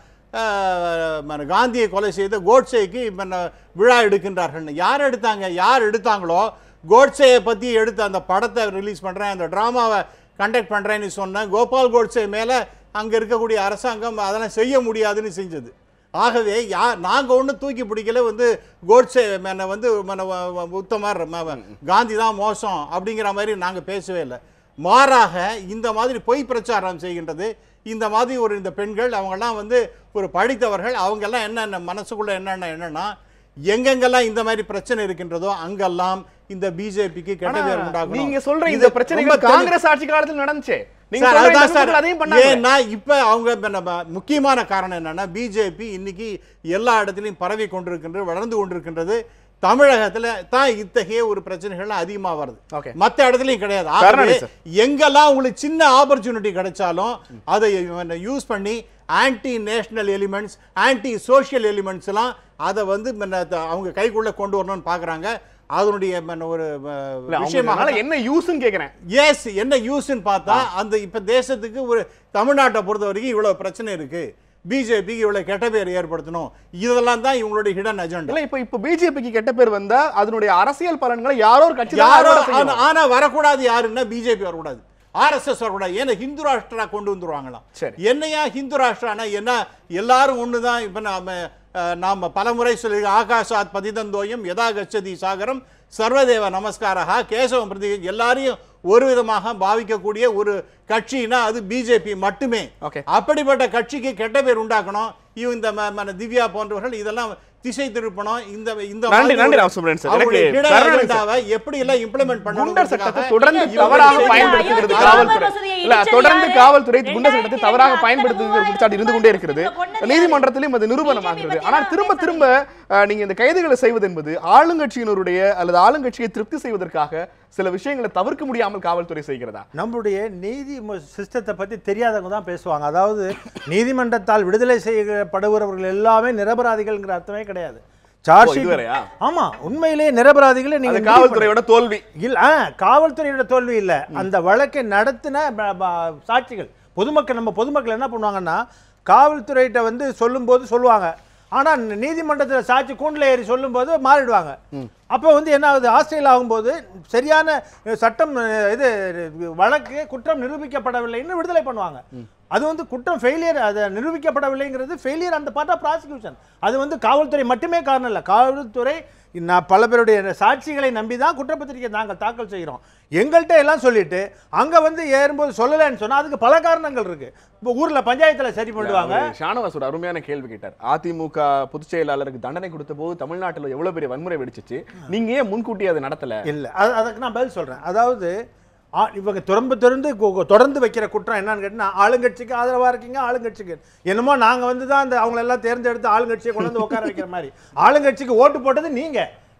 காந்தியை கொலை செய்த கோட்சேக்கு விழா எடுக்கின்றார்கள். யார் எடுத்தாங்களோ கோட்சேயை பற்றி எடுத்து அந்த படத்தை ரிலீஸ் பண்ணுறேன், அந்த ட்ராமாவை கண்டக்ட் பண்ணுறேன்னு சொன்னேன். கோபால் கோட்சே மேலே அங்கே இருக்கக்கூடிய அரசாங்கம் அதெல்லாம் செய்ய முடியாதுன்னு செஞ்சது. ஆகவே நாங்கள் ஒன்றும் தூக்கி பிடிக்கல, கோட்சே மேலே உத்தமர், காந்தி தான் மோசம் அப்படிங்கிற மாதிரி நாங்கள் பேசவே இல்லை. மாறாக இந்த மாதிரி பொய் பிரச்சாரம் செய்கின்றது இந்த மாதிரி இந்த பெண்கள், அவங்கெல்லாம் ஒரு படித்தவர்கள், அவங்கெல்லாம் என்னென்ன மனசுக்குள்ள என்னன்னா, எங்கெங்கெல்லாம் இந்த மாதிரி பிரச்சனை இருக்கின்றதோ அங்கெல்லாம் இந்த பிஜேபிக்கு கெட்ட பேர் உண்டாகும். நீங்க சொல்ற இந்த பிரச்சனைகள் காங்கிரஸ் ஆட்சி காலத்தில் நடந்துச்சு. ஏன்னா இப்ப அவங்க முக்கியமான காரணம் என்னன்னா, பிஜேபி இன்னைக்கு எல்லா இடத்திலையும் பரவி கொண்டிருக்கின்றது, வளர்ந்து கொண்டிருக்கின்றது. தமிழகத்துல தான் இத்தகைய ஒரு பிரச்சனைகள் அதிகமா வருது, மற்ற இடத்துலயும் கிடையாது. எங்கெல்லாம் உங்களுக்கு சின்ன ஆப்பர்ச்சுனிட்டி கிடைச்சாலும் அதை யூஸ் பண்ணி anti national elements, anti social elements எல்லாம் அதை அவங்க கைக்குள்ள கொண்டு வரணும்னு பாக்குறாங்க. அதனுடைய ஒரு விஷயமாக என்ன யூஸ்ன்னு கேக்குறேன். எஸ், என்ன யூஸ்ன்னு பார்த்தா, அந்த இப்ப தேசத்துக்கு ஒரு தமிழ்நாட்டை பொறுத்த வரைக்கும் இவ்வளவு பிரச்சனை இருக்கு, பிஜேபிக்கு இவ்வளவு கெட்ட பேர் ஏற்படுத்தணும், இதெல்லாம் தான் இவங்களுடைய ஹிடன் அஜெண்டா. இப்ப பிஜேபிக்கு கெட்ட பேர் வந்தா அதனுடைய அரசியல் பலன்களை யாரோ ஒரு கட்சி ஆனா வரக்கூடாது. யாருன்னா பிஜேபி வரக்கூடாது, RSS வரக்கூடாது. ஏன்னா ஹிந்து ராஷ்டிரா கொண்டு வந்துருவாங்களாம். என்னையா ஹிந்து ராஷ்டிரானா என்ன, எல்லாரும் ஒண்ணுதான். இப்ப நாம பலமுறை சொல்லி ஆகாஷாத் பதிதந்தோயம் யதா கச்சதி சாகரம் சர்வதேவ நமஸ்காரா கேசவம் பிரதி, எல்லாரையும் ஒரு விதமாக பாவிக்கக்கூடிய ஒரு கட்சினா அது பிஜேபி மட்டுமே. Okay. அப்படிப்பட்ட கட்சிக்கு கெட்ட பேர் உண்டாக்கணும். இந்த திவ்யா போன்றவர்கள் இதெல்லாம் திசை திருப்பணும். இந்த நன்றி ராமசுப்ரமணியன் சார். எனக்கு எப்படி எல்லாம் இம்ப்ளிமெண்ட் பண்ணணும். குண்டர் சட்டத்தை தொடர்ந்து தவறாக பயன்படுத்துகிறது காவல்துறை. இல்ல தொடர்ந்து காவல்துறை குண்டர் சட்டத்தை தவறாக பயன்படுத்துகிற குற்றச்சாட்டு இருந்து கொண்டே இருக்கிறது. நீதிமன்றத்திலும் அது நிரூபணமாகிறது. ஆனால் திரும்ப திரும்ப நீங்க இந்த கைதுகளை செய்வது என்பது ஆளுங்கட்சியினருடைய அல்லது ஆளுங்கட்சியை திருப்தி செய்வதற்காக சில விஷயங்களை தவிர்க்க முடியாமல் காவல்துறை செய்கிறதா? நம்முடைய நீதி சிஸ்டத்தை பத்தி தெரியாதவங்க தான் பேசுவாங்க. அதாவது நீதிமன்றத்தால் விடுதலை செய்யப்படுகிறவர்கள் எல்லாமே நிரபராதிகள்ங்கிற அர்த்தமே கிடையாது. ஆமா, உண்மையிலேயே நிரபராதிகளே நீங்க காவல்துறையோட தோல்வி இல்ல, காவல்துறையோட தோல்வி இல்ல. அந்த வழக்கை நடத்தின சாட்சிகள் பொதுமக்கள், நம்ம பொதுமக்கள் என்ன பண்ணுவாங்கன்னா காவல்துறையிட்ட வந்து சொல்லும்போது சொல்லுவாங்க, ஆனா நீதிமன்றத்தில் சாட்சி கூண்டில் ஏறி சொல்லும்போது மாறிடுவாங்க. அப்போ வந்து என்ன ஆகுது, ஆஸ்திரேலியா ஆகும்போது சரியான சட்டம் இது வழக்கு குற்றம் நிரூபிக்கப்படவில்லைன்னு விடுதலை பண்ணுவாங்க. அது வந்து குற்றம் ஃபெயிலியர், அது நிரூபிக்கப்படவில்லைங்கிறது ஃபெயிலியர் அந்த பார்ட் ஆஃப் ப்ராசிக்யூஷன். அது வந்து காவல்துறை மட்டுமே காரணம் இல்லை. காவல்துறை பல பேருடைய சாட்சிகளை நம்பி தான் குற்றப்பத்திரிகை நாங்கள் தாக்கல் செய்கிறோம். எங்கள்கிட்ட எல்லாம் சொல்லிட்டு அங்கே வந்து ஏறும்போது சொல்லலைன்னு சொன்னால் அதுக்கு பல காரணங்கள் இருக்கு. இப்போ ஊரில் பஞ்சாயத்தில் சரி பண்ணுவாங்க. ஷானவாஸோட அருமையான கேள்வி கேட்டார். அதிமுக பொதுச் செயலாளருக்கு தண்டனை கொடுத்த போது தமிழ்நாட்டில் எவ்வளவு பெரிய வன்முறை வெடிச்சிச்சு, நீங்க ஏன் முன்கூட்டி அதை நடத்தல? இல்லை, அதுக்கு நான் பதில் சொல்றேன். அதாவது இவங்க தொடர்ந்து வைக்கிற குற்றம் என்னன்னு கேட்டீங்கன்னா, ஆளுங்கட்சிக்கு ஆதரவா இருக்கீங்க, ஆளுங்கட்சிக்கு என்னமோ நாங்க வந்து தான் அந்த அவங்கள எல்லாம் தேர்ந்தெடுத்து ஆளுங்கட்சியை கொண்டு வந்து உட்கார வைக்கிற மாதிரி. ஆளுங்கட்சிக்கு ஓட்டு போட்டது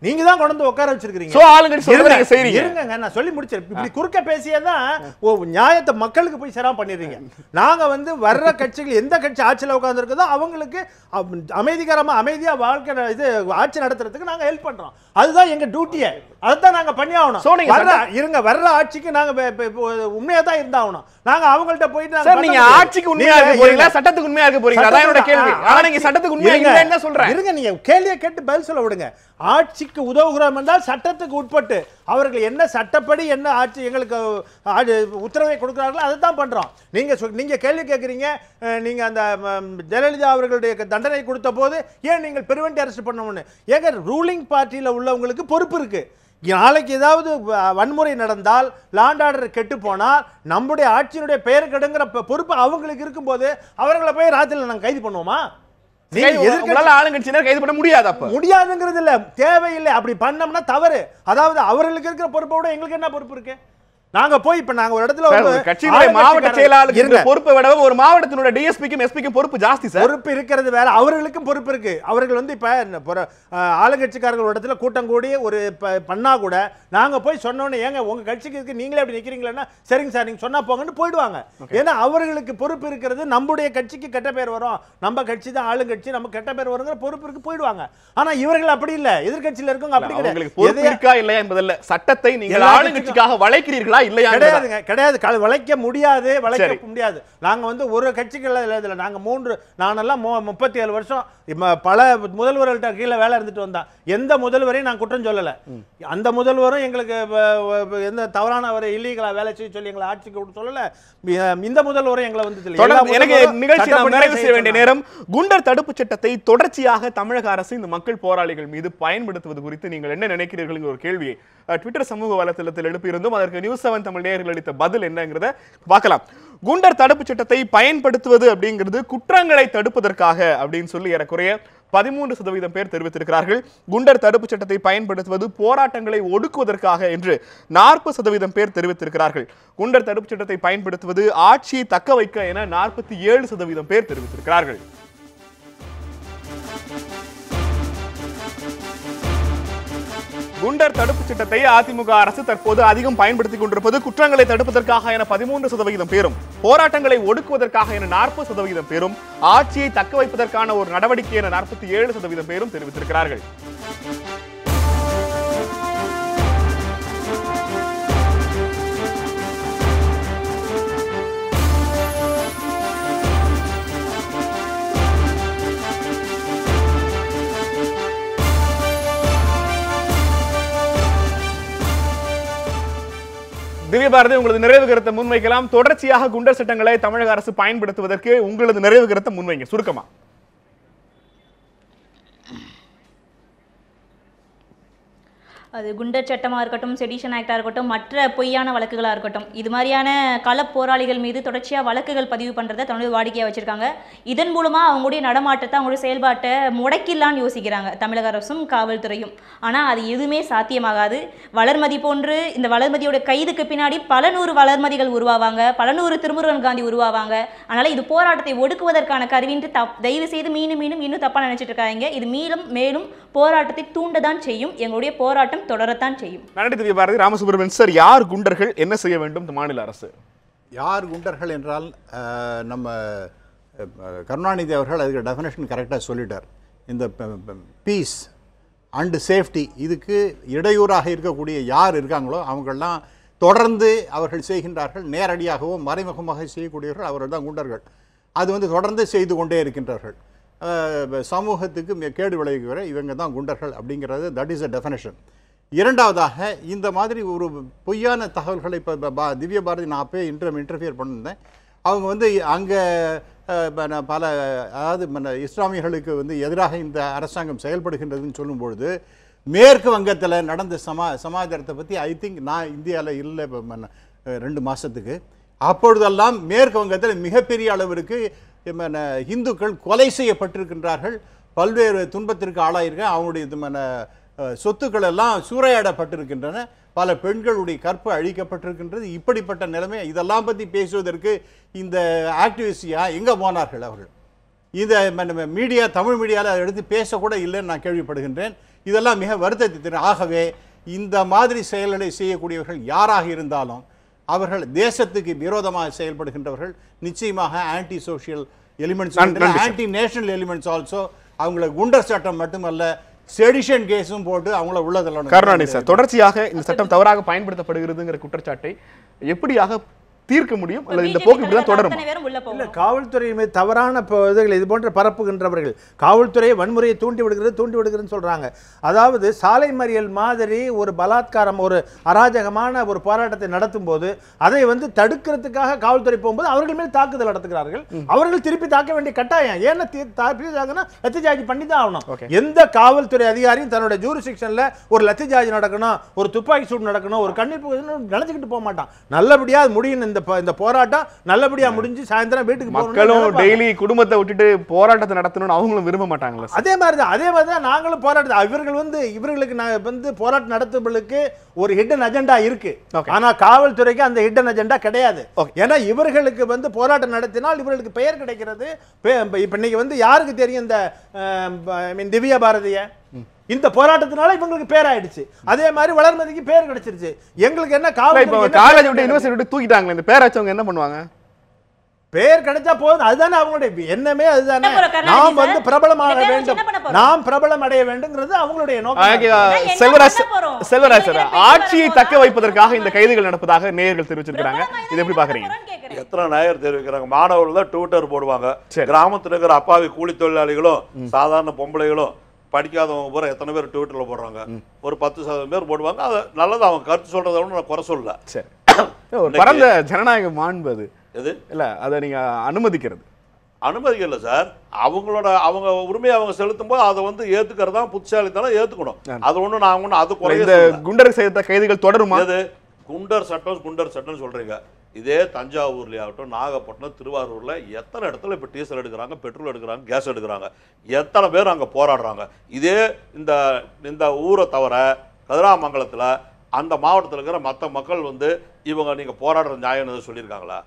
நீங்க தான் கொண்டு வந்து உட்கார வச்சிருக்கீங்க. இருங்க, நான் சொல்லி முடிச்சேன். இப்படி குறுக்க பேசியதான் நியாயத்தை மக்களுக்கு போய் சேராம பண்ணிடுறீங்க. நாங்க வந்து வர்ற கட்சிகள் எந்த கட்சி ஆட்சியில் உட்கார்ந்து இருக்குதோ அவங்களுக்கு அமைதியா வாழ்க்கை இது ஆட்சி நடத்துறதுக்கு நாங்க ஹெல்ப் பண்றோம். அதுதான் எங்க டியூட்டியை, அதைத்தான் நாங்க பண்ணி ஆகணும். வர்ற ஆட்சிக்கு நாங்க உண்மையா தான் இருந்தாகணும். நாங்க அவங்கள்ட்ட போயிட்டு நீங்க ஆட்சிக்கு உண்மையா இருக்க போறீங்களா, சட்டத்துக்கு உண்மையா இருக்க போறீங்களா? அதான் என்னோட கேள்வி. ஆனா நீங்க சட்டத்துக்கு உண்மையா இல்ல என்ன சொல்றேன்? இருங்க, நீங்க கேள்வியை கேட்டு பதில் சொல்ல விடுங்க. ஆட்சிக்கு உதவுகிறோம் என்றால் சட்டத்துக்கு உட்பட்டு அவர்கள் என்ன சட்டப்படி என்ன ஆட்சி எங்களுக்கு உத்தரவை கொடுக்கிறார்களோ அதை தான் பண்றோம். நீங்க கேள்வி கேட்குறீங்க, நீங்க அந்த ஜெயலலிதா அவர்களுடைய தண்டனை கொடுத்த போது ஏன் நீங்கள் பிரிவென்ட் அரெஸ்ட் பண்ணணும்னு. ஏங்க ரூலிங் பார்ட்டியில் உள்ளவங்களுக்கு பொறுப்பு இருக்கு. நாளைக்கு ஏதாவது வன்முறை நடந்தால், லாண்ட் ஆர்டர் கெட்டு போனால், நம்முடைய ஆட்சியினுடைய பெயர் கெடுங்கிற பொறுப்பு அவங்களுக்கு இருக்கும்போது அவர்களை போய் ராத்திரில நாங்கள் கைது பண்ணுவோமா? ஆளுங்கட்சியினர் கைது பண்ண முடியாது. அப்ப முடியாதுங்கிறது இல்ல, தேவையில்லை. அப்படி பண்ணோம்னா தவறு. அதாவது அவர்களுக்கு இருக்கிற பொறுப்பை விட எங்களுக்கு என்ன பொறுப்பு இருக்கு? நாங்க போய் இப்ப நாங்க ஒரு இடத்துல கட்சியினுடைய மாவட்ட செயலாளருக்கு பொறுப்பை விட ஒரு மாவட்டத்தினுடைய டிஎஸ்பிக்கும் எஸ்பிக்கும் பொறுப்பு ஜாஸ்தி சார். பொறுப்பு இருக்கிறது வேற, அவர்களுக்கும் பொறுப்பு இருக்கு. அவர்கள் வந்து இப்ப ஆளுங்கட்சிக்காரர்கள் இடத்துல கூட்டம் கூடி ஒரு பண்ணா கூட நாங்க போய் சொன்னோன்னு, ஏங்க உங்க கட்சிக்கு இருக்கு நீங்களே அப்படி நிக்கிறீங்களா, சரிங்க சார் நீங்க சொன்னா போங்கன்னு போயிடுவாங்க. ஏன்னா அவர்களுக்கு பொறுப்பு இருக்கிறது, நம்முடைய கட்சிக்கு கெட்ட பேர் வரும், நம்ம கட்சி தான் ஆளுங்கட்சி, நம்ம கெட்ட பேர் வருங்கிற பொறுப்பு இருக்கு, போயிடுவாங்க. ஆனா இவர்கள் அப்படி இல்ல, எதிர்கட்சியில இருக்கவங்க அப்படி கிடையாது. பொறுப்பு இருக்கா இல்லையா என்பதல்ல, சட்டத்தை நீங்கள் ஆளுங்கட்சிக்காக வளைக்கிறீர்களா இல்லையா? கிடையாது, வளைக்க முடியாது, வளைக்க முடியாது. நாங்க வந்து ஒரு கட்சிகள் நாங்க நானெல்லாம் 37 வருஷம் பல முதல்வர்கள்ட்ட கீழே வேலை இருந்துட்டு வந்தான். எந்த முதல்வரையும் நான் குற்றம் சொல்லல. அந்த முதல்வரும் எங்களுக்கு எந்த தவறான ஒரு இல்லீகலா வேலை செய்ய சொல்லி எங்களை ஆட்சிக்கு சொல்லல. இந்த முதல்வரும் எங்களை வந்து எனக்கு நிகழ்ச்சி நிறைவு செய்ய வேண்டிய நேரம். குண்டர் தடுப்பு சட்டத்தை தொடர்ச்சியாக தமிழக அரசு இந்த மக்கள் போராளிகள் மீது பயன்படுத்துவது குறித்து நீங்கள் என்ன நினைக்கிறீர்கள் ஒரு கேள்வியை ட்விட்டர் சமூக வலைதளத்தில் எழுப்பியிருந்தோம். அதற்கு நியூஸ் 7 தமிழ் நேயர்கள் அளித்த பதில் என்னங்கிறத பார்க்கலாம். குண்டர் தடுப்பு சட்டத்தை பயன்படுத்துவது அப்படிங்கிறது குற்றங்களை தடுப்பதற்காக அப்படின்னு சொல்லி ஏறக்குறைய 13% பேர் தெரிவித்திருக்கிறார்கள். குண்டர் தடுப்பு சட்டத்தை பயன்படுத்துவது போராட்டங்களை ஒடுக்குவதற்காக என்று 40% பேர் தெரிவித்திருக்கிறார்கள். குண்டர் தடுப்பு சட்டத்தை பயன்படுத்துவது ஆட்சியை தக்க வைக்க என 47% பேர் தெரிவித்திருக்கிறார்கள். குண்டர் தடுப்பு சட்டத்தை அதிமுக அரசு தற்போது அதிகம் பயன்படுத்திக் கொண்டிருப்பது குற்றங்களை தடுப்பதற்காக என 13% பேரும், போராட்டங்களை ஒடுக்குவதற்காக என 40% பேரும், ஆட்சியை தக்க வைப்பதற்கான ஒரு நடவடிக்கை என 47% பேரும் தெரிவித்திருக்கிறார்கள். திவ்ய பாரதி, உங்களது நிறைவு கருத்தை முன்வைக்கலாம். தொடர்ச்சியாக குண்டர் சட்டங்களை தமிழக அரசு பயன்படுத்துவதற்கு உங்களது நிறைவு கருத்தை முன்வைங்க சுருக்கமா. அது குண்டர் சட்டமாக இருக்கட்டும், செடிஷன் ஆக்டாக இருக்கட்டும், மற்ற பொய்யான வழக்குகளாக இருக்கட்டும், இது மாதிரியான கள போராளிகள் மீது தொடர்ச்சியாக வழக்குகள் பதிவு பண்ணுறதை தன்னுடைய வாடிக்கையாக வச்சுருக்காங்க. இதன் மூலமாக அவங்களுடைய நடமாட்டத்தை, அவங்களுடைய செயல்பாட்டை முடக்கிடலான்னு யோசிக்கிறாங்க தமிழக அரசும் காவல்துறையும். ஆனால் அது எதுவுமே சாத்தியமாகாது. வளர்மதி போன்று இந்த வளர்மதியோட கைதுக்கு பின்னாடி பல நூறு வளர்மதிகள் உருவாவாங்க, பல நூறு திருமுருகன் காந்தி உருவாவாங்க. அதனால் இது போராட்டத்தை ஒடுக்குவதற்கான கருவின்ட்டு தயவு செய்து மீண்டும் இன்னும் தப்பாக நினைச்சிட்டு இருக்காங்க. இது மேலும் போராட்டத்தை தூண்டதான் செய்யும். எங்களுடைய போராட்டம் தொடரத்தான் செய்யும். நன்றி திவ்ய பாரதி. ராமசுப்ரமணியன் சார், யார் குண்டர்கள், என்ன செய்ய வேண்டும் மாநில அரசு? யார் குண்டர்கள் என்றால் நம்ம கருணாநிதி அவர்கள் அதுக்கு டெஃபினேஷன் கரெக்டாக சொல்லிட்டார். இந்த பீஸ் அண்டு சேஃப்டி இதுக்கு இடையூறாக இருக்கக்கூடிய யார் இருக்காங்களோ அவங்கெல்லாம் தொடர்ந்து அவர்கள் செய்கின்றார்கள். நேரடியாகவோ மறைமுகமாக செய்யக்கூடியவர்கள் அவர்கள் தான் குண்டர்கள். அது வந்து தொடர்ந்து செய்து கொண்டே இருக்கின்றார்கள். சமூகத்துக்கு கேடு விளைவிக்கிற இவங்க தான் குண்டர்கள் அப்படிங்கிறது தட் இஸ் அ டெஃபினேஷன். இரண்டாவதாக இந்த மாதிரி ஒரு பொய்யான தகவல்களை இப்போ திவ்ய பாரதி நான் அப்போயே இன்டர்ஃபியர் பண்ணியிருந்தேன். அவங்க வந்து அங்கே பல அதாவது இஸ்லாமியர்களுக்கு வந்து எதிராக இந்த அரசாங்கம் செயல்படுகின்றதுன்னு சொல்லும்பொழுது மேற்கு வங்கத்தில் நடந்த சமாச்சாரத்தை பற்றி ஐ திங்க் நான் இந்தியாவில் இல்லை 2 மாதத்துக்கு. அப்பொழுதெல்லாம் மேற்கு வங்கத்தில் மிகப்பெரிய அளவிற்கு இந்துக்கள் கொலை செய்யப்பட்டிருக்கின்றார்கள், பல்வேறு துன்பத்திற்கு ஆளாயிருக்க, அவங்களுடைய சொத்துக்கள் எல்லாம் சூறையாடப்பட்டிருக்கின்றன, பல பெண்களுடைய கற்பு அழிக்கப்பட்டிருக்கின்றது. இப்படிப்பட்ட நிலைமை இதெல்லாம் பற்றி பேசுவதற்கு இந்த ஆக்டிவிஸ்டியா எங்கே போனார்கள் அவர்கள்? இந்த மீடியா, தமிழ் மீடியாவில் அதை எடுத்து பேசக்கூட இல்லைன்னு நான் கேள்விப்படுகின்றேன். இதெல்லாம் மிக வருத்தத்தை தரும். ஆகவே இந்த மாதிரி செயல்களை செய்யக்கூடியவர்கள் யாராக இருந்தாலும் அவர்கள் தேசத்துக்கு விரோதமாக செயல்படுகின்றவர்கள். நிச்சயமாக anti social elements, anti national elements also. அவங்கள குண்டர் சட்டம் மட்டுமல்ல, செடிஷன் கேஸும் போட்டு அவங்கள உள்ளதெல்லாம். கருணாநிதி சார், தொடர்ச்சியாக இந்த சட்டம் தவறாக பயன்படுத்தப்படுகிறதுங்கிற குற்றச்சாட்டை எப்படியாக தீர்க்க முடியும் அல்லது இந்த போக்கு இப்படி தான் தொடரும்? இல்ல, காவல்துறை மீது தவறான இதுகள் இது போன்ற பரப்புகின்றவர்கள் காவல்துறையை வன்முறையை தூண்டி விடுகிறதுன்னு சொல்றாங்க. அதாவது சாலை மறியல் மாதிரி ஒரு பலாத்காரம், ஒரு அராஜகமான ஒரு போராட்டத்தை நடத்தும் போது அதை வந்து தடுக்கிறதுக்காக காவல்துறை போகும்போது அவர்கள் மேல் தாக்குதல் நடத்துகிறார்கள். அவர்கள் திருப்பி தாக்க வேண்டிய கட்டாயம். ஏன்னா லத்திஜார்ஜ் பண்ணி தான் ஆகணும். எந்த காவல்துறை அதிகாரியும் தன்னோட ஜூரிஸ்டிக்ஷன்ல ஒரு லத்திஜார்ஜ் நடக்கணும், ஒரு துப்பாக்கி சூடு நடக்கணும், ஒரு கண்ணீர் நினைச்சுக்கிட்டு போக மாட்டான். நல்லபடியா முடியும். இந்த போராட்டம் நல்லபடியா முடிஞ்சு சாயந்தரம் வீட்டுக்கு மக்களும் டெய்லி குடும்பத்தை விட்டுட்டு போராட்டத்தை நடத்தணும்னு அவங்களும் விரும்ப மாட்டாங்களா? அதே மாதிரிதான் நாங்களும் போராட்டம். இவர்களுக்கு வந்து போராட்டம் நடத்துவதற்கு ஒரு ஹிடன் அஜெண்டா இருக்கு. ஆனா காவல்துறைக்கு அந்த ஹிடன் அஜெண்டா கிடையாது. ஏன்னா இவர்களுக்கு வந்து போராட்டம் நடத்தினால் இவர்களுக்கு பெயர் கிடைக்கிறது. இப்ப இன்னைக்கு வந்து யாருக்கு தெரியும் இந்த திவ்யா பாரதிய? இந்த போராட்டத்தினால இவங்களுக்கு பேர் ஆயிடுச்சு. அதே மாதிரி வளர்மதிக்கு பேர் கிடைச்சிருச்சு. எங்களுக்கு என்ன காலேஜ் விட்டு யூனிவர்சிட்டி விட்டு தூக்கிட்டாங்க. இந்த பேர் ஆச்சவங்க என்ன பண்ணுவாங்க? பேர் கிடைச்சா போதும். அதுதானே அவங்களுடைய எண்ணமே. அதுதானே நாம் வந்து பிரபலமாக வேண்டும், நாம் பிரபலம் அடைய வேண்டும்ங்கிறது அவங்களுடைய நோக்கம். செல்வராஜ் சார், ஆட்சியை தக்க வைப்பதற்காக இந்த கைதுகள் நடப்பதாக நேயர்கள் தெரிவிச்சிருக்காங்க. இது எப்படி பாக்குறீங்க? எத்தனை நேயர் தெரிவிக்கிறாங்க? மாணவர்கள் தான் ட்விட்டர் போடுவாங்க. கிராமத்தில் இருக்கிற அப்பாவி கூலி தொழிலாளிகளும் சாதாரண பொம்பளைகளும் படிக்காதவங்க பூரா எத்தனை பேர் ட்விட்டர்ல போடுறாங்க? ஒரு 10% பேர் போடுவாங்க. அது நல்லது, அவங்க கருத்து சொல்றத விட நான் குறை சொல்லல. சரி, பரந்த ஜனநாயக மாண்பு அது. எது இல்ல, அதை நீங்க அனுமதிக்கல சார். அவங்க உரிமையை அவங்க செலுத்தும் போது அதை வந்து ஏத்துக்கிறதா புத்திசாலித்தனம், ஏத்துக்கணும். அது ஒண்ணு நான் ஒண்ணு அது குறைய குண்டர் செய்த கைதுகள் தொடருமா? எது குண்டர் சட்டம் சொல்றீங்க? இதே தஞ்சாவூர்ல ஆகட்டும், நாகப்பட்டினம், திருவாரூர்ல எத்தனை இடத்துல இப்போ டீசல் எடுக்கிறாங்க, பெட்ரோல் எடுக்கிறாங்க, கேஸ் எடுக்கிறாங்க, எத்தனை பேர் அங்கே போராடுறாங்க. இதே இந்த ஊரை தவிர கதிராமங்கலத்தில் அந்த மாவட்டத்தில் இருக்கிற மற்ற மக்கள் வந்து இவங்க நீங்கள் போராடுற நியாயம்னு சொல்லியிருக்காங்களா?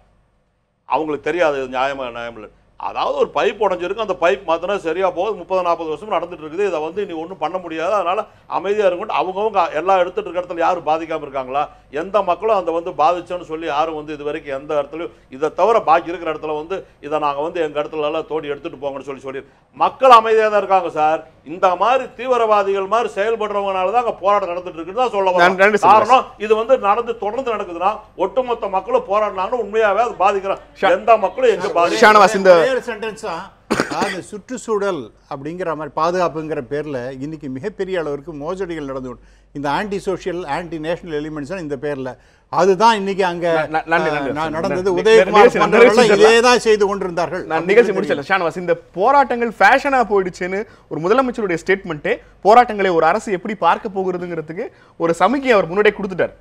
அவங்களுக்கு தெரியாது நியாயமாக நியாயம் இல்லை. அதாவது ஒரு பைப் உடஞ்சிருக்கு, அந்த பைப் மாத்தினா சரியாக போகுது. 30-40 வருஷம் நடந்துட்டு இருக்குது. இதை வந்து நீ ஒன்றும் பண்ண முடியாது, அதனால் அமைதியாக இருக்கும். அவங்கவுங்க எல்லாம் எடுத்துகிட்டு இருக்க இடத்துல யாரும் பாதிக்காமல் இருக்காங்களா? எந்த மக்களும் அந்த வந்து பாதிச்சோன்னு சொல்லி யாரும் வந்து இது வரைக்கும் எந்த இடத்துலையும் இதை தவிர பாக்கி இருக்கிற இடத்துல வந்து இதை நாங்கள் வந்து எங்கள் இடத்துல எல்லாம் தோண்டி எடுத்துகிட்டு போங்கன்னு சொல்லி மக்கள் அமைதியாக தான் இருக்காங்க சார். இந்த மாதிரி தீவிரவாதிகள் மாதிரி செயல்படுறவங்கனால தான் அங்கே போராட்டம் நடந்துட்டு இருக்குன்னு தான் சொல்ல காரணம். இது வந்து தொடர்ந்து நடக்குதுன்னா ஒட்டுமொத்த மக்களும் போராடினாங்கன்னு உண்மையாகவே அது பாதிக்கிறாங்க. எந்த மக்களும் எங்க பாதிக்க அதாவது சுற்றுச்சூழல் அப்படிங்கிற மாதிரி பாதுகாப்புங்கிற பேரில் இன்னைக்கு மிகப்பெரிய அளவிற்கு மோசடிகள் நடந்து இந்த anti social anti national elements இந்த பேரில் அதுதான் இன்னைக்கு அங்க நடந்தது. உதயகுமார் இதே தான் செய்து கொண்டிருந்தார்கள். நான் நிகழ்ச்சி முடிச்சல ஷானவாஸ், இந்த போராட்டங்கள் ஃபேஷனா போயிடுச்சுன்னு ஒரு முதலமைச்சருடைய ஸ்டேட்மெண்ட்டே போராட்டங்களை ஒரு அரசு எப்படி பார்க்க போகிறதுங்கிறதுக்கு ஒரு சமிக்கை அவர் முன்னாடியே கொடுத்துட்டார்.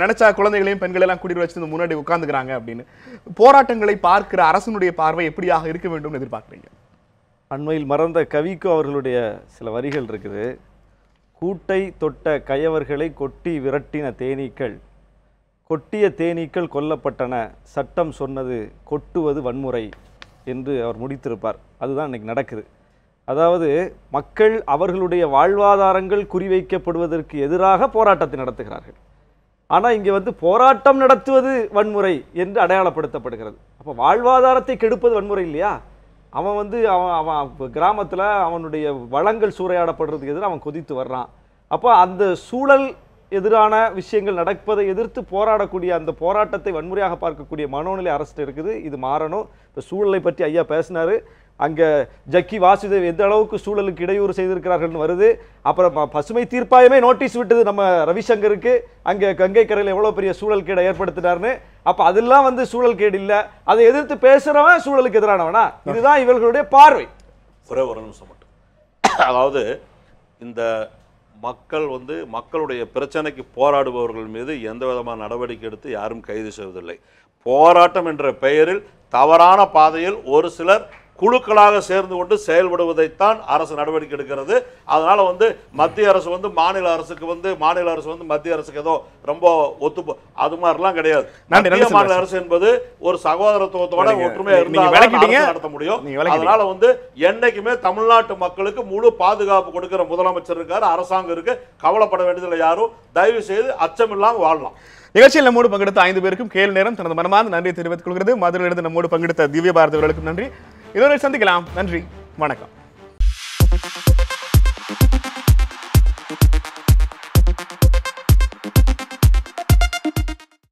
நினைச்சா குழந்தைகளையும் பெண்களெல்லாம் கூட்டிட்டு வச்சு முன்னாடி உட்கார்ந்துக்கிறாங்க அப்படின்னு. போராட்டங்களை பார்க்கிற அரசனுடைய பார்வை எப்படியாக இருக்க வேண்டும் எதிர்பார்க்குறீங்க? அண்மையில் மறந்த கவிக்கு அவர்களுடைய சில வரிகள் இருக்குது. கூட்டை தொட்ட கயவர்களை கொட்டி விரட்டின தேனீக்கள், கொட்டிய தேனீக்கள் கொல்லப்பட்டன, சட்டம் சொன்னது கொட்டுவது வன்முறை என்று அவர் முடித்திருப்பார். அதுதான் இன்னைக்கு நடக்குது. அதாவது மக்கள் அவர்களுடைய வாழ்வாதாரங்கள் குறிவைக்கப்படுவதற்கு எதிராக போராட்டத்தை நடத்துகிறார்கள். ஆனால் இங்கே வந்து போராட்டம் நடத்துவது வன்முறை என்று அடையாளப்படுத்தப்படுகிறது. அப்போ வாழ்வாதாரத்தை கெடுப்பது வன்முறை இல்லையா? அவன் வந்து அவன் கிராமத்தில் அவனுடைய வளங்கள் சூறையாடப்படுறதுக்கு எதிராக அவன் கொதித்து வர்றான். அப்போ அந்த சூழல் எதிரான விஷயங்கள் நடப்பதை எதிர்த்து போராடக்கூடிய அந்த போராட்டத்தை வன்முறையாக பார்க்கக்கூடிய மனோநிலை அரசு இருக்குது. இது மாறணும். இப்போ சூழலை பற்றி ஐயா பேசினார். அங்கே ஜக்கி வாசுதேவ் எந்த அளவுக்கு சூழலுக்கு இடையூறு செய்திருக்கிறார்கள்னு வருது. அப்புறம் பசுமை தீர்ப்பாயமே நோட்டீஸ் விட்டது நம்ம ரவிசங்கருக்கு, அங்கே கங்கை கரையில் எவ்வளோ பெரிய சூழல் கேடை ஏற்படுத்தினார்னு. அப்போ அதெல்லாம் வந்து சூழல் கேடு இல்லை, அதை எதிர்த்து பேசுகிறவன் சூழலுக்கு எதிரானவனா? இதுதான் இவர்களுடைய பார்வை. ஒரே ஒரு நிமிஷம் மட்டும். அதாவது இந்த மக்கள் வந்து மக்களுடைய பிரச்சனைக்கு போராடுபவர்கள் மீது எந்த விதமான நடவடிக்கை எடுத்து யாரும் கைது செய்வதில்லை. போராட்டம் என்ற பெயரில் தவறான பாதையில் ஒரு சிலர் குழுக்களாக சேர்ந்து கொண்டு செயல்படுவதைத்தான் அரசு நடவடிக்கை எடுக்கிறது. அதனால வந்து மத்திய அரசு வந்து மாநில அரசுக்கு வந்து மத்திய அரசுக்கு ஏதோ ரொம்ப அது மாதிரிலாம் கிடையாது. மாநில அரசு என்பது ஒரு சகோதரத்துவத்தோட ஒற்றுமையா இருந்தா நடத்த முடியும். அதனால வந்து என்னைக்குமே தமிழ்நாட்டு மக்களுக்கு முழு பாதுகாப்பு கொடுக்கிற முதலமைச்சர் இருக்காரு, அரசாங்கம் இருக்கு. கவலைப்பட வேண்டியதில்லை. யாரும் தயவு செய்து அச்சமில்லாமல் வாழலாம். நிகழ்ச்சியில் நம்மோடு பங்கெடுத்த 5 பேருக்கும் கேள்வி நேரம் தனது மனமார்ந்த நன்றியை தெரிவித்துக் கொள்கிறது. மதுரையிலிருந்து நம்மோடு பங்கெடுத்த திவ்ய பாரதி அவர்களுக்கும் நன்றி. இன்னொரு சந்திக்கலாம். நன்றி, வணக்கம்.